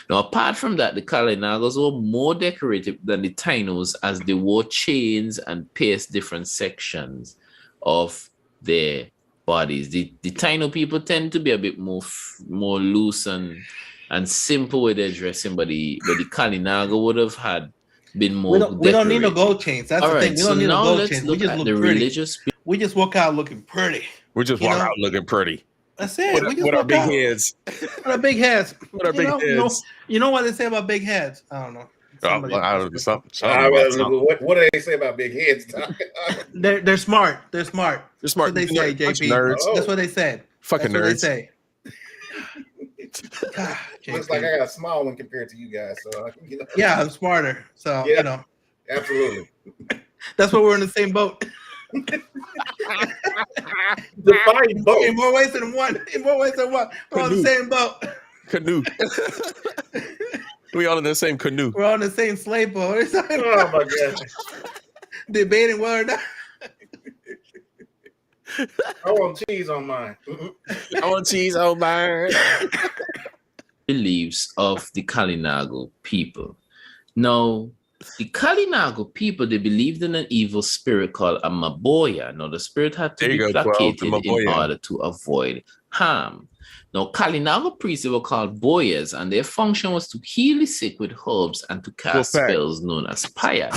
Now, apart from that, the Kalinagos were more decorated than the Tainos as they wore chains and pierced different sections of their bodies. The Taino people tend to be a bit more loose and simple with their dressing, but the Kalinago would have had been more decorated. We don't need no gold chains. That's the thing. We don't need no gold chains. We just look pretty. We just walk out looking pretty. We just walk out looking pretty. That's it. With our big heads. With our big heads. With our big heads. You know what they say about big heads? I don't know. What do they say about big heads? They're smart. They're smart. They're smart. That's what they say, JP. Nerds. That's what they said. Fucking That's nerds. What they say. Looks like I got a small one compared to you guys. So yeah, I'm smarter. So yeah, absolutely. That's why we're in the same boat. Define boat. In more ways than one. We're on the same boat. Canoe. We all in the same canoe. We're on the same slave boat. Oh my god. Debating whether or not. I want cheese on mine. I want cheese on mine. Beliefs of the Kalinago people. Now, the Kalinago people, they believed in an evil spirit called a Maboya. Now, the spirit had to be placated in order to avoid Ham. Now, Kalinago priests, they were called boyas, and their function was to heal the sick with herbs and to cast fact. spells known as paya.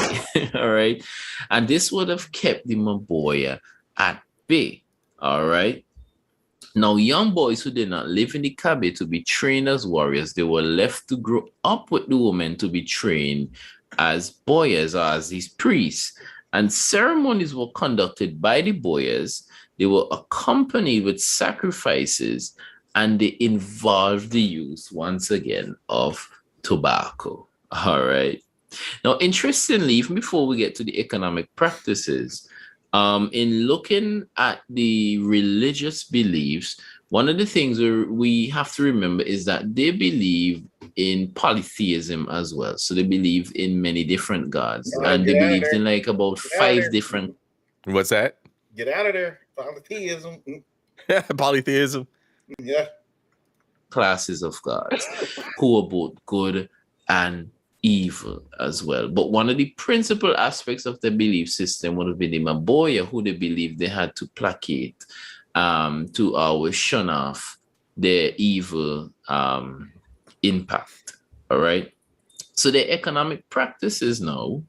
All right. And this would have kept the Maboya at bay. All right. Now, young boys who did not live in the Kabe to be trained as warriors, they were left to grow up with the women to be trained as boyas or as these priests. And ceremonies were conducted by the boyas. They were accompanied with sacrifices, and they involved the use, once again, of tobacco. All right. Now, interestingly, even before we get to the economic practices, in looking at the religious beliefs, one of the things we have to remember is that they believe in polytheism as well. So they believe in many different gods, and they believed in like about 5 different. What's that? Get out of there. Polytheism. Polytheism. Yeah. Classes of gods who are both good and evil as well. But one of the principal aspects of the belief system would have been the Maboya, who they believed they had to placate to always shun off their evil impact. All right. So the economic practices now,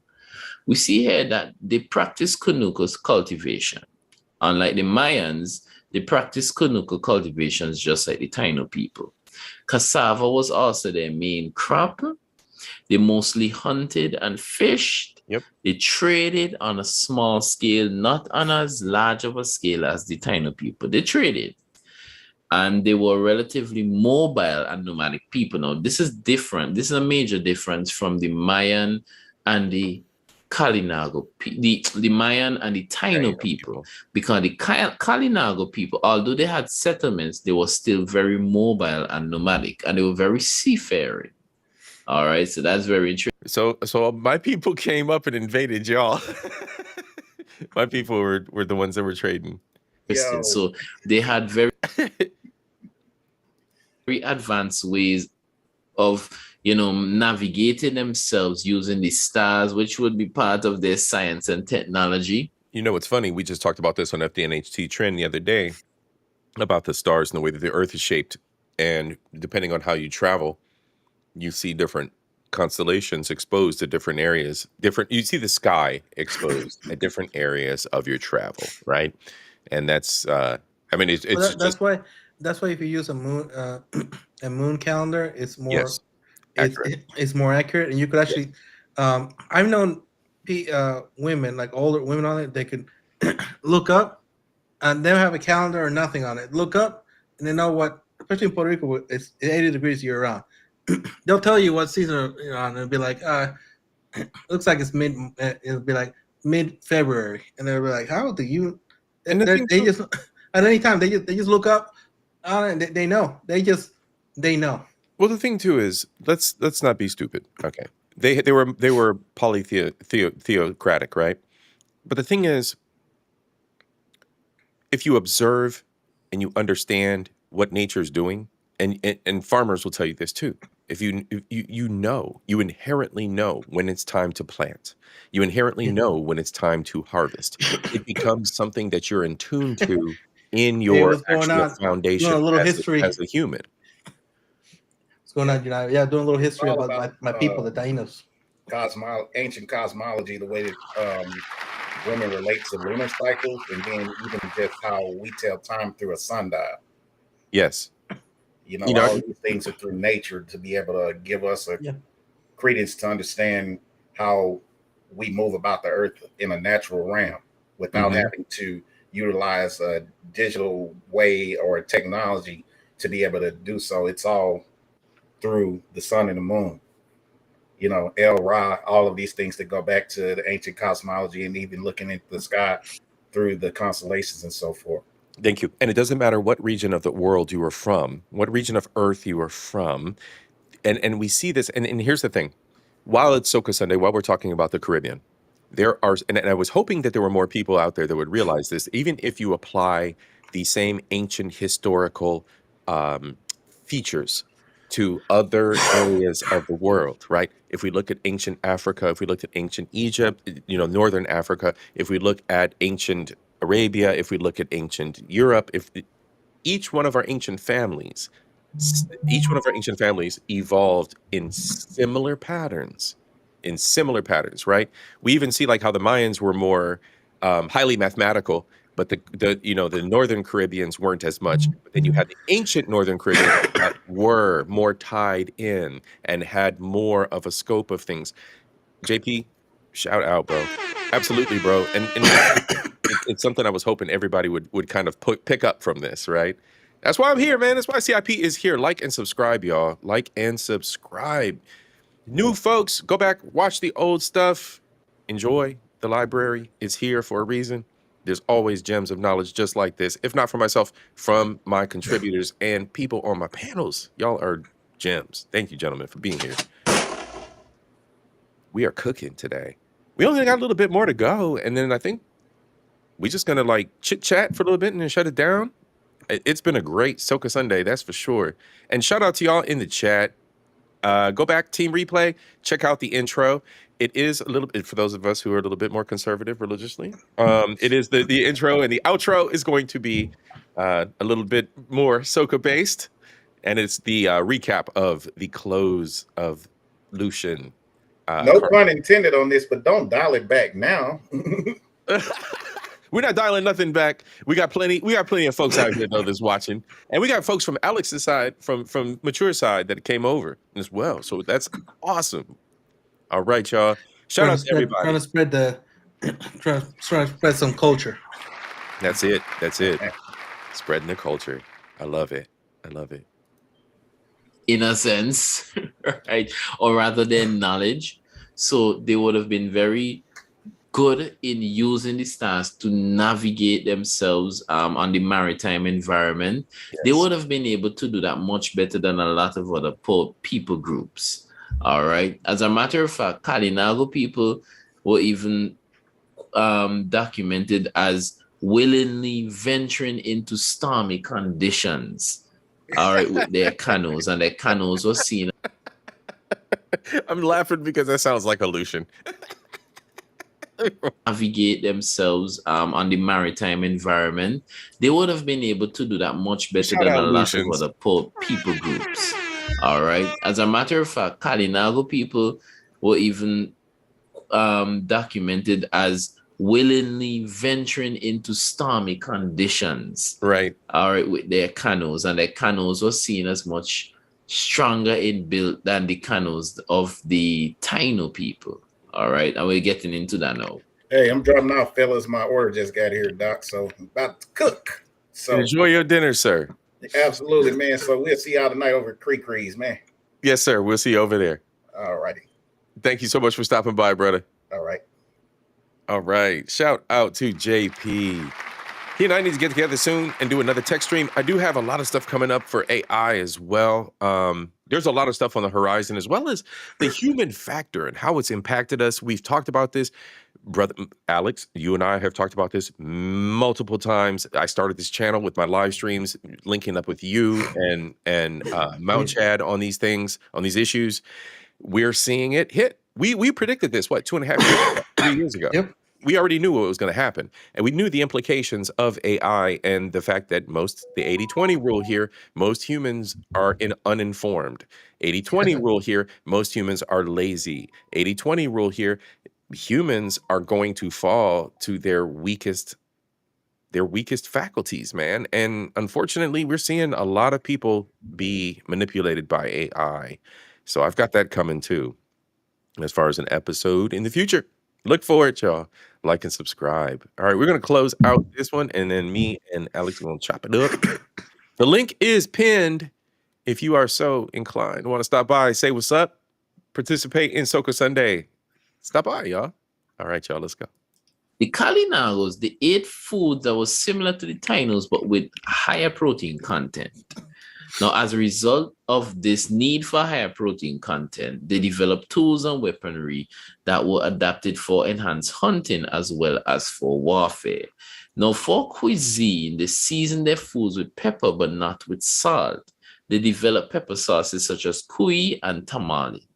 we see here that they practice Kunuko's cultivation. Unlike the Mayans, they practice Kunuko cultivations just like the Taino people. Cassava was also their main crop. They mostly hunted and fished. Yep. They traded on a small scale, not on as large of a scale as the Taino people. They traded. And they were relatively mobile and nomadic people. Now, this is different. This is a major difference from the Mayan and the Kalinago, the Mayan and the Taino people, because the Kalinago people, although they had settlements, they were still very mobile and nomadic, and they were very seafaring. All right, so that's very interesting. So my people came up and invaded y'all. My people were the ones that were trading. Yo. So they had very advanced ways of navigating themselves using the stars, which would be part of their science and technology. You know, it's funny. We just talked about this on FDNHT Trend the other day about the stars and the way that the Earth is shaped. And depending on how you travel, you see different constellations exposed at different areas. You see the sky exposed at different areas of your travel, right? And that's, that's why if you use a moon calendar, it's more. Yes. It's more accurate, and you could actually I've known women, like older women on it, they could look up and they don't have a calendar or nothing on it. Look up and they know what, especially in Puerto Rico, it's 80 degrees year round. They'll tell you what season you're on, and it'll be like looks like it's it'll be like mid-February, and they'll be like, how do you, and they just at any time they just look up and they know, they know. Well, the thing too is, let's not be stupid. Okay, they were theocratic, right? But the thing is, if you observe and you understand what nature's doing, and farmers will tell you this too. If you inherently know when it's time to plant, you inherently know when it's time to harvest. It becomes something that you're in tune to in your actual foundation as a human. What's going on, United? Yeah, doing a little history about my people, the Tainos. Ancient cosmology, the way that women relate to lunar cycles, and then even just how we tell time through a sundial. Yes. All these things are through nature to be able to give us a credence to understand how we move about the earth in a natural realm without having to utilize a digital way or a technology to be able to do so. It's all through the sun and the moon, El Ra, all of these things that go back to the ancient cosmology, and even looking into the sky through the constellations and so forth. Thank you. And it doesn't matter what region of the world you are from, what region of Earth you are from. And we see this. And here's the thing. While it's SOCA Sunday, while we're talking about the Caribbean, there are, and I was hoping that there were more people out there that would realize this, even if you apply the same ancient historical features to other areas of the world, right? If we look at ancient Africa, if we look at ancient Egypt, northern Africa, if we look at ancient Arabia, if we look at ancient Europe, each one of our ancient families, evolved in similar patterns, right? We even see like how the Mayans were more highly mathematical, but the Northern Caribbeans weren't as much. But then you had the ancient Northern Caribbeans that were more tied in and had more of a scope of things. JP, shout out, bro. Absolutely, bro. And it's something I was hoping everybody would kind of pick up from this, right? That's why I'm here, man. That's why CIP is here. Like and subscribe, y'all. Like and subscribe. New folks, go back, watch the old stuff. Enjoy. The library is here for a reason. There's always gems of knowledge just like this. If not for myself, from my contributors and people on my panels. Y'all are gems. Thank you, gentlemen, for being here. We are cooking today. We only got a little bit more to go, and then I think we're just gonna like chit chat for a little bit and then shut it down. It's been a great SOCA Sunday, that's for sure. And shout out to y'all in the chat. Go back, team replay, check out the intro. It is a little bit, for those of us who are a little bit more conservative religiously, it is the intro, and the outro is going to be a little bit more SOCA based, and it's the recap of the close of Lucian. No pun intended on this, but don't dial it back now. We're not dialing nothing back. We got plenty of folks out here though that's watching, and we got folks from Alex's side, from Mature side that came over as well. So that's awesome. All right, y'all. Shout out to everybody. Trying to spread some culture. That's it. Spreading the culture. I love it. In a sense, right? Or rather than knowledge. So they would have been very good in using the stars to navigate themselves on the maritime environment. Yes. They would have been able to do that much better than a lot of other people groups. All right. As a matter of fact, Kalinago people were even documented as willingly venturing into stormy conditions. All right, with their canoes, and their canoes were seen. I'm laughing because that sounds like a Lucian. Navigate themselves on the maritime environment. They would have been able to do that much better than a lot of other people groups. All right. As a matter of fact, Kalinago people were even documented as willingly venturing into stormy conditions. Right. All right, with their canoes, and their canoes were seen as much stronger in build than the canoes of the Taino people. All right, and we're getting into that now. Hey, I'm dropping off, fellas. My order just got here, Doc, so I'm about to cook. So enjoy your dinner, sir. Absolutely, man. So we'll see y'all tonight over at Creekrees, man. Yes, sir. We'll see you over there. All righty. Thank you so much for stopping by, brother. All right. All right. Shout out to JP. He and I need to get together soon and do another tech stream. I do have a lot of stuff coming up for AI as well. There's a lot of stuff on the horizon, as well as the human factor and how it's impacted us. We've talked about this. Brother Alex, you and I have talked about this multiple times. I started this channel with my live streams, linking up with you and Mount Chad on these things, on these issues. We're seeing it hit. We predicted this, 2.5 years, 3 years ago. Yep. We already knew what was going to happen. And we knew the implications of AI and the fact that the 80-20 rule here, most humans are uninformed. 80-20 rule here, most humans are lazy. 80-20 rule here, humans are going to fall to their weakest faculties, man. And unfortunately, we're seeing a lot of people be manipulated by AI. So I've got that coming too, as far as an episode in the future. Look for it, y'all. Like and subscribe. All right, we're going to close out this one, and then me and Alex are going to chop it up. The link is pinned. If you are so inclined, want to stop by, say what's up, participate in SOCA Sunday, stop by, y'all. All right, y'all, let's go. The Kalinagos, they ate food that was similar to the Tainos, but with higher protein content. Now, as a result of this need for higher protein content, they developed tools and weaponry that were adapted for enhanced hunting as well as for warfare. Now, for cuisine, they seasoned their foods with pepper but not with salt. They developed pepper sauces such as cuy and tamale.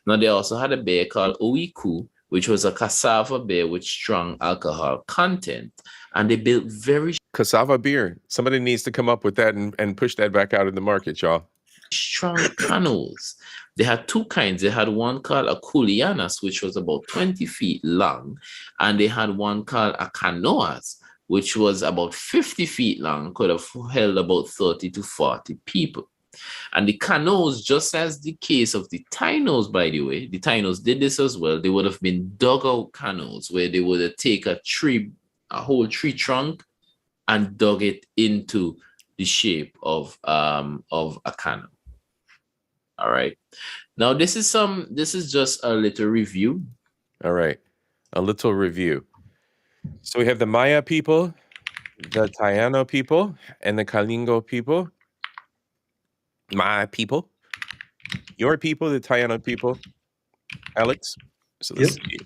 Now, they also had a beer called oiku, which was a cassava beer with strong alcohol content. And they built very cassava beer. Somebody needs to come up with that and push that back out in the market, y'all. Strong canoes. They had two kinds. They had one called a culianas, which was about 20 feet long, and they had one called a canoas, which was about 50 feet long, could have held about 30 to 40 people. And the canoes, just as the case of the Tainos, by the way, the Tainos did this as well. They would have been dugout canoes where they would have taken a whole tree trunk, and dug it into the shape of a canoe. All right. Now this is just a little review. All right. A little review. So we have the Maya people, the Taino people, and the Kalingo people. My people. Your people, the Taino people. Alex. So let's see.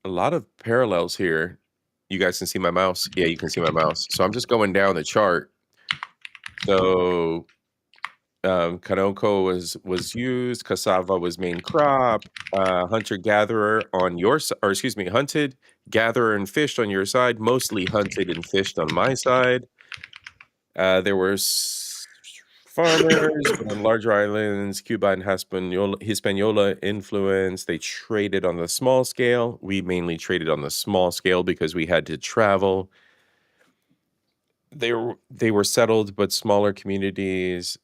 A lot of parallels here. You guys can see my mouse. Yeah, you can see my mouse. So I'm just going down the chart. So Kanoko was used. Cassava was main crop. Hunter-gatherer on your side, or excuse me, hunted, gatherer and fished on your side. Mostly hunted and fished on my side. There were farmers on larger islands. Cuba and Hispaniola influence. They traded on the small scale. We mainly traded on the small scale because we had to travel. They were settled, but smaller communities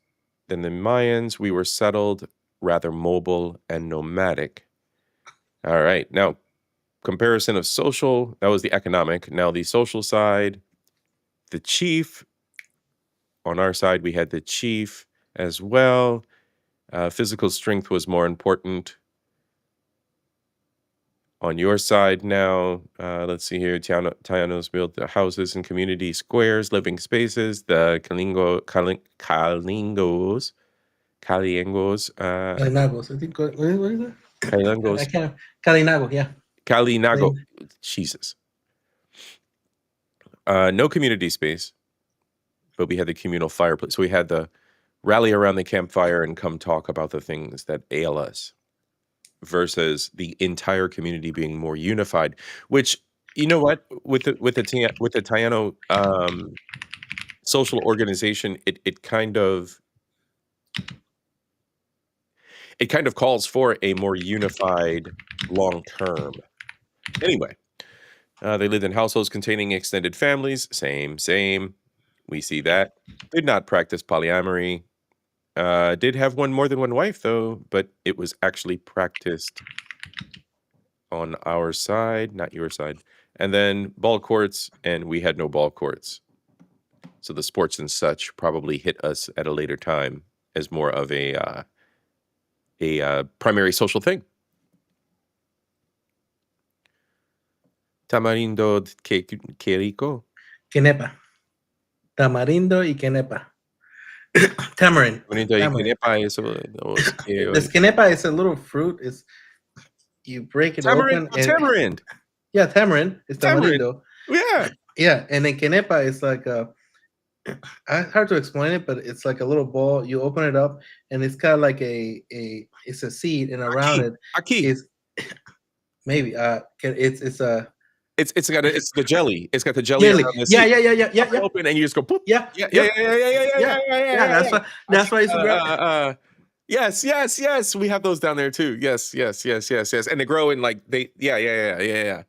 than the Mayans. We were settled, rather mobile and nomadic. All right. Now, comparison of social, that was the economic. Now, the social side, the chief. On our side, we had the chief as well. Physical strength was more important. On your side now, let's see here. Tainos built the houses and community squares, living spaces. The Kalingos. Kalinagos. I think. What is it? Kalingos. I can't. Kalinago. Yeah. Kalinago. Jesus. No community space, but we had the communal fireplace. So we had the rally around the campfire and come talk about the things that ail us, versus the entire community being more unified. Which, you know what, with the Taino social organization, it kind of calls for a more unified long term. Anyway, they lived in households containing extended families. Same. We see that. Did not practice polyamory. Did have more than one wife, though, but it was actually practiced on our side, not your side. And then ball courts, and we had no ball courts. So the sports and such probably hit us at a later time as more of a primary social thing. Tamarindo que rico. Quenepa. Tamarindo y quenepa. Tamarind. Tamarindo y quenepa is The quenepa is a little fruit. It's you break it tamarind, open. Tamarind. Yeah, tamarind. It's tamarindo. Yeah. Yeah, and then quenepa is like hard to explain it, but it's like a little ball. You open it up, and it's kind of like it's a seed, and around it is maybe it's a. It's the jelly. It's got the jelly around the seed. Yeah. Open and you just go poop. Yeah. That's why it's grab. Yes. We have those down there too. Yes. And they grow in like yeah.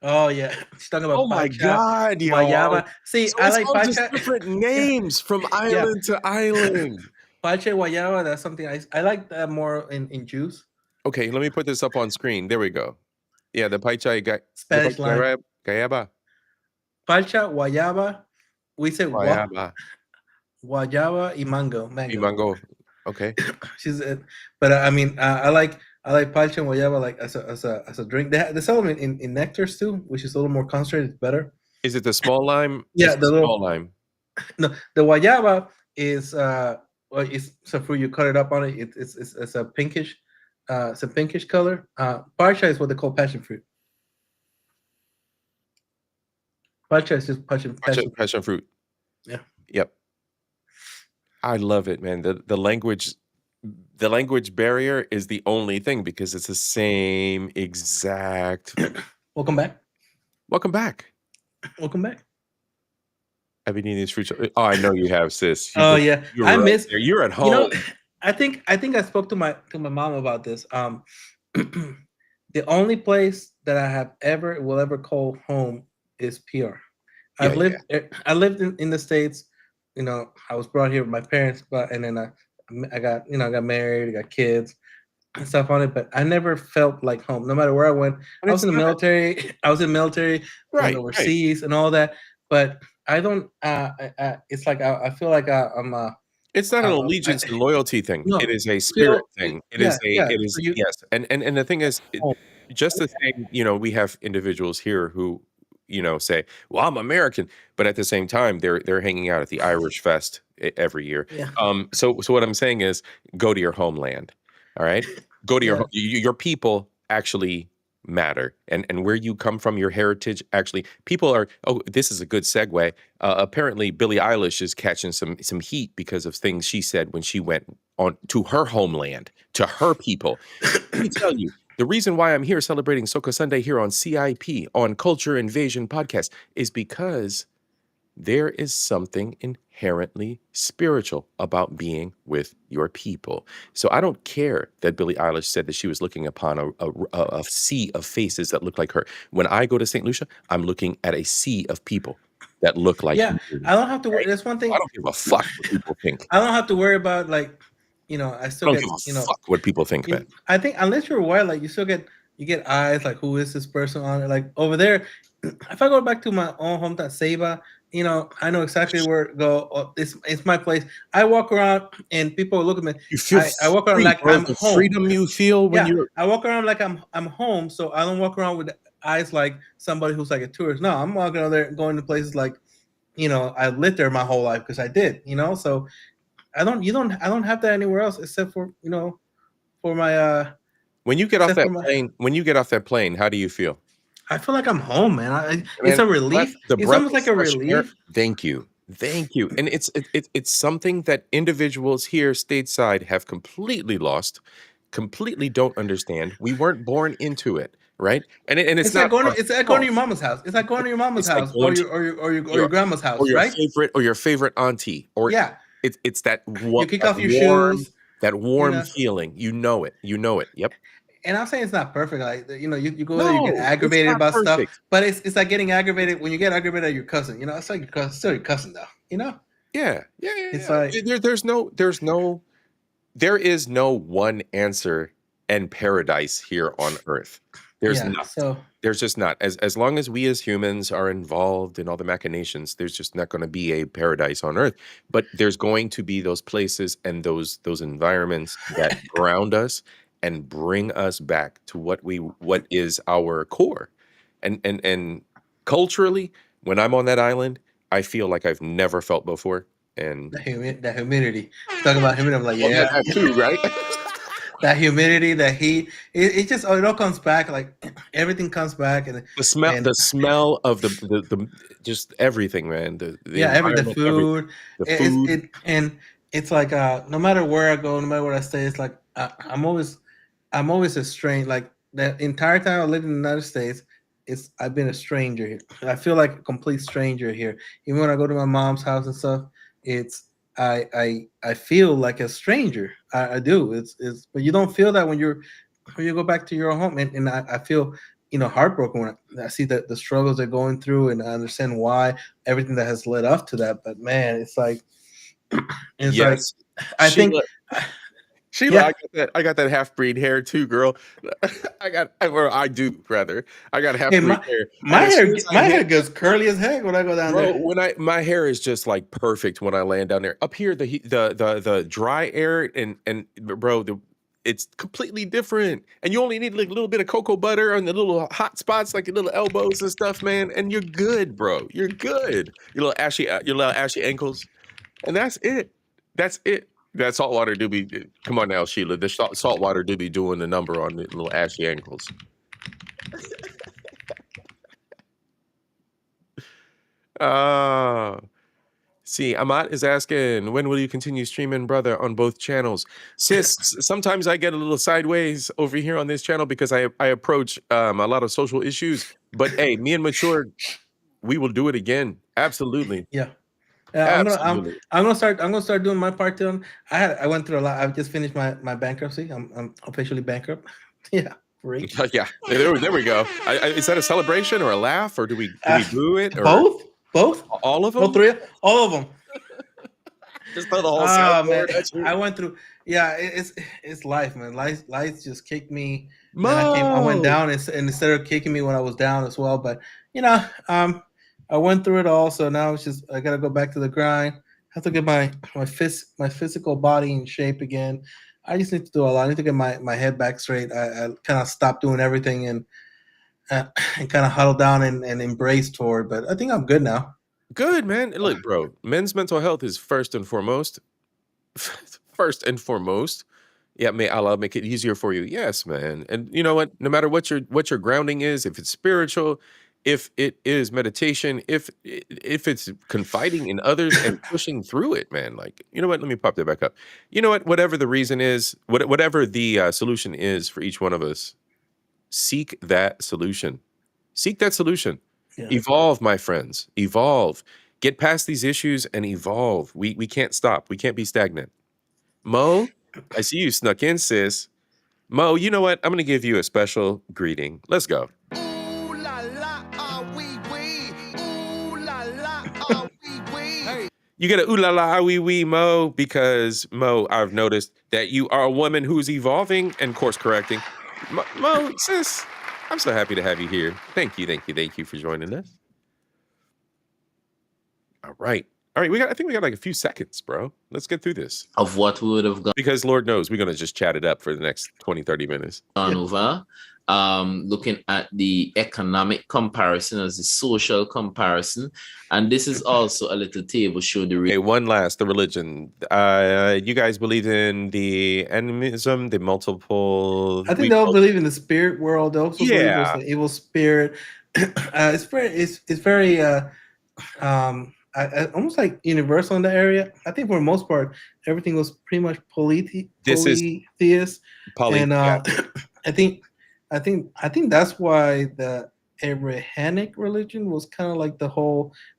Oh yeah, she's talking about. Oh my God, guayaba. See, so I like all just different names from island to island. Pache guayaba. That's something I like that more in juice. Okay, let me put this up on screen. There we go. Yeah, the paichai Spanish line. Guayaba. Palcha, guayaba. We say guayaba. Guayaba y mango. Mango. Okay. But I mean, I like palcha and guayaba like as a drink. They sell them in nectars too, which is a little more concentrated. It's better. Is it the small lime? Yeah, the small lime. No, the guayaba is it's a fruit. You cut it up on it. It's a pinkish. It's a pinkish color. Parcha is what they call passion fruit. Parcha is just passion fruit. Yeah. Yep. I love it, man. The language barrier is the only thing because it's the same exact. Welcome back. Welcome back. I've been eating these fruits. Oh, I know you have, sis. Oh yeah, You're I right miss. there. You're at home. You know, I think I spoke to my mom about this. The only place that I have will ever call home is PR. Yeah, I lived in the States. You know, I was brought here with my parents, and then I got I got married, I got kids and stuff on it, but I never felt like home. No matter where I went, And I was it's in the not- military. I was in military, went Right, overseas and all that. But I don't. It's like I feel like I'm. It's not an allegiance and loyalty thing. No, It is a spirit feel- thing. It yeah, is a. yeah. It is So you- yes. And the thing is, Oh. just the same. You know, we have individuals here who, you know, say, "Well, I'm American," but at the same time, they're hanging out at the Irish Fest every year. Yeah. So what I'm saying is, go to your homeland. All right, go to your Yeah. your people actually matter, and where you come from, your heritage actually. People are. Oh, this is a good segue. Apparently, Billie Eilish is catching some heat because of things she said when she went on to her homeland, to her people. Let me tell you, the reason why I'm here celebrating Soca Sunday here on CIP on Culture Invasion podcast is because there is something inherently spiritual about being with your people. So I don't care that Billie Eilish said that she was looking upon a sea of faces that look like her. When I go to St. Lucia, I'm looking at a sea of people that look like Yeah, me. I don't have to worry. That's one thing. I don't give a fuck what people think. I don't have to worry about I I still don't get give a fuck what people think, man. I think unless you're white, like you still get eyes like who is this person on it? Like over there, if I go back to my own hometown, Saba, I know exactly where to go. Oh, it's my place. I walk around and people look at me. You feel I walk around free, like bro. I'm The home. freedom you feel when you're I walk around like I'm home, so I don't walk around with eyes like somebody who's like a tourist. No, I'm walking out there going to places like, I lived there my whole life because I did, so I don't have that anywhere else except for, for my when you get off except that for my- plane, when you get off that plane, how do you feel? I feel like I'm home, man. It's Man, a relief. the It's breath almost of like a fresh air. relief. Thank you. And it's something that individuals here stateside have completely lost, completely don't understand. We weren't born into it, right? And it's not like going our to, it's like going to your fault. mama's house. It's like going to your mama's It's like house going or to your grandma's house, or your right? favorite auntie, or Yeah. It's that You kick that off your warm, shoes. that warm know. feeling. You know it. Yep. And I'm saying it's not perfect. Like you go there, you get No, it's aggravated not about stuff. perfect. But it's like getting aggravated when you get aggravated at your cousin. It's like your cousin, still your cousin though. Yeah. It's yeah. like There is no one answer and paradise here on earth. There's yeah, not. so There's just not. As long as we as humans are involved in all the machinations, there's just not going to be a paradise on earth. But there's going to be those places and those environments that ground us and bring us back to what is our core. And culturally, when I'm on that island, I feel like I've never felt before. And the humidity. Talking about humidity, I'm like, well, yeah. that too, right? That humidity, the heat, it just it all comes back. Like everything comes back, and the smell of the just everything, man. The the food, the food. It's like no matter where I go, no matter where I stay, it's like I'm always a stranger. Like the entire time I lived in the United States, I've been a stranger here. I feel like a complete stranger here. Even when I go to my mom's house and stuff, I feel like a stranger. I do. It's but you don't feel that when you go back to your home, and I feel heartbroken when I see the struggles they're going through, and I understand why, everything that has led up to that. But man, it's like Yes. I think Sheila, I got that half breed hair too, girl. I do rather. I got half breed hair. My hair goes curly as heck when I go down there. My hair is just like perfect when I land down there. Up here, the dry air and bro, it's completely different. And you only need like a little bit of cocoa butter on the little hot spots, like your little elbows and stuff, man. And you're good, bro. You're good. Your little ashy ankles, and that's it. That's it. That saltwater do be. Come on now, Sheila. The saltwater do be doing the number on the little ashy ankles. See, Amat is asking, when will you continue streaming, brother, on both channels? Sis, sometimes I get a little sideways over here on this channel because I approach a lot of social issues. But hey, me and Mature, We will do it again. Absolutely. Yeah. Absolutely. I'm gonna start doing my part too. I went through a lot. I've just finished my bankruptcy. I'm officially bankrupt. Yeah, great. Yeah, there we go. Is that a celebration or a laugh, or do we boo it, or both, all of them? all three, all of them. Just throw the whole Man, soundboard at you. I went through. Yeah, it's life, man. Life just kicked me. Mo! Then I went down, and instead of kicking me when I was down as well. But I went through it all. So now it's just I gotta go back to the grind. Have to get my physical body in shape again. I just need to do a lot. I need to get my head back straight. I kind of stopped doing everything and kind of huddle down and embrace toward. But I think I'm good now. Good, man. Look, bro, men's mental health is first and foremost. First and foremost. Yeah, may Allah make it easier for you. Yes, man. And you know what? No matter what your grounding is, if it's spiritual, if it is meditation, if it's confiding in others and pushing through it, man. Like, you know what? Let me pop that back up. You know what? Whatever the reason is, whatever the solution is for each one of us, seek that solution. Seek that solution. Yeah. Evolve, my friends. Evolve. Get past these issues and evolve. We can't stop. We can't be stagnant. Mo, I see you snuck in, sis. Mo, you know what? I'm going to give you a special greeting. Let's go. Ooh la la, ah wee wee. Ooh la la, ah wee wee. Hey. You get a ooh la la wee wee, Mo, because Mo, I've noticed that you are a woman who's evolving and course correcting. Mo, sis, I'm so happy to have you here. Thank you for joining us. All right. I think we got like a few seconds, bro. Let's get through this. Of what we would have gone Because Lord knows we're going to just chat it up for the next 20, 30 minutes. over. Looking at the economic comparison as the social comparison. And this is also a little table show the Okay, one last, the religion. You guys believe in the animism, the multiple... I think they all believe in the spirit world. They also believe there's an evil spirit. It's very almost like universal in the area. I think for the most part, everything was pretty much polytheist. And I think that's why the Abrahamic religion was kind of like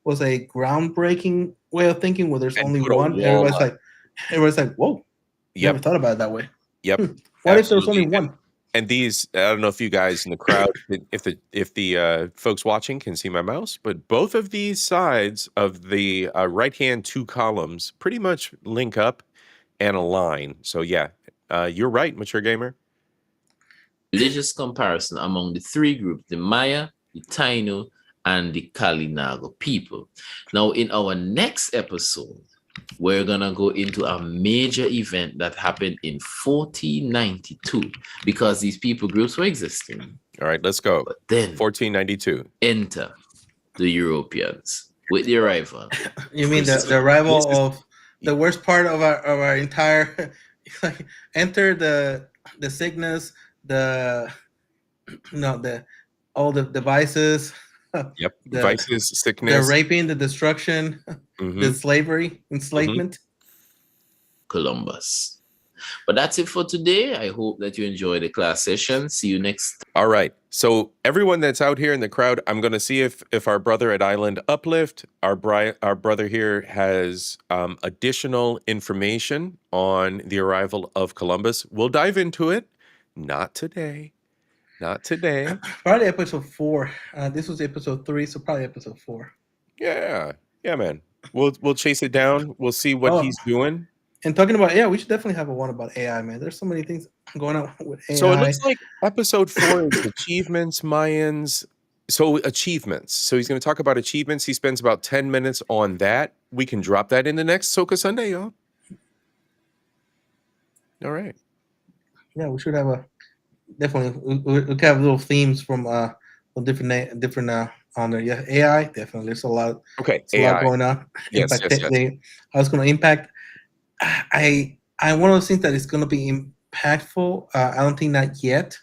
was a groundbreaking way of thinking where there's only one. Everybody's like, whoa, never thought about it that way. Yep. What if there's only one? And these, I don't know if you guys in the crowd, if the folks watching can see my mouse, but both of these sides of the right-hand two columns pretty much link up and align. So yeah, you're right, mature gamer. Religious comparison among the three groups, the Maya, the Taino, and the Kalinago people. Now, in our next episode, we're going to go into a major event that happened in 1492 because these people groups were existing. All right, let's go. But then 1492. Enter the Europeans with the arrival. You mean the arrival of the worst part of our entire enter the sickness, all the devices. Yep. Vices, sickness, the raping, the destruction, the slavery, enslavement. Columbus. But that's it for today. I hope that you enjoyed the class session. See you next. All right. So everyone that's out here in the crowd, I'm going to see if our brother at Island Uplift, our brother here has additional information on the arrival of Columbus. We'll dive into it. Not today. Not today. Probably episode 4. This was episode 3, so probably episode 4. Yeah, man. We'll chase it down. We'll see what he's doing. And talking about we should definitely have a one about AI, man. There's so many things going on with AI. So it looks like episode 4 is achievements, Mayans. So achievements. So he's going to talk about achievements. He spends about 10 minutes on that. We can drop that in the next SOCA Sunday, y'all. All right. Yeah, we should have definitely we could have little themes from different on there. Yeah, AI definitely. There's a lot. Okay, a lot going on. Yes. How it's going to impact. I one of those things that is going to be impactful. I don't think not yet.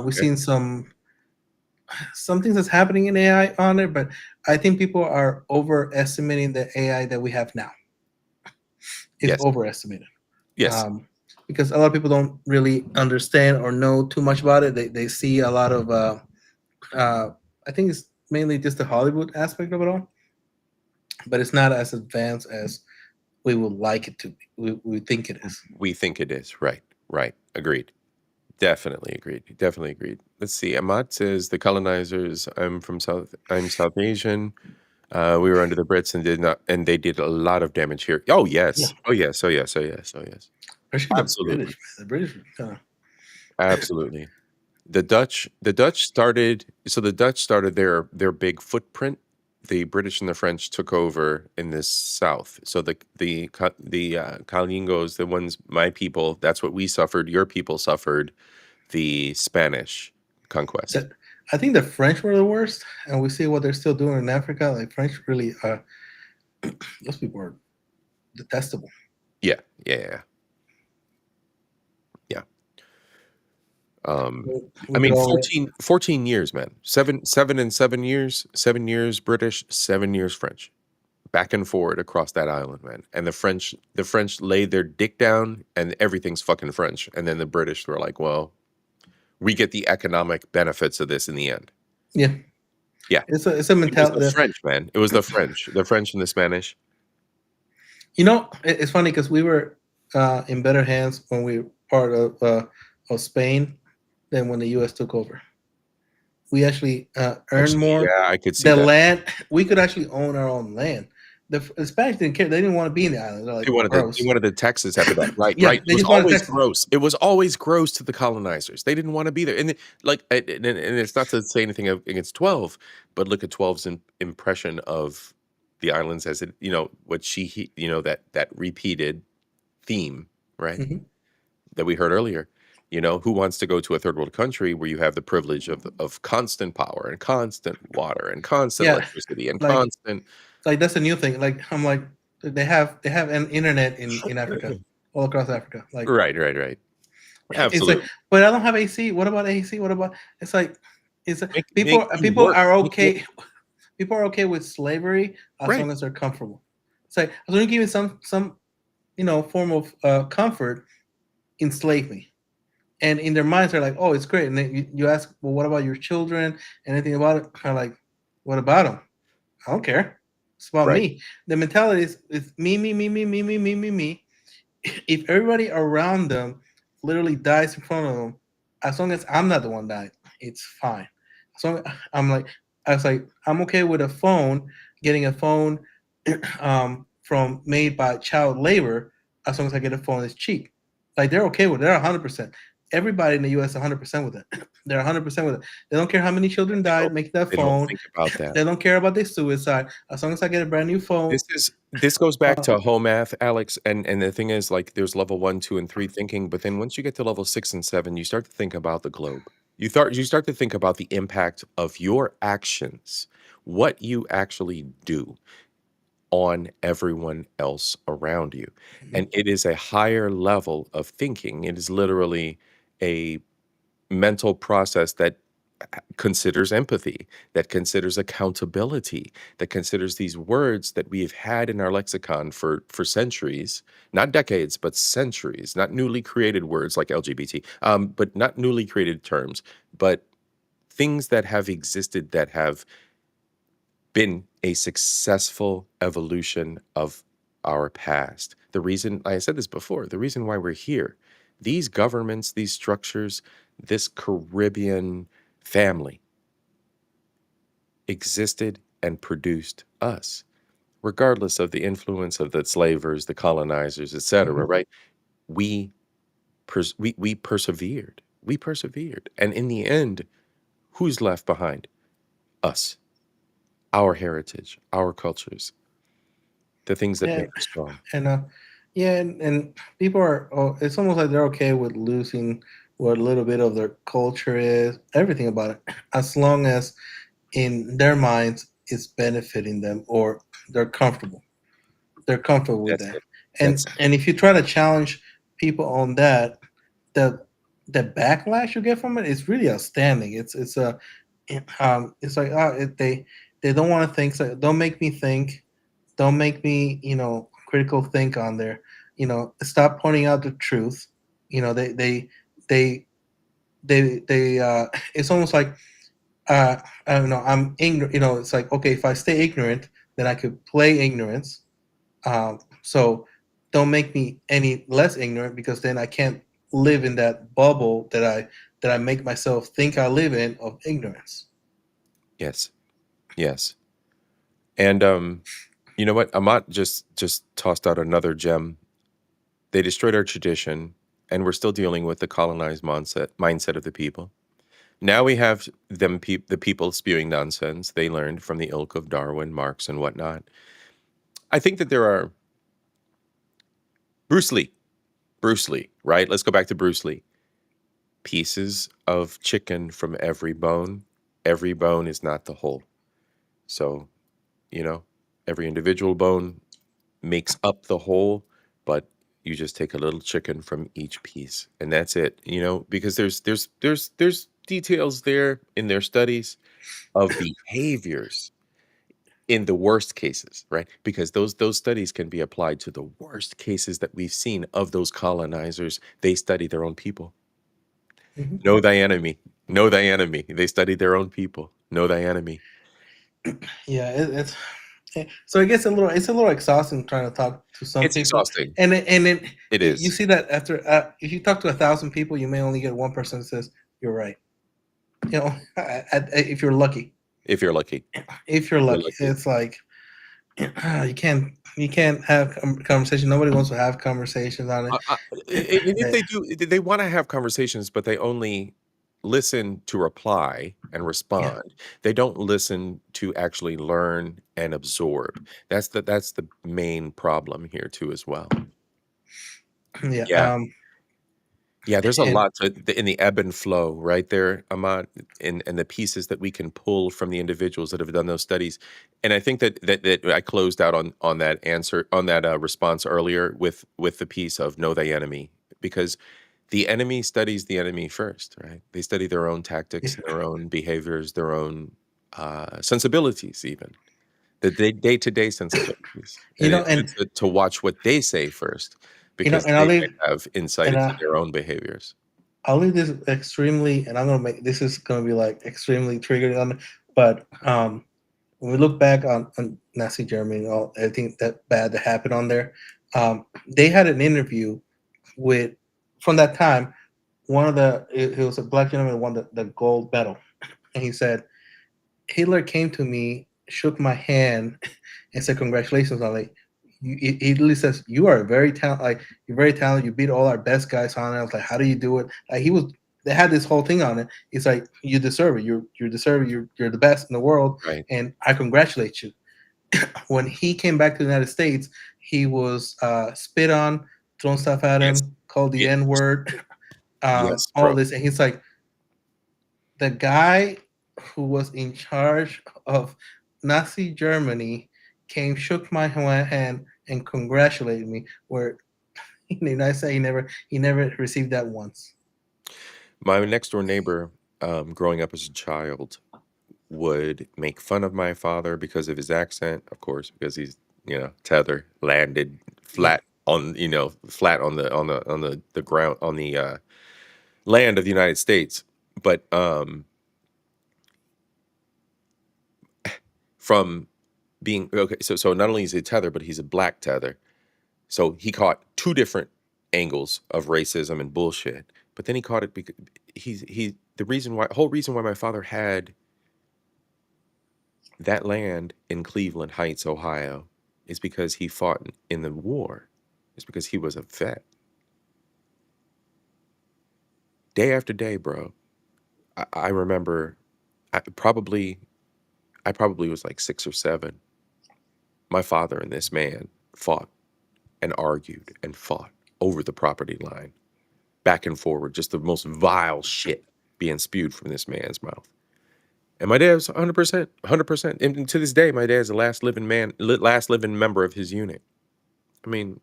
We've seen some things that's happening in AI on there, but I think people are overestimating the AI that we have now. It's overestimated. Yes. Because a lot of people don't really understand or know too much about it. They see a lot of, I think it's mainly just the Hollywood aspect of it all, but it's not as advanced as we would like it to be. We think it is. We think it is. Right. Right. Agreed. Definitely agreed. Definitely agreed. Let's see. Ahmad says the colonizers. I'm South Asian. We were under the Brits and they did a lot of damage here. Oh yes. Oh yes. Oh yes. Oh yes. Oh yes. Especially Absolutely. The British. Absolutely. The Dutch started. So the Dutch started their big footprint. The British and the French took over in the south. So the Kalingos, the ones, my people, that's what we suffered. Your people suffered the Spanish conquest. I think the French were the worst, and we see what they're still doing in Africa. Like French really, those people are detestable. Yeah. I mean, 14 years, man. 7 years British, 7 years French. Back and forward across that island, man. And the French laid their dick down and everything's fucking French. And then the British were like, well, we get the economic benefits of this in the end. Yeah. Yeah. It's a mentality. It was the French, man. It was the French and the Spanish. You know, it's funny because we were in better hands when we were part of Spain than when the U.S. took over. We actually earned more. Yeah, I could see the that. land. We could actually own our own land. The Spanish didn't care. They didn't want to be in the island. They're like, they wanted the Texas after that, right? Yeah, right. It was always gross. It was always gross to the colonizers. They didn't want to be there, and it's not to say anything against 12, but look at 12's impression of the islands as it, what she, that repeated theme, right? Mm-hmm. That we heard earlier. Who wants to go to a third world country where you have the privilege of constant power and constant water and constant electricity and constant. Like that's a new thing. Like I'm like they have an internet in Africa, all across Africa. Like right. Absolutely. It's like, but I don't have AC. What about AC? What about? It's like people are okay. People are okay with slavery as long as they're comfortable. It's like as long as you give me some form of comfort, enslave me. And in their minds, they're like, "Oh, it's great." And then you ask, "Well, what about your children? Anything about it?" They're like, "What about them? I don't care. It's about me." The mentality is me. If everybody around them literally dies in front of them, as long as I'm not the one dying, it's fine. So I'm okay with a phone, getting a phone from made by child labor, as long as I get a phone that's cheap. Like they're okay with it. They're 100%. Everybody in the U.S. 100% with it. They're 100% with it. They don't care how many children died making that phone. Don't think about that. They don't care about their suicide. As long as I get a brand new phone. This goes back to home math, Alex. And the thing is, like, there's level 1, 2, and 3 thinking, but then once you get to level 6 and 7, you start to think about the globe. You start to think about the impact of your actions, what you actually do on everyone else around you. And it is a higher level of thinking. It is literally a mental process that considers empathy, that considers accountability, that considers these words that we've had in our lexicon for centuries, not decades, but centuries, not newly created words like LGBT, but not newly created terms, but things that have existed that have been a successful evolution of our past. The reason, I said this before, the reason why we're here, these governments, these structures, this Caribbean family existed and produced us, regardless of the influence of the slavers, the colonizers, etc. Right? We persevered. We persevered, and in the end, who's left behind? Us, our heritage, our cultures, the things that make us strong. And people are. It's almost like they're okay with losing what a little bit of their culture is, everything about it, as long as in their minds it's benefiting them or they're comfortable. They're comfortable with that. And if you try to challenge people on that, the backlash you get from it is really outstanding. It's like they don't want to think. So don't make me think. Don't make me critical think on there. Stop pointing out the truth. They it's almost like I don't know, I'm ignorant. You know, it's like, okay, if I stay ignorant, then I could play ignorance. So don't make me any less ignorant, because then I can't live in that bubble that I make myself think I live in of ignorance. Yes. Yes. And you know what? Amat just tossed out another gem. They destroyed our tradition, and we're still dealing with the colonized mindset of the people. Now we have the people spewing nonsense they learned from the ilk of Darwin, Marx, and whatnot. I think that there are Bruce Lee, right? Let's go back to Bruce Lee. Pieces of chicken from every bone. Every bone is not the whole. So, you know, every individual bone makes up the whole, but you just take a little chicken from each piece, and that's it. You know, because there's details there in their studies of behaviors in the worst cases, right? Because those studies can be applied to the worst cases that we've seen of those colonizers. They study their own people. Mhm. Know thy enemy. Know thy enemy. They study their own people. Know thy enemy. Yeah, so it gets it's a little exhausting trying to talk to some It's people, exhausting. and then It you is. see that after if you talk to 1,000 people, you may only get one person that says you're right. You know, if you're lucky. If you're lucky. If you're lucky, it's like you can't have conversation. Nobody wants to have conversations on it. And if they do, they want to have conversations, but they only listen to reply and respond. They don't listen to actually learn and absorb. That's the main problem here too, as well. Yeah. Yeah. Yeah, there's a and lot in the ebb and flow, right there, Ahmad, and the pieces that we can pull from the individuals that have done those studies. And I think that I closed out on that answer, on that response earlier with the piece of know thy enemy, because the enemy studies the enemy first, right? They study their own tactics, their own behaviors, their own sensibilities, even the day-to-day sensibilities, you and know, it's and good to watch what they say first, because and they might have insight and into their own behaviors. I'll leave this extremely, and I'm gonna make this is gonna be like extremely triggering on me. But when we look back on Nazi Germany and all everything that bad that happened on there, they had an interview with from that time. One of it was a black gentleman who won the gold medal, and he said Hitler came to me, shook my hand, and said congratulations. I'm like, he literally says you are very talented. Like you're very talented. You beat all our best guys on it. I was like, how do you do it? Like he was. They had this whole thing on it. It's like you deserve it. You deserve it. You're the best in the world, Right. and I congratulate you. When he came back to the United States, he was spit on, thrown stuff at Yes. him, called the Yes. N word, Yes, all bro. this, and he's like, the guy who was in charge of Nazi Germany came, shook my hand, and congratulated me. Where in the United States, he never received that once. My next door neighbor, growing up as a child, would make fun of my father because of his accent, of course, because he's, tether landed flat on, flat on the ground, on the land of the United States. But from being okay, so not only is he a tether, but he's a black tether. So he caught two different angles of racism and bullshit. But then he caught it because whole reason why my father had that land in Cleveland Heights, Ohio, is because he fought in the war. It's because he was a vet. Day after day, bro. I remember I probably was like 6 or 7. My father and this man fought and argued and fought over the property line, back and forward, just the most vile shit being spewed from this man's mouth. And my dad's 100%, 100%. And to this day, my dad's the last living member of his unit. I mean,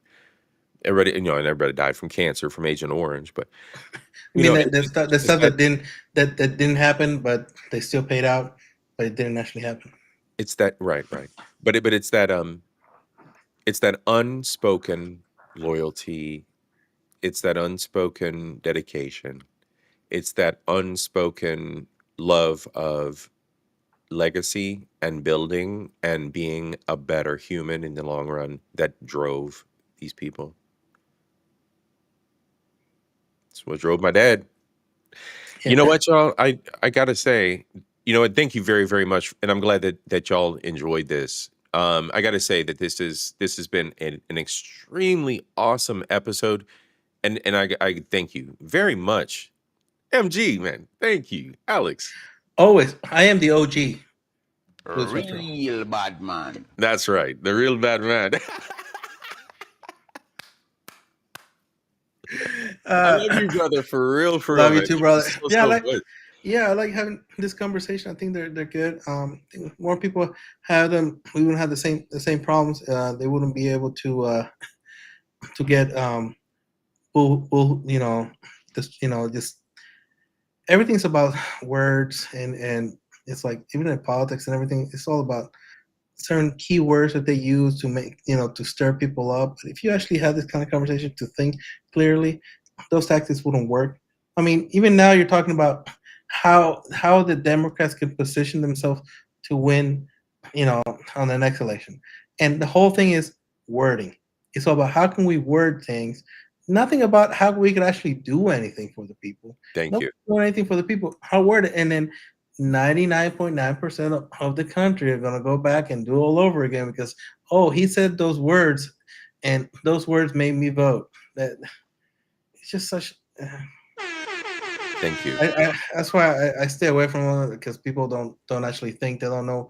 everybody, and everybody died from cancer, from Agent Orange, but I mean, the it's stuff that didn't happen, but they still paid out, but it didn't actually happen. it's that right, but it's that unspoken loyalty. It's that unspoken dedication. It's that unspoken love of legacy and building and being a better human in the long run that drove these people. That's what drove my dad. You know what, y'all? I gotta say, you know what? Thank you very, very much, and I'm glad that y'all enjoyed this. I gotta say that this has been an extremely awesome episode, and I thank you very much, MG man. Thank you, Alex. Always, I am the OG. Real bad man. That's right, the real bad man. I love you, brother, for real, Love you man. too, This brother. is so, Yeah, so good. I like having this conversation. I think they're good. I think more people have them. We wouldn't have the same problems. They wouldn't be able to get just everything's about words and it's like even in politics and everything. It's all about certain keywords that they use to make to stir people up. But if you actually have this kind of conversation to think clearly, those tactics wouldn't work. I mean, even now you're talking about how the Democrats can position themselves to win, on the next election, and the whole thing is wording. It's all about how can we word things, nothing about how we could actually do anything for the people. Thank you. Nobody's doing anything for the people. How word it, and then 99.9% of the country are going to go back and do it all over again because he said those words and those words made me vote. That it's just such Thank you. that's why I stay away from it because people don't actually think. They don't know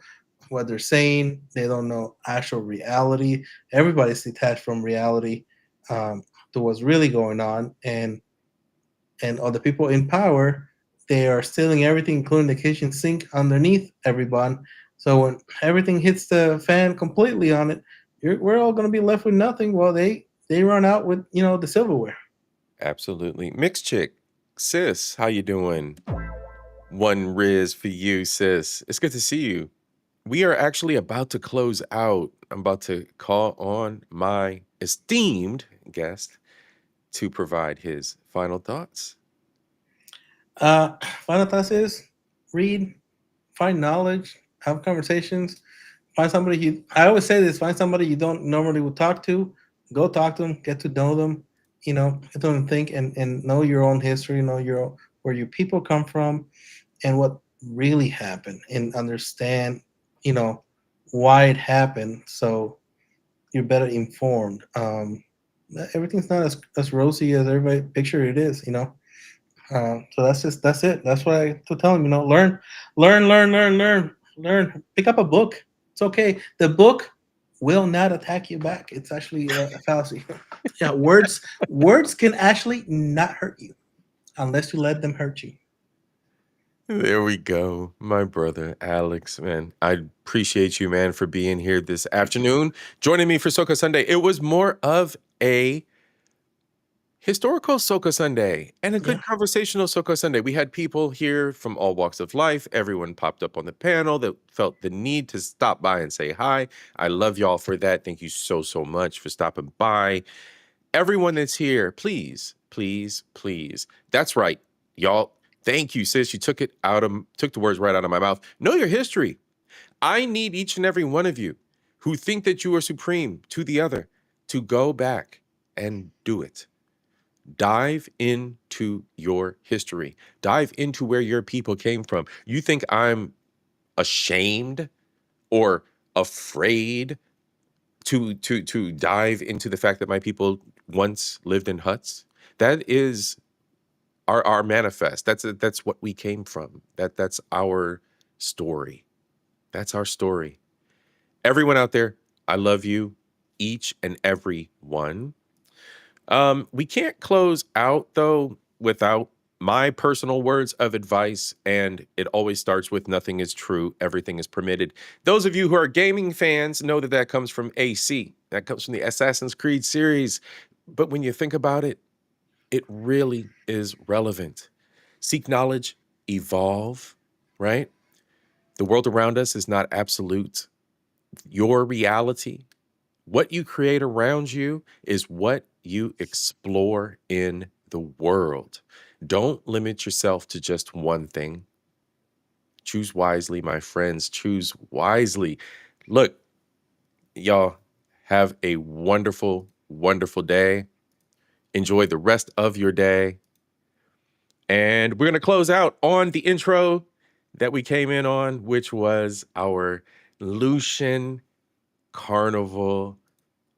what they're saying. They don't know actual reality. Everybody's detached from reality, to what's really going on, and other people in power, they are stealing everything, including the kitchen sink underneath everyone. So when everything hits the fan completely on it, we're all going to be left with nothing. Well, they run out with the silverware. Absolutely. Mixed chick, sis, how you doing? One Riz for you, sis. It's good to see you. We are actually about to close out. I'm about to call on my esteemed guest to provide his final thoughts. Final thoughts is read, find knowledge, have conversations, find somebody I always say this, find somebody you don't normally would talk to, go talk to them, get to know them, get to them think and know your own history, know where your people come from and what really happened and understand, why it happened. So you're better informed. Everything's not as rosy as everybody picture it is, so that's it. That's what I to tell them. Learn. Pick up a book. It's okay. The book will not attack you back. It's actually a fallacy. Yeah, words can actually not hurt you unless you let them hurt you. There we go, my brother Alex, man. I appreciate you, man, for being here this afternoon, joining me for SOCA Sunday. It was more of a historical SOCA Sunday and a good conversational SOCA Sunday. We had people here from all walks of life. Everyone popped up on the panel that felt the need to stop by and say hi. I love y'all for that. Thank you so, so much for stopping by. Everyone that's here, please, please, please. That's right, y'all. Thank you, sis. You took the words right out of my mouth. Know your history. I need each and every one of you who think that you are supreme to the other to go back and do it. Dive into your history. Dive into where your people came from. You think I'm ashamed or afraid to dive into the fact that my people once lived in huts? That is our manifest. That's what we came from. That's our story. That's our story. Everyone out there, I love you, each and every one. We can't close out though without my personal words of advice, and it always starts with nothing is true, everything is permitted. Those of you who are gaming fans know that comes from AC. That comes from the Assassin's Creed series. But when you think about it, it really is relevant. Seek knowledge, evolve, right? The world around us is not absolute. Your reality, what you create around you, is what you explore in the world. Don't limit yourself to just one thing. Choose wisely, my friends. Choose wisely. Look, y'all, have a wonderful, wonderful day. Enjoy the rest of your day. And we're going to close out on the intro that we came in on, which was our Lucian Carnival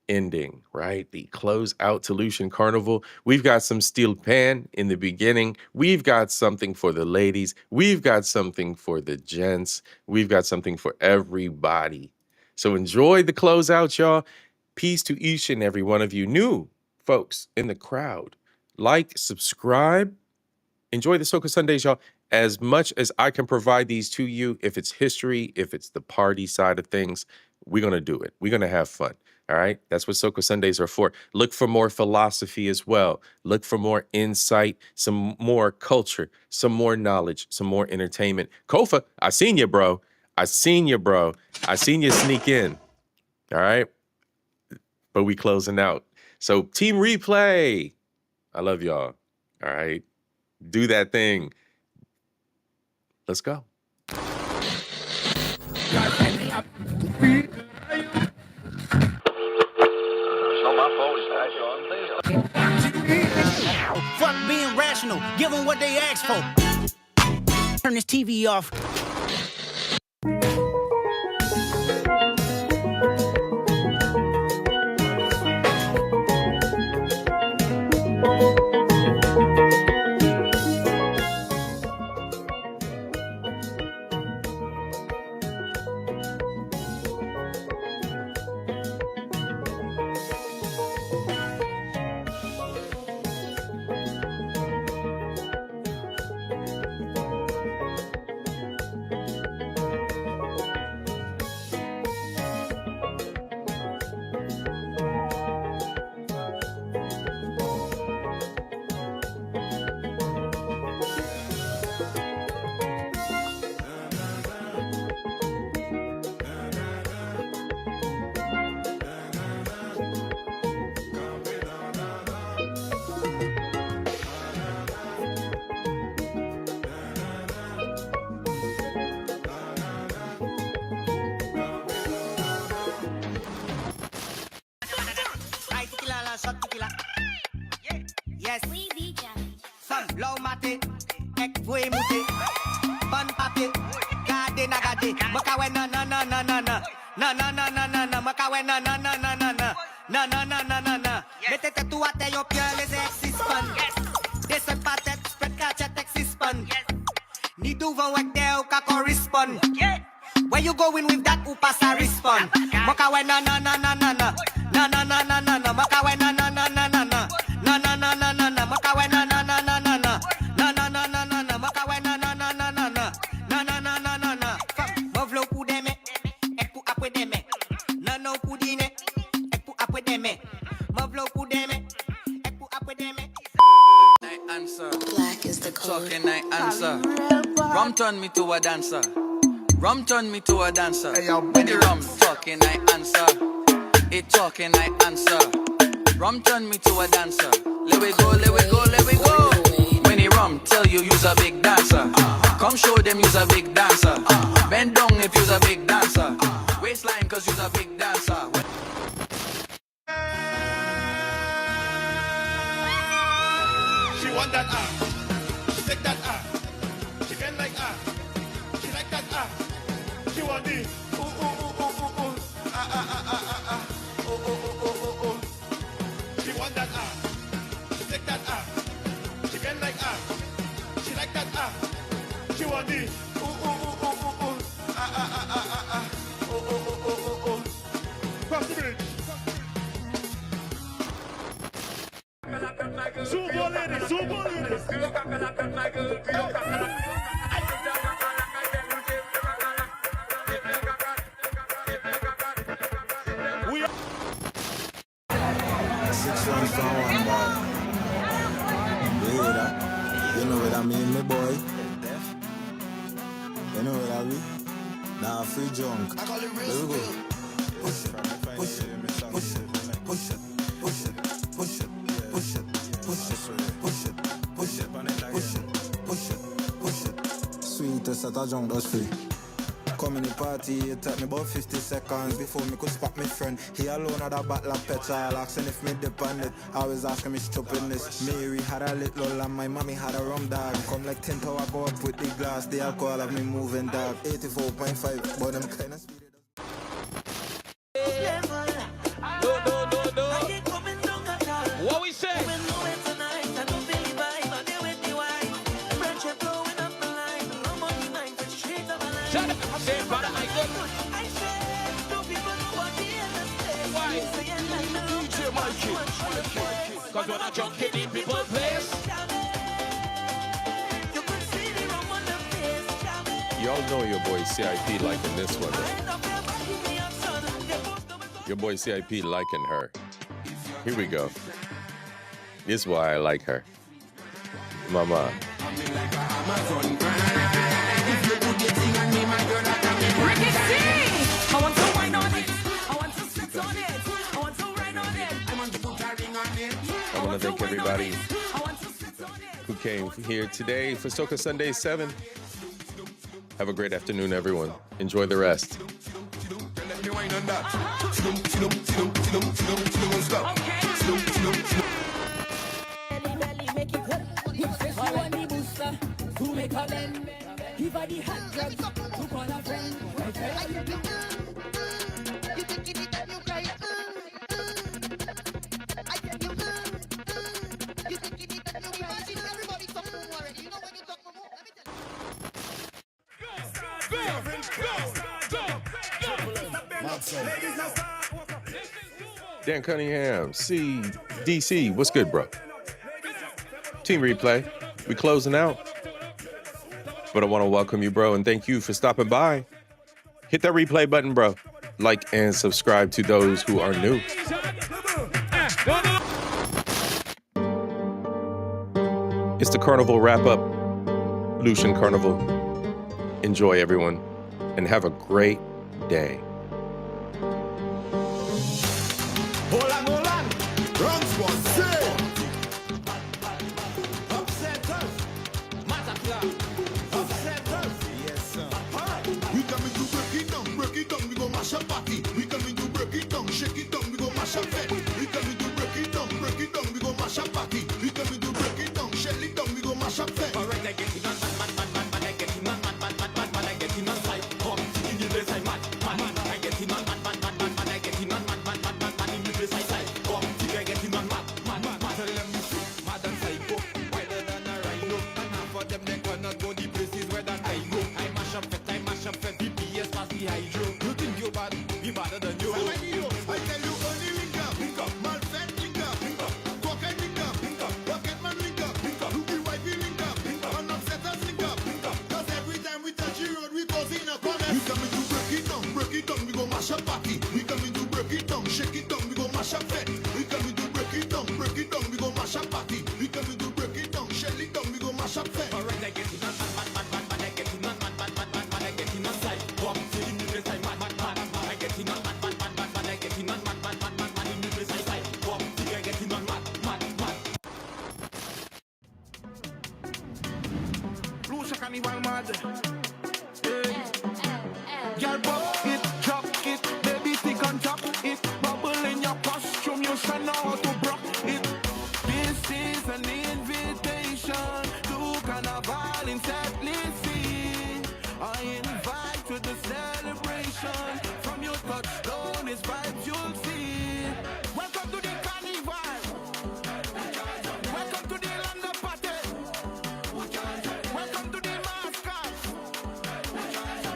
ending, right? The close out to Lucian Carnival. We've got some steel pan in the beginning. We've got something for the ladies. We've got something for the gents. We've got something for everybody. So enjoy the closeout, y'all. Peace to each and every one of you new folks in the crowd. Like, subscribe. Enjoy the SOCA Sundays, y'all. As much as I can provide these to you, if it's history, if it's the party side of things, we're going to do it. We're going to have fun. All right. That's what SOCA Sundays are for. Look for more philosophy as well. Look for more insight, some more culture, some more knowledge, some more entertainment. Kofa, I seen you, bro. I seen you, bro. I seen you sneak in. All right. But we closing out. So Team Replay, I love y'all. All right. Do that thing. Let's go. Fuck being rational, give them what they ask for. Turn this TV off. Yes, femme, l'eau maté, ek voye mouté, bon papier, gade na gade, makawe na na na na na na, na na na na na na, makawe na na na na na na, na na na na na na. Mettez tout à terre, pied les exispan. Descend pas tête, spread catch exispan. Ni devant wek there, ka correspond. Where you going with that? Who pass a respond? Makawe na na na na na na, na na na na na na, makawe na na na na na na. Na na na na na na, makawe na na na na na na, na na na na na na, makawe na na na na na na, na na na na na na. Mavlo kudeme, ek pu apwe deme, na no kudine, ek pu apwe deme, mavlo kudeme, ek pu apwe deme. I answer. Black is the color. Talking I answer. Rum turn me to a dancer. Rum turn me to a dancer. When the rum talking I answer. It talking I answer. Rum turn me to a dancer. Let we go, let we go, let we go. When he rum tell you you's a big dancer. Come show them you's a big dancer. Bend down if you's a big dancer. Waistline cause you's a big dancer. She want that She take that She bend like She like that She want this. Ooh, ooh, ooh, ooh, ooh, ooh. Ooh, ooh, ooh, ooh, ooh. She want that She take that She bend like She like that She want this. Ooh, ooh, ooh, ooh, ooh, ooh. Ooh, ooh, ooh, ooh, ooh. Cross the bridge. Super ladies, super ladies. We are 6 1 for 1 boy. You hear that? You know what I mean, me boy. You know what I mean? Nah, free junk. There we go. Push it, push it, push it, push it, push it, push it, push it, push it, push it, push it, push it, push it, push it. Sweet to set a junk dust free. Come in the party, it took me about 50 seconds before me could spot my friend. He alone had a bottle of petrol, asking if me depend it. Always asking me stupidness. Mary had a little and my mommy had a rum dog. Come like 10 tower go up with the glass, the alcohol of me moving dog. 84.5, but them kind of speed. What we say? Cause when I jump in people's place, y'all know your boy C.I.P. liking this one, right? Your boy C.I.P. liking her. Here we go. This is why I like her. Mama. I want to wine on it. I want to sit on it. I want to ride on it. I want to put a ring on it. I want to thank everybody who came here today for SOCA Sunday 7. Have a great afternoon, everyone. Enjoy the rest. Dan Cunningham, CDC, what's good, bro? Team Replay, we closing out. But I want to welcome you, bro, and thank you for stopping by. Hit that replay button, bro. Like and subscribe to those who are new. It's the Carnival wrap-up, Lucian Carnival. Enjoy, everyone, and have a great day. Mash up party. We coming to break it down, shake it down, we go mash up Fete. We coming to break it down, we go mash up party. We coming to break it down, shake it down, we go mash up Fete. Alright, I get it on, man, I get it on, man, I get it on side. Come in the place I man, I get it on, man, I get it on, man, in the place I side. Come, I get it on, man. Tell them you see, mad and psycho, weather than a rhino. And half of them they cannot go the places where that I go. I mash up Fete, BPS pass the hydro. Bad, be better than you. I tell you, only link up, mal fed link up, pocket link up, pocket man link up, Ruby white link up, and upsetters link up. Cause every time we touch the road, we cause in a corner. We coming to break it down, we go mash up party. We coming to break it down, shake it down, we go mash up Fete. We coming to break it down, we go mash up party. We coming to break it down, shake it down, we go mash up Fete. Alright, I get it on, I get it on, I get it on side. Come, see in the place I man. I get it on, I get it on, in the place I side. Come, see I get it on, man. Blue Shack Carnival mad. Girl, pop it, drop it, baby stick on top it. Bubble in your costume, you should know how to brock it. This is an invitation to Carnival in St. Lucie. I invite to the celebration. From your touchdown is vibes you'll see. Welcome to the Carnival. Welcome to the land of party. Welcome to the mascot.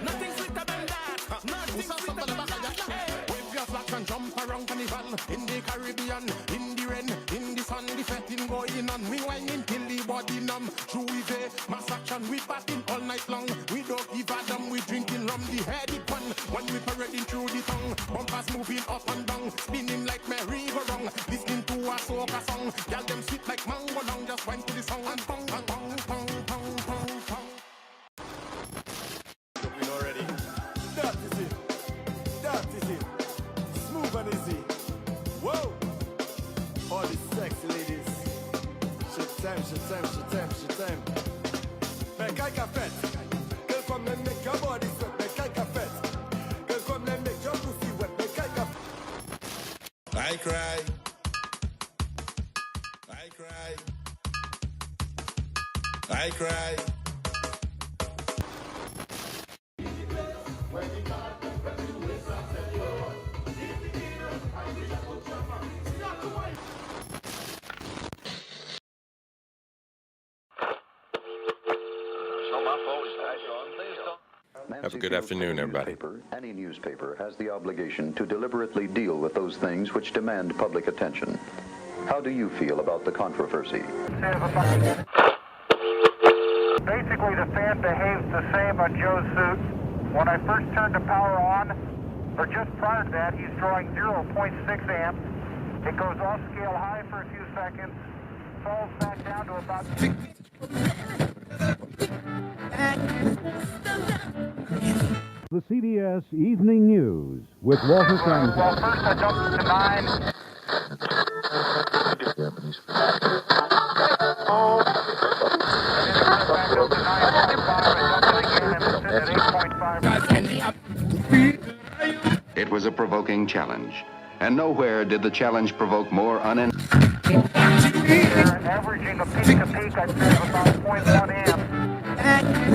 Nothing sweeter than that. Nothing sweeter than that. Wave your flag and jump around Carnival. In the Caribbean, in the rain, in the sun, the fetting going on. We whining till the body numb. True we say, mass action, we partying all night long. We don't give a damn, we drinking rum, the heady pan. When we parading through the tongue, bumpers moving up and down, spinning like merry-go-round. Listening to a soca song, y'all them sweet like mango long. Just wine to the song and pong, pong, pong, pong, pong, pong, pong. We not ready. That is it. Smooth and easy. Whoa! All the sexy ladies. Shit time. Man, kijk Fete. I cry. I cry. I cry. Have a good afternoon, everybody. Any newspaper has the obligation to deliberately deal with those things which demand public attention. How do you feel about the controversy? Basically, the fan behaves the same on Joe's suit. When I first turned the power on, or just prior to that, he's drawing 0.6 amps. It goes off scale high for a few seconds, falls back down to about... The CBS Evening News with Walter Cronkite. Well, first I jumped to 9. It was a provoking challenge, and nowhere did the challenge provoke more Averaging a peak to peak, I'd say, of about 0.1 amps.